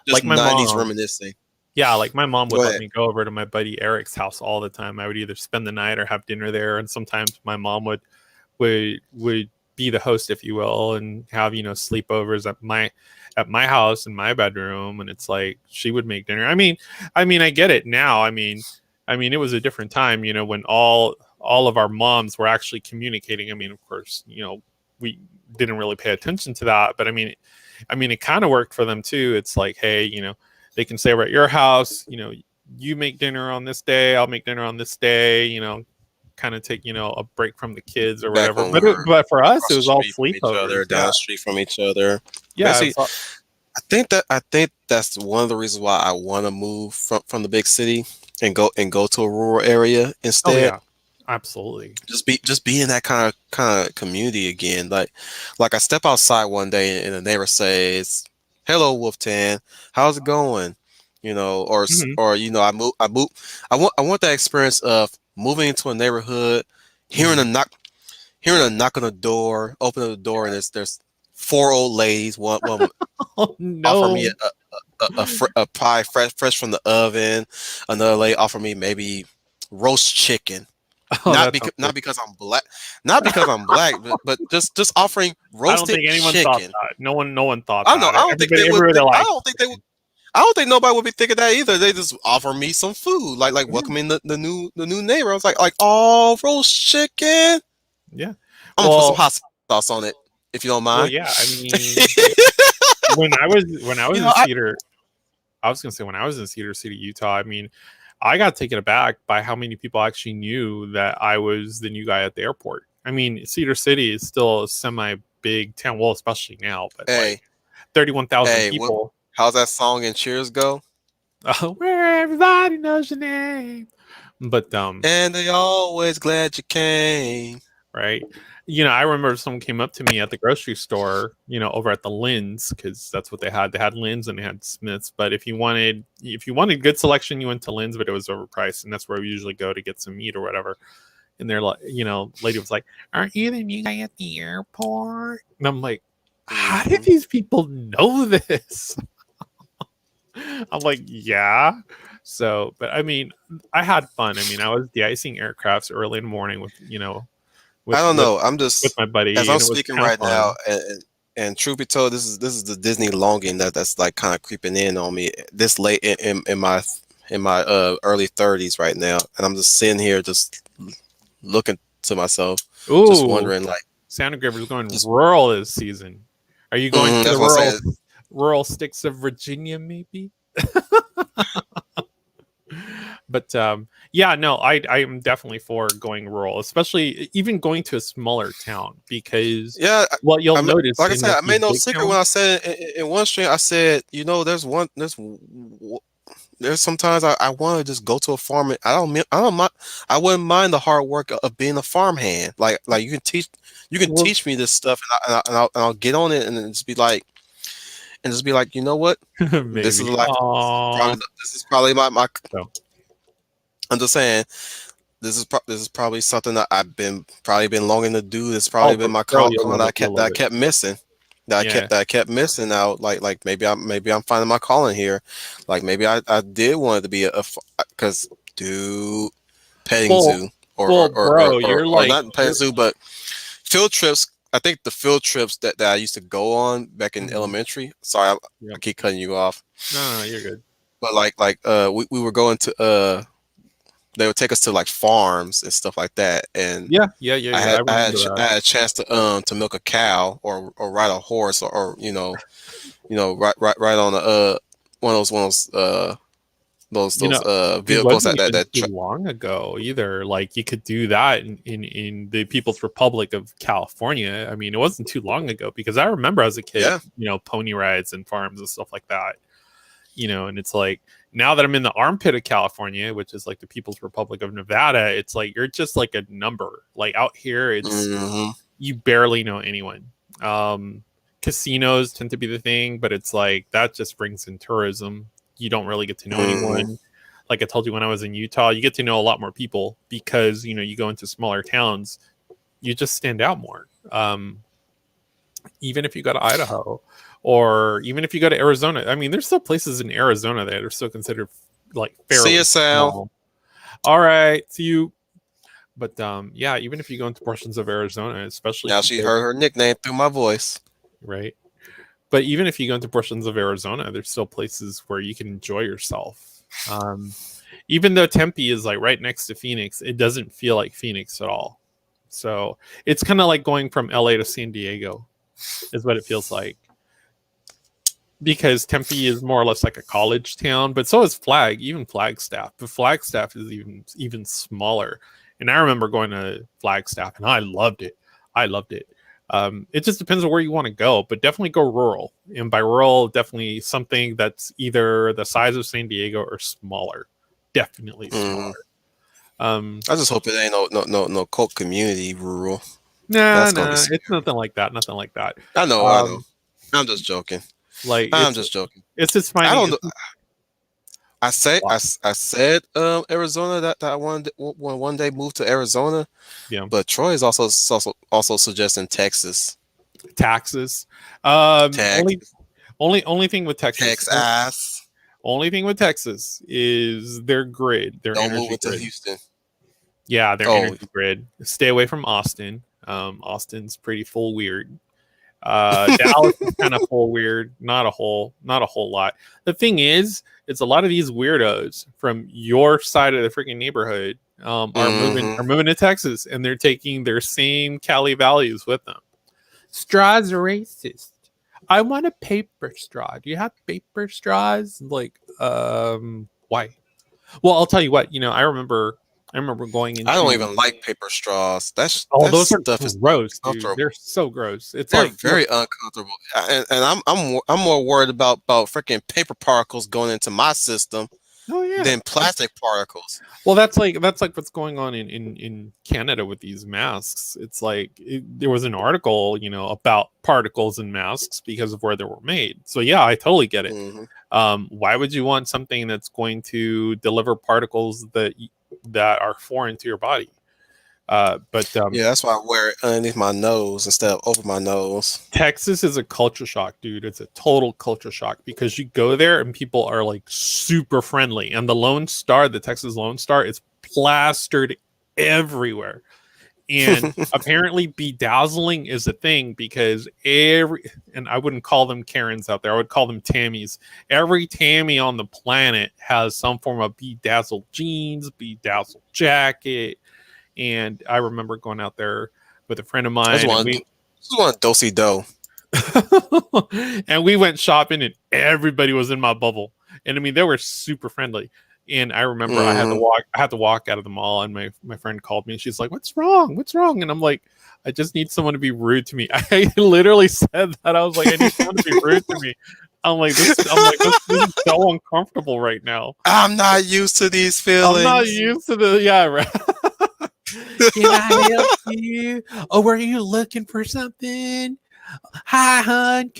Just Like my 90s mom, reminiscing. Yeah, like my mom would let me go over to my buddy Eric's house all the time. I would either spend the night or have dinner there, and sometimes my mom would be the host, if you will, and have sleepovers at my house in my bedroom. And it's like, she would make dinner. I mean, I get it now. I mean, it was a different time, when all of our moms were actually communicating. I mean, of course, we didn't really pay attention to that, but I mean, it kind of worked for them too. It's like, hey, they can say we're at your house, you make dinner on this day, I'll make dinner on this day, kind of take a break from the kids or Back whatever. when we were But for us, it across the was all street from each sleepovers. other, down the street from each other. Yeah, Basically, I think that's one of the reasons why I want to move from the big city and go to a rural area oh instead. yeah, absolutely. Just be in that kind of community again. Like I step outside one day and the neighbor says, "Hello, Wolftan, how's it going?" Hmm. or I want that experience of moving into a neighborhood, hearing Hmm. a knock hearing a knock on the door, opening the door, and there's four old ladies. One Oh offer me no! a pie fresh from the oven. Another lady offer me maybe roast chicken. Oh, that sounds Not good. because I'm black, not because I'm black, but just offering I don't roasted think anyone thought chicken. that. No one thought I don't know. that. Everybody, I like, don't think they would. I don't think nobody would be thinking that either. They just offer me some food, like yeah, welcoming the new neighbor. I was like, oh, roast chicken. yeah. I'm gonna put some Well, hot sauce on it if you don't well, mind. yeah. I mean, when I was you in know, I Cedar, I was gonna say when I was in Cedar City, Utah. I mean, I got taken aback by how many people actually knew that I was the new guy at the airport. I mean, Cedar City is still a semi big town, well, especially now, but like hey 31,000 what? people. How's that song in Cheers go? Where everybody knows your name. But And they always glad you came. right, I remember someone came up to me at the grocery store, over at the Lynn's, because that's what they had. They had Lynn's and they had Smith's. But if you wanted good selection, you went to Lynn's, but it was overpriced, and that's where we usually go to get some meat or whatever. And they're like, lady was like, "Aren't you the new guy at the airport?" And I'm like, "How did Hmm. these people know this?" I'm like, "Yeah." So, but I mean, I had fun. I mean, I was de-icing aircrafts early in the morning with I with don't with know. I'm with just my as buddy, I'm and it was speaking kind of right now, fun. and truth be told, this is the Disney longing that's like kind of creeping in on me this late in my early 30s right now, and I'm just sitting here just looking to myself, just Ooh, wondering like Santa Graver's going just rural this season. Are you going to the that's what I'm saying. rural sticks of Virginia, maybe? But yeah, no, I am definitely for going rural, especially even going to a smaller town, because Yeah, what you'll I'm notice like I in said, like I these made no big secret when towns. I said in one stream, I said, there's sometimes I want to just go to a farm. And I don't mind. I wouldn't mind the hard work of being a farmhand. Like you can Well, teach me this stuff, and I'll get on it and then just be like, you know what? This is maybe. like Oh, this is probably my. so I'm just saying this is probably something that I've been longing to do. This probably oh, been my bro, you'll calling love it. You'll that love I it. kept missing. Yeah. That I kept missing out. Like maybe I'm finding my calling here. Like maybe I did want it to be because dude, petting Well, zoo bro, you're or like not petting zoo, but field trips. I think the field trips that I used to go on back in Mhm. elementary. Sorry, I Yep. keep cutting you off. No, you're good. But we were going to they would take us to like farms and stuff like that, and Yeah, yeah, yeah, yeah. I remember I that. had a chance to milk a cow or ride a horse or right on the one of You know, it vehicles wasn't even that too long ago either. Like you could do that in the People's Republic of California. I mean, it wasn't too long ago because I remember as a kid, yeah. pony rides and farms and stuff like that. And it's like now that I'm in the armpit of California, which is like the People's Republic of Nevada, it's like you're just like a number. Like out here, it's Hmm. you barely know anyone. Casinos tend to be the thing, but it's like that just brings in tourism. You don't really get to know Hmm. anyone. Like I told you when I was in Utah, you get to know a lot more people because you go into smaller towns, you just stand out more. Even if you go to Idaho or even if you go to Arizona, I mean, there's still places in Arizona that are still considered like See fairly you, Sal. small. All right, see you. But yeah, even if you go into portions of Arizona, especially Now if you she go heard her nickname through my voice. right. But even if you go into portions of Arizona, there's still places where you can enjoy yourself. Even though Tempe is like right next to Phoenix, it doesn't feel like Phoenix at all. So it's kind of like going from LA to San Diego, is what it feels like. Because Tempe is more or less like a college town, but so is Even Flagstaff. But Flagstaff is even smaller, And I remember going to Flagstaff, and I loved it. I loved it. It just depends on where you want to go, but definitely go rural. And by rural, definitely something that's either the size of San Diego or smaller. Definitely Mm. smaller. Um, I just hope it ain't no cult community rural. nah, That's gonna be nah, it's scary. nothing like that. Nothing like that. I know, I know. Um, I'm just joking. like I'm just joking. it's just I finding don't know. it's I said Arizona that I wanted one day move to Arizona, yeah, but Troy is also suggesting Texas. taxes. Tex Only thing with Texas. Texas. Only thing with Texas is their grid, their Don't move energy into grid. Houston. Yeah, their Oh, energy grid. Stay away from Austin. Austin's pretty full weird. Dallas is kind of full weird. Not a whole lot. The thing is, it's a lot of these weirdos from your side of the freaking neighborhood mm-hmm. are moving to Texas, and they're taking their same Cali values with them. Straws are racist. I want a paper straw. Do you have paper straws? Like, why? Well, I'll tell you what. I remember going I don't into. even like paper straws. Oh, That those are stuff is gross, dude. uncomfortable. They're so gross. It's They're like, look, very uncomfortable, and I'm more worried about freaking paper particles going into my system oh yeah. than plastic particles. Well, that's like what's going on in Canada with these masks. It's like there was an article, about particles in masks because of where they were made. So yeah, I totally get it. Hmm. Why would you want something that's going to deliver particles that are foreign to your body? But Yeah, that's why I wear it underneath my nose instead of over my nose. Texas is a culture shock, dude. It's a total culture shock because you go there and people are like super friendly. And the Texas Lone Star, is plastered everywhere. And apparently bedazzling is a thing because and I wouldn't call them Karens out there. I would call them Tammys. Every Tammy on the planet has some form of bedazzled jeans, bedazzled jacket. And I remember going out there with a friend of I just mine, and want dosey do. and we went shopping, and everybody was in my bubble. And I mean, they were super friendly. And I remember Mm-hmm. I had to walk out of the mall, and my friend called me, and she's like, "What's wrong? What's wrong?" And I'm like, "I just need someone to be rude to me." I literally said that. I was like, "I need someone to be rude to me." This is so uncomfortable right now. I'm not used to these I'm not feelings. used to the yeah, right. Can I help you? Oh, were you looking for something? Hi, hun.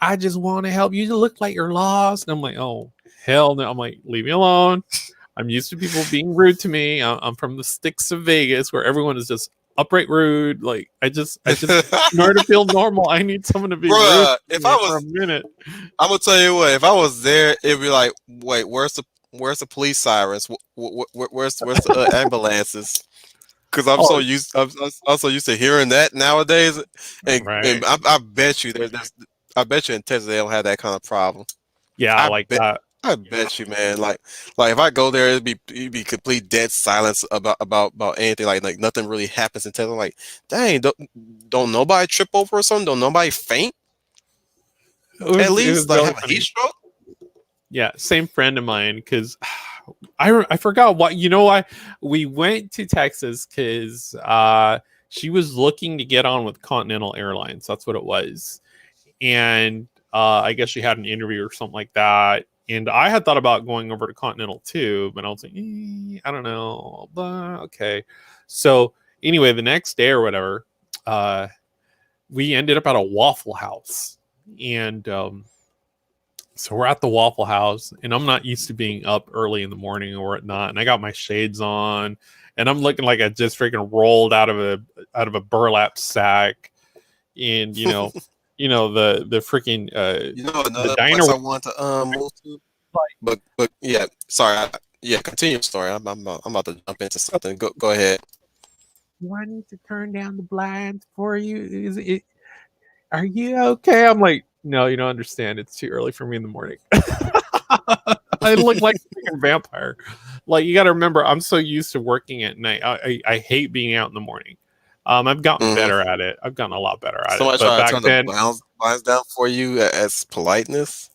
I just want to help you. You look like you're lost. And I'm like, oh, hell no. I'm like, leave me alone. I'm used to people being rude to me. I'm from the sticks of Vegas where everyone is just upright rude. Like, in order to feel normal, I need someone to be rude Bruh, to if I me for a was, minute. I'm gonna tell you what. If I was there, it'd be like, wait, where's the police sirens? Where's the ambulances? Because Oh, I'm so used to hearing that nowadays, and right. I bet you I bet you in Texas they don't have that kind of problem. Yeah, I like bet. that. I bet you, man. Like if I go there, it'd be complete dead silence about anything. Like nothing really happens in Texas. I'm like, dang, don't nobody trip over or something? Don't nobody faint? At It was least like really have a heat funny. stroke? Yeah, same friend of mine because I forgot why. You know why we went to Texas because she was looking to get on with Continental Airlines. That's what it was, and I guess she had an interview or something like that. And I had thought about going over to Continental too, but I was like, I don't know, but okay. So anyway, the next day or whatever, uh, we ended up at a Waffle House, and so we're at the Waffle House, and I'm not used to being up early in the morning or whatnot. And I got my shades on, and I'm looking like I just freaking rolled out of a burlap sack. And the freaking the Another diner place I was want to move to, like, but yeah, sorry, yeah, continue your story. I'm about to jump into something. Go ahead. "Do I need to turn down the blinds for you? Are you okay?" I'm like, "No, you don't understand. It's too early for me in the morning." I look like a freaking vampire. Like, you got to remember, I'm so used to working at night. I hate being out in the morning. I've gotten Hmm. better at it. I've gotten a lot better at it. Somebody But try to back turn the then, blinds down for you as politeness.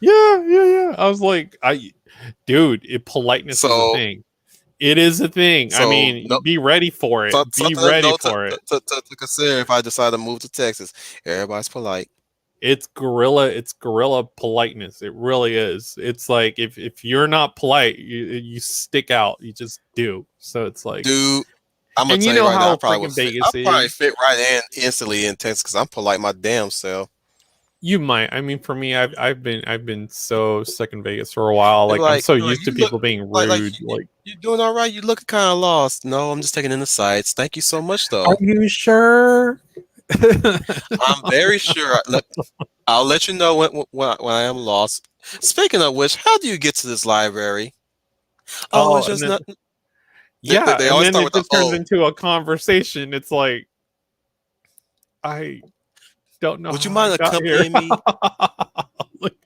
yeah. I was like, dude, politeness is a So thing. It is a thing. I So mean, no, be ready for it. Be something to ready note for it. to consider if I decide to move to Texas. Everybody's polite. It's gorilla politeness. It really is. It's like if you're not polite, you stick out. You just do. So it's like, Dude, I'm gonna and you tell you know right now, how freaking I Vegas probably is. fit right in instantly in Texas because I'm polite my damn self. You might. I mean, for me, I've been so stuck in Vegas for a while. Like I'm so They be like, used to you look people being like rude. Like, you doing all right. You look kind of lost. No, I'm just taking in the sights. Thank you so much, are though. you sure? I'm very sure. I'll let you know when I am lost. Speaking of which, how do you get to this library? Oh, it's Oh, and just then not. yeah, They and always then start it with the just turns oh. into a conversation. It's like I don't know Would you how I mind got here. accompanying me? Like,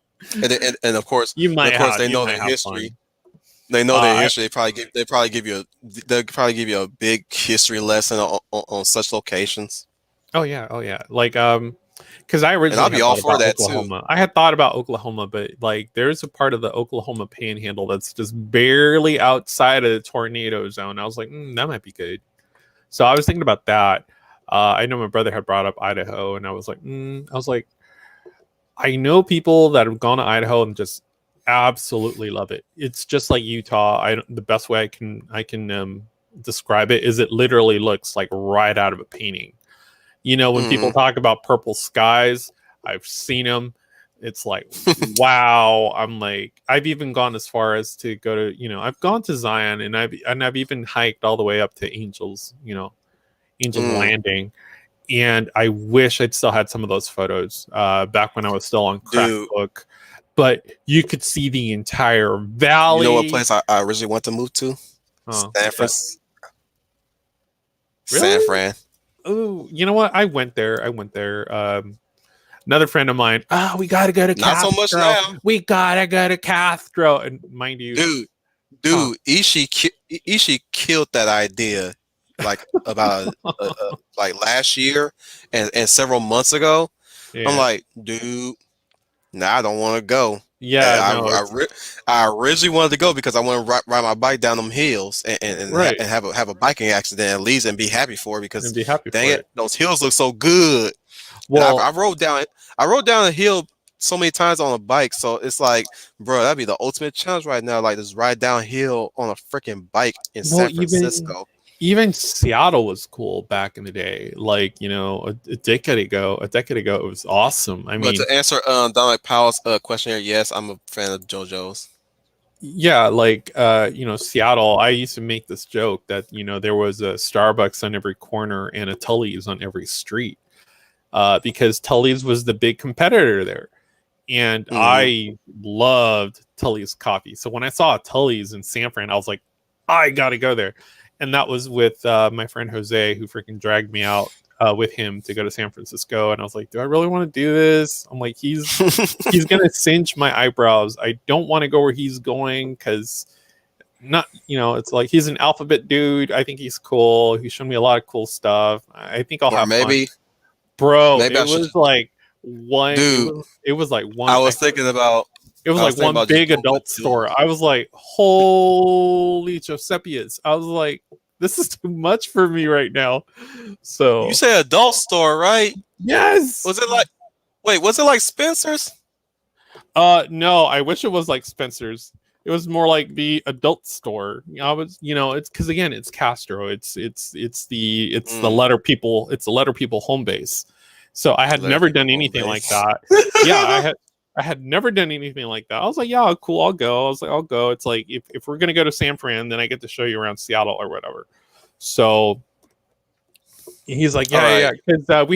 And of course they you know might their have history. fun. They know their I history. They'll probably give you a big history lesson on such locations. oh yeah, like because I And originally I'll be had all thought for about that too. Oklahoma. I had thought about Oklahoma, but like there's a part of the Oklahoma Panhandle that's just barely outside of the tornado zone. I was like, that might be good. So I was thinking about that. I know my brother had brought up Idaho, and I was like, I know people that have gone to Idaho and just absolutely love it. It's just like Utah. The best way I can describe it is it literally looks like right out of a painting. You know, when people Hmm. talk about purple skies, I've seen them. It's like, wow. I'm like, I've even gone as far as to go to, I've gone to Zion, and I've even hiked all the way up to Angels, Angels Mm, Landing. And I wish I'd still had some of those photos back when I was still on dude, Crackbook. But you could see the entire you know what valley. place I originally want to move to? Oh, San what's Fran. that? San Really? Fran. Oh, you know what? I went there. Another friend of mine. Oh, we gotta go to Not so much Castro. now, We gotta go to Castro. And mind you, dude. huh? Ishii killed that idea like about like last year and several months ago. I'm Yeah, like, dude, now I don't want to go. And yeah. No, it's I originally wanted to go because I want to ride my bike down them hills right, and have a biking accident at least and be happy for it because and be happy dang for it, it. those hills look so good. And Well, I rode down a hill so many times on a bike, so it's like, bro, that'd be the ultimate challenge right now. Like just ride downhill on a freaking bike in well, San even Francisco. even Seattle was cool back in the day. Like a decade ago, it was awesome. I But mean, to answer Dominic Powell's question here, yes, I'm a fan of JoJo's. yeah, like Seattle. I used to make this joke that there was a Starbucks on every corner and a Tully's on every street, because Tully's was the big competitor there. And Hmm. I loved Tully's coffee. So when I saw Tully's in San Fran, I was like, I gotta go there. And that was with my friend Jose, who freaking dragged me out with him to go to San Francisco. And I was like, do I really want to do this? I'm like, he's gonna singe my eyebrows. I don't want to go where he's going because not it's like he's an alphabet dude. I think he's cool. He showed me a lot of cool stuff. I think I'll Or have fun, maybe bro. maybe I should, dude. It was like one I was thinking about it was I was like thinking one about just big going with adult you. store. I was like, holy Josepias. I was like, this is too much for me right now. You So say adult store, right? yes. Was it like wait, was it like Spencer's? No, I wish it was like Spencer's. It was more like the adult store. I was, it's because again, it's Castro. It's the Mm, letter people home base. So I the had letter never people done home anything like base. that. Yeah, I had never done anything like that. I was like, yeah, cool, I'll go. I was like, I'll go. It's like if we're gonna go to San Fran, then I get to show you around Seattle or whatever. So he's like, All yeah. right. Because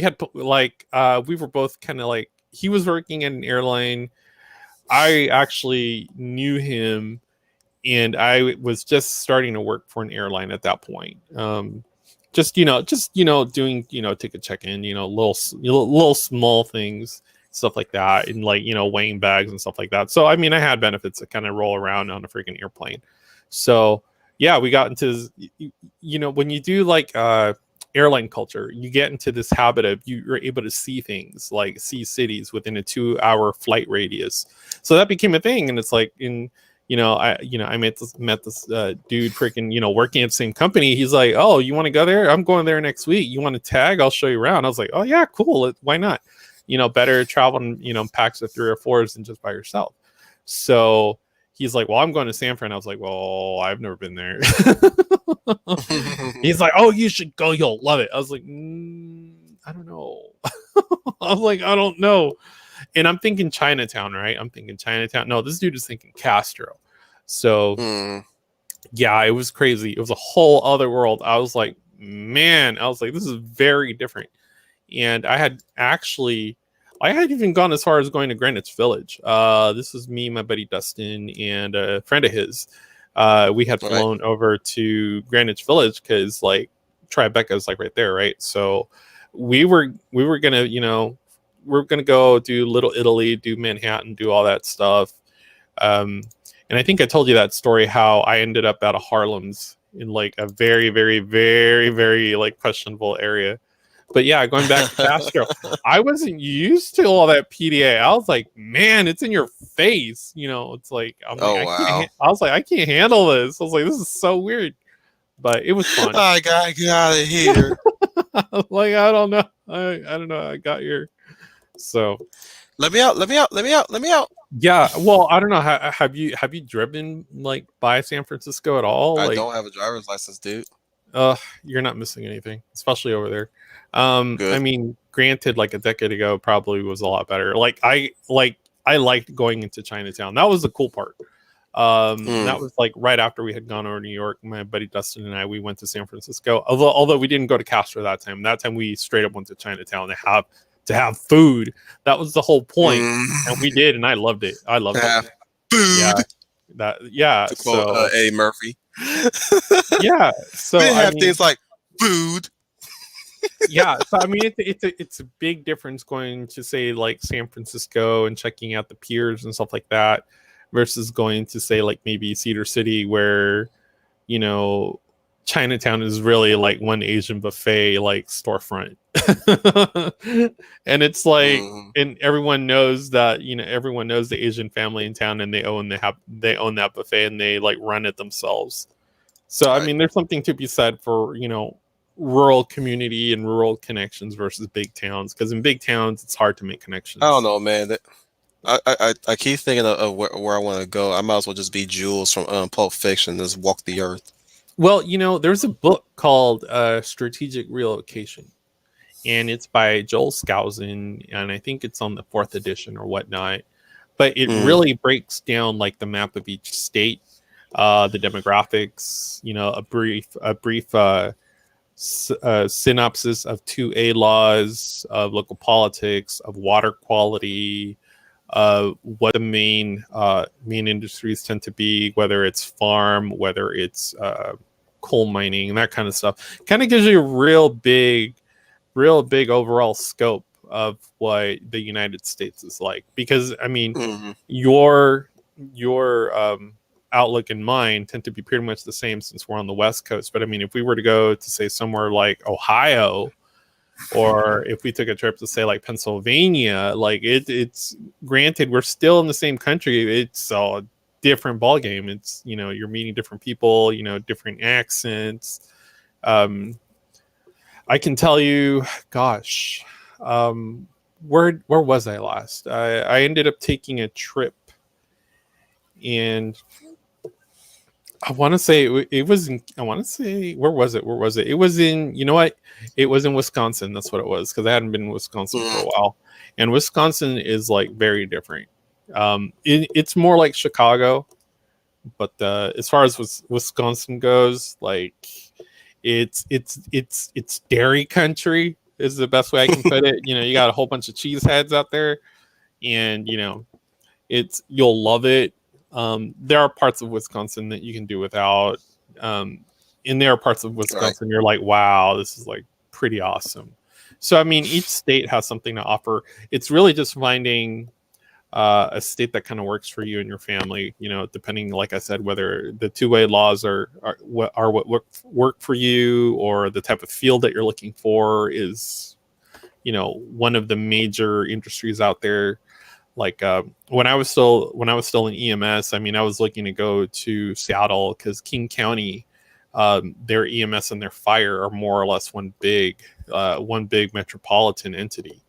we were both kind of like he was working at an airline. I actually knew him, and I was just starting to work for an airline at that point. Doing ticket check-in, little small things, stuff like that, and like weighing bags and stuff like that. So I mean, I had benefits to kind of roll around on a freaking airplane. So yeah, we got into when you do like airline culture, you get into this habit of you're able to see things, like see cities within a 2-hour flight radius. So that became a thing, and it's like I met this dude freaking, working at the same company. He's like, oh, you want to go there? I'm going there next week. You want to tag? I'll show you around. I was like, oh yeah, cool. Why not? Better traveling, packs of 3 or 4s than just by yourself. So he's like, well, I'm going to San Fran. I was like, well, I've never been there. He's like, oh, you should go. You'll love it. I was like, I don't know. I was like, I don't know. And I'm thinking Chinatown, right? I'm thinking Chinatown. No, this dude is thinking Castro. So yeah, it was crazy. It was a whole other world. I was like, man, this is very different. And I had even gone as far as going to Greenwich Village. This was me, my buddy Dustin, and a friend of his. We had flown over to Greenwich Village because like Tribeca is like right there, right? So we were gonna, we're gonna go do Little Italy, do Manhattan, do all that stuff. And I think I told you that story how I ended up out of Harlem's in like a very, very, very, very like questionable area. But yeah, going back to Castro, I wasn't used to all that PDA. I was like, man, it's in your face. It's like, I was like, I can't handle this. I was like, this is so weird. But it was fun. I gotta get out of here. Like, I don't know. I don't know. I got here. So let me out. Yeah, well, I don't know. Have you driven like by San Francisco at all? I don't have a driver's license, dude. You're not missing anything, especially over there. Good. I mean, granted, like a decade ago, probably was a lot better. I liked going into Chinatown. That was the cool part. That was like right after we had gone over to New York. My buddy Dustin and I, we went to San Francisco. Although we didn't go to Castro that time. That time we straight up went to Chinatown to have food. That was the whole point. And we did, and I loved it. I loved it. Food. Yeah. To quote Eddie Murphy. Yeah. So we have things like food. Yeah. So I mean, it's a big difference going to say like San Francisco and checking out the piers and stuff like that versus going to say like maybe Cedar City where Chinatown is really like one Asian buffet like storefront. And it's like and everyone knows that everyone knows the Asian family in town and they own that buffet and they like run it themselves. So I mean there's something to be said for rural community and rural connections versus big towns, because in big towns it's hard to make connections. I don't know, man. I keep thinking of where I want to go. I might as well just be Jules from Pulp Fiction, just walk the earth. Well, there's a book called Strategic Relocation, and it's by Joel Skousen, and I think it's on the 4th edition or whatnot. But it really breaks down like the map of each state, the demographics, a brief synopsis of 2A laws, of local politics, of water quality, what the main industries tend to be, whether it's farm, whether it's coal mining, and that kind of stuff. Kind of gives you a real big overall scope of what the United States is like. Because I mean, your outlook and mine tend to be pretty much the same since we're on the West Coast. But I mean, if we were to go to say somewhere like Ohio, or if we took a trip to say like Pennsylvania, like it's granted we're still in the same country. It's a different ball game. It's you're meeting different people, different accents. I can tell you, gosh, where was I last? I ended up taking a trip, and I want to say it was in, I want to say, where was it? It was in, it was in Wisconsin. That's what it was, because I hadn't been in Wisconsin for a while. And Wisconsin is like very different. It's more like Chicago, but as far as Wisconsin goes, like it's dairy country is the best way I can put it. You got a whole bunch of cheese heads out there, and you'll love it. There are parts of Wisconsin that you can do without. And there are parts of Wisconsin you're like, wow, this is like pretty awesome. So I mean, each state has something to offer. It's really just finding a state that kind of works for you and your family. Depending, like I said, whether the two-way laws are what work for you, or the type of field that you're looking for is, one of the major industries out there. like when I was still in EMS. I mean, I was looking to go to Seattle because King County, their EMS and their fire are more or less one big metropolitan entity,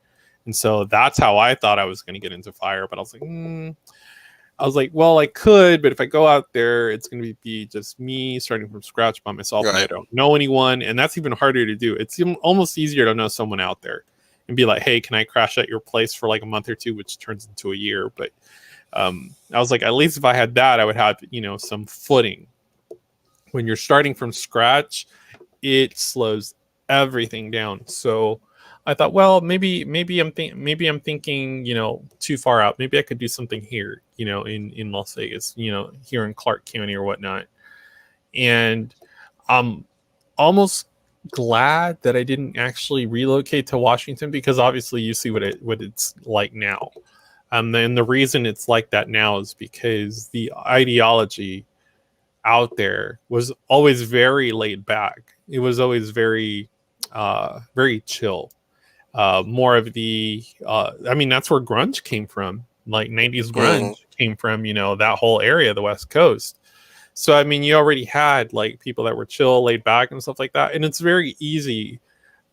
and so that's how I thought I was going to get into fire. But I was like, well, I could, but if I go out there, it's going to be just me starting from scratch by myself, and I Right. don't know anyone, and that's even harder to do. It's almost easier to know someone out there and be like, hey, can I crash at your place for like a month or two, which turns into a year. But I was like, at least if I had that, I would have, some footing. When you're starting from scratch, it slows everything down. So I thought, well, maybe I'm thinking, too far out. Maybe I could do something here, in Las Vegas, here in Clark County or whatnot. And I'm almost glad that I didn't actually relocate to Washington, because obviously you see what it's like now. And the reason it's like that now is because the ideology out there was always very laid back. It was always very chill. More of the, I mean, that's where grunge came from. Like 90s Mm-hmm. grunge came from, that whole area, the West Coast. So, I mean, you already had like people that were chill, laid back and stuff like that. And it's very easy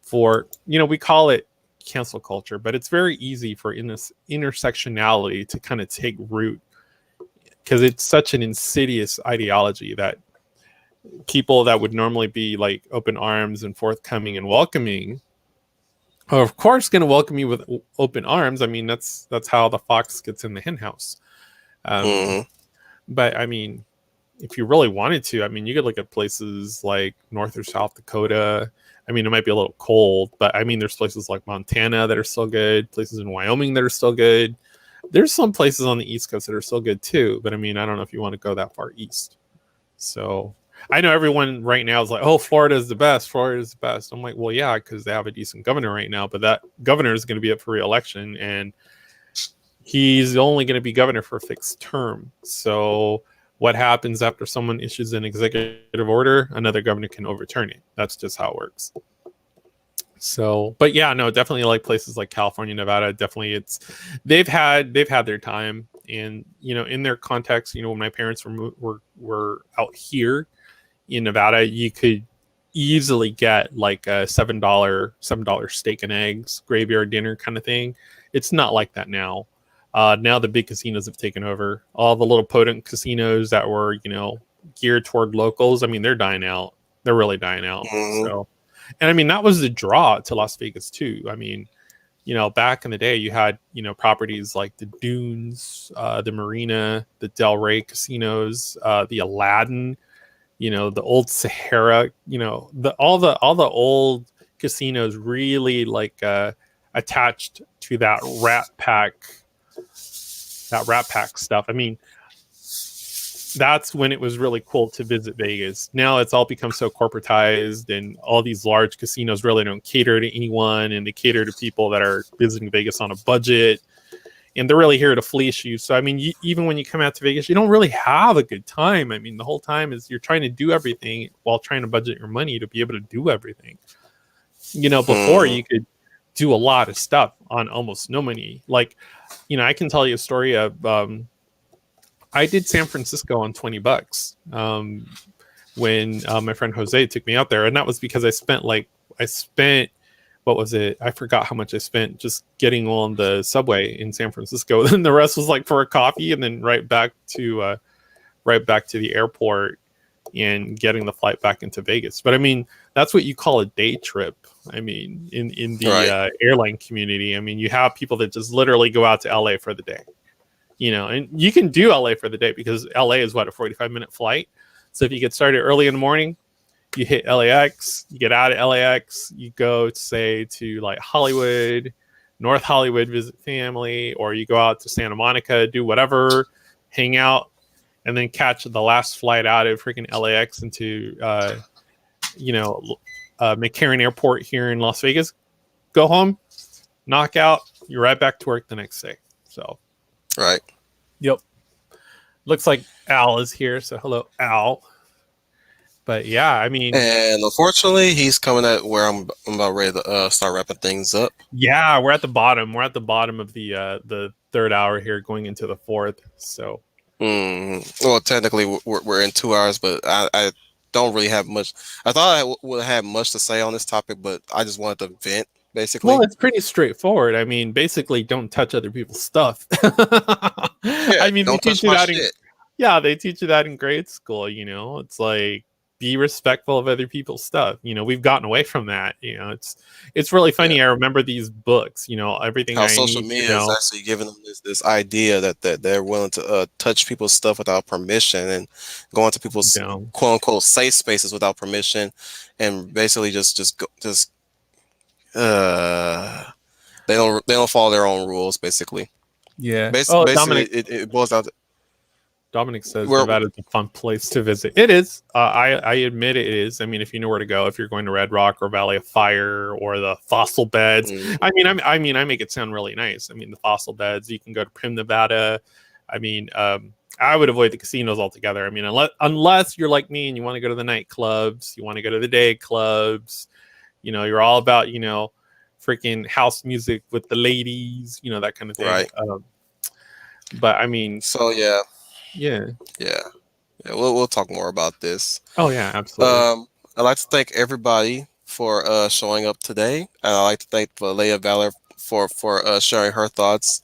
for, we call it cancel culture, but it's very easy for in this intersectionality to kind of take root, because it's such an insidious ideology that people that would normally be like open arms and forthcoming and welcoming are of course going to welcome you with open arms. I mean, that's how the fox gets in the hen house. um, Mm-hmm. but I mean, if you really wanted to, I mean, you could look at places like North or South Dakota. I mean, it might be a little cold, but I mean, there's places like Montana that are still good, places in Wyoming that are still good. There's some places on the East Coast that are still good too, but I mean, I don't know if you want to go that far east. So I know everyone right now is like, oh, Florida is the best. Florida is the best. I'm like, well, yeah, because they have a decent governor right now, but that governor is going to be up for re-election, and he's only going to be governor for a fixed term. So what happens after someone issues an executive order, another governor can overturn it. That's just how it works. So, but yeah, no, definitely like places like California, Nevada, definitely they've had their time. And in their context, when my parents were out here in Nevada, you could easily get like a $7 steak and eggs graveyard dinner kind of thing. It's not like that now. Now the big casinos have taken over. All the little podunk casinos that were geared toward locals, I mean, they're dying out. They're really dying out. Mm-hmm. So, and I mean, that was the draw to Las Vegas too. I mean, back in the day, you had, properties like the Dunes, the Marina, the Del Rey casinos, the Aladdin, the old Sahara, all the old casinos really like attached to that Rat Pack stuff. I mean, that's when it was really cool to visit Vegas. Now it's all become so corporatized, and all these large casinos really don't cater to anyone, and they cater to people that are visiting Vegas on a budget, and they're really here to fleece you. So, I mean, even when you come out to Vegas, you don't really have a good time. I mean, the whole time is you're trying to do everything while trying to budget your money to be able to do everything. Before Mm-hmm. you could do a lot of stuff on almost no money. Like, I can tell you a story of, I did San Francisco on $20 when my friend Jose took me out there, and that was because I spent what was it? I forgot how much I spent just getting on the subway in San Francisco. Then the rest was like for a coffee, and then right back to the airport and getting the flight back into Vegas. But I mean, that's what you call a day trip. I mean, in the Right. airline community, I mean, you have people that just literally go out to LA for the day. And you can do LA for the day because LA is a 45-minute flight. So if you get started early in the morning, you hit LAX, you get out of LAX, you go say to like Hollywood, North Hollywood, visit family, or you go out to Santa Monica, do whatever, hang out, and then catch the last flight out of freaking LAX into McCarran Airport here in Las Vegas. Go home, knock out, you're right back to work the next day. So Right. yep. Looks like Al is here. So hello, Al. But yeah, I mean, And unfortunately, he's coming at where I'm about ready to start wrapping things up. yeah, we're at the bottom. We're at the bottom of the third hour here, going into the fourth. So Well, technically, we're in 2 hours, but I don't really have much. I thought I would have much to say on this topic, but I just wanted to vent, well, basically. it's pretty straightforward. I mean, basically, don't touch other people's stuff. Yeah, I mean, they don't teach touch you my that in shit. yeah, they teach you that in grade school. It's like be respectful of other people's stuff. We've gotten away from that. It's really Yeah. funny. I remember these books. Everything How I social need to media is know. actually giving them this idea that they're willing to touch people's stuff without permission and go into people's Down. quote unquote safe spaces without permission, and basically just uh they don't follow their own rules. Basically, Yeah. Oh, basically it boils down to Dominic says where Nevada's a fun place to visit. It is. I admit it is. I mean, if you know where to go, if you're going to Red Rock or Valley of Fire or the fossil beds, mm, I make it sound really nice. I mean, the fossil beds. You can go to Prim, Nevada. I mean, I would avoid the casinos altogether. I mean, unless you're like me and you want to go to the nightclubs, you want to go to the day clubs. You're all about freaking house music with the ladies. That kind of thing. right. But I mean, So yeah, yeah. yeah, yeah. We'll talk more about this. Oh yeah, absolutely. Um, I'd like to thank everybody for showing up today, and I'd like to thank Leah Valor for sharing her thoughts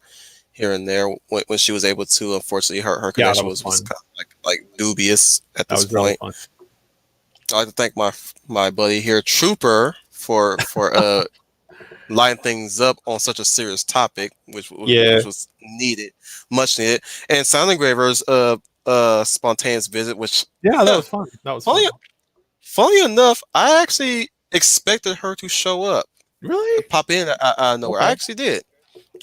here and there when she was able to. Unfortunately, her Yeah, that connection was was fun. kind of like dubious at That this was really point. fun. I'd like to thank my buddy here, Trooper, for lining things up on such a serious topic, Yeah, which was needed, much needed, and Sound Engraver's spontaneous visit, which yeah, that was fun. That was funny fun. funny enough, I actually expected her to show up, Really? pop in out of nowhere. I Okay. actually did.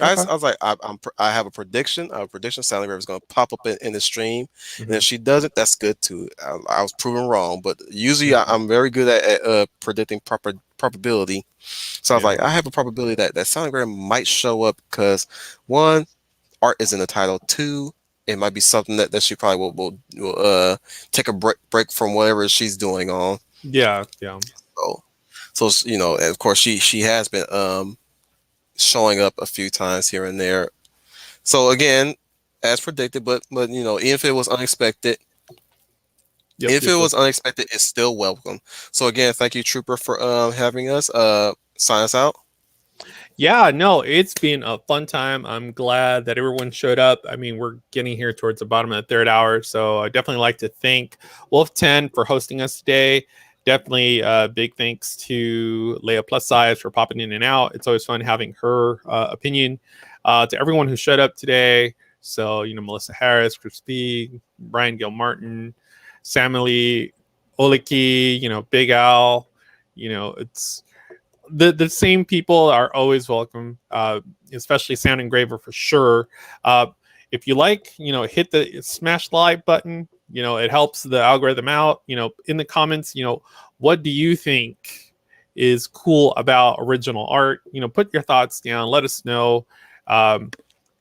Okay. I was like, I have a prediction. A prediction. Sally River is going to pop up in the stream, and Hmm. if she doesn't, that's good too. I was proven wrong, but usually Hmm. I'm very good at predicting probability. So I was Yeah. like, I have a probability that Sally River might show up because one, art is in the title. Two, it might be something that she probably will take a break from whatever she's doing on. Yeah. Yeah. So, and of course she has been showing up a few times here and there. So again, as predicted, but even if it was unexpected, Yep. if Yep. it Yep. was unexpected, it's still welcome. So again, thank you, Trooper, for having us. Sign us out. Yeah. No, it's been a fun time. I'm glad that everyone showed up. I mean, we're getting here towards the bottom of the third hour, so I definitely like to thank Wolf 10 for hosting us today. Definitely big thanks to Leia Plus Size for popping in and out. It's always fun having her opinion. To everyone who showed up today. So, Melissa Harris, Chris B, Brian Gil Martin, Samily Oliki, Big Al, it's the same people are always welcome, especially Sound Engraver for sure. Uh, if you like, hit the smash the like button. It helps the algorithm out. In the comments, what do you think is cool about original art? Put your thoughts down. Let us know. Um,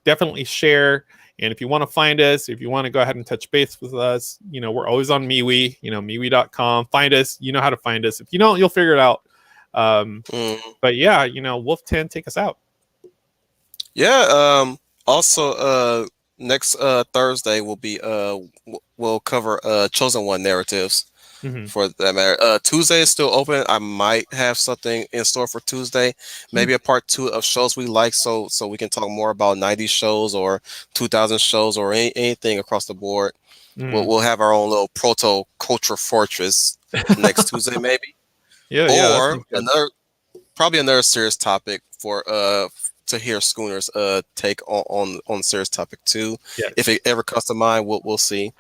Definitely share. And if you want to find us, if you want to go ahead and touch base with us, we're always on MeWe, MeWe.com. Find us. You know how to find us. If you don't, you'll figure it out. Um, Mm. but yeah, Wolf 10, take us out. Yeah. Also, next Thursday will be we'll cover Chosen One narratives. Mm-hmm. For that matter. Tuesday is still open. I might have something in store for Tuesday, maybe a part two of shows we like, so we can talk more about 90s shows or 2000 shows or anything across the board. Mm. We'll have our own little proto culture fortress next Tuesday, maybe, Yeah, yeah, that or sounds good. probably another serious topic for to hear Schooner's take on serious topic too. If Yes. it ever comes to mind, we'll see.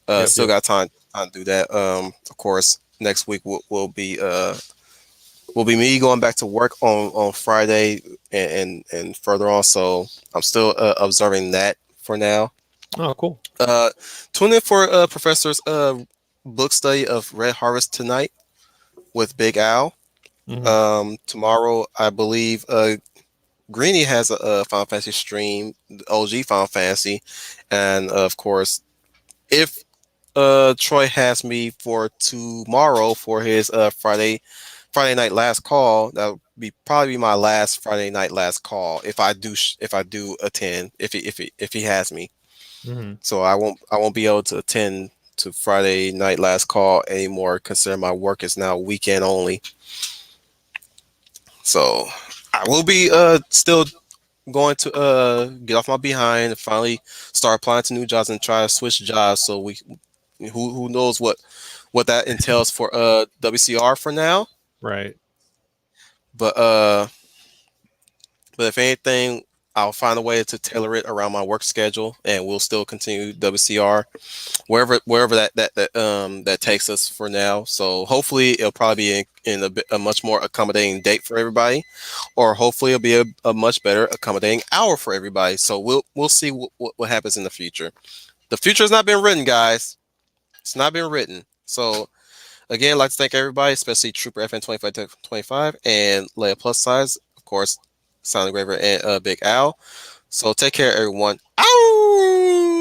Yep, Still yep. got time to do that. Of course, next week will be me going back to work on Friday and further on. So I'm still observing that for now. Oh, cool. Uh, Tune in for Professor's book study of Red Harvest tonight with Big Al. Mm-hmm. Tomorrow, I believe Greeny has a Final Fantasy stream, OG Final Fantasy, and of course, if Troy has me for tomorrow for his Friday night last call. That would be probably my last Friday night last call if I do if I do attend if he has me. Hmm. So I won't be able to attend to Friday night last call anymore. Considering my work is now weekend only. So I will be still going to get off my behind and finally start applying to new jobs and try to switch jobs. So we who knows what that entails for WCR for now. Right. But if anything, I'll find a way to tailor it around my work schedule, and we'll still continue WCR wherever that takes us for now. So hopefully it'll probably be in a much more accommodating date for everybody, or hopefully it'll be a much better accommodating hour for everybody. So we'll see what happens in the future. The future has not been written, guys. It's not been written. So again, I'd like to thank everybody, especially Trooper FN 2525 and Leia Plus Size, of course, Silent Graver and Big Al. So take care, everyone. Ow!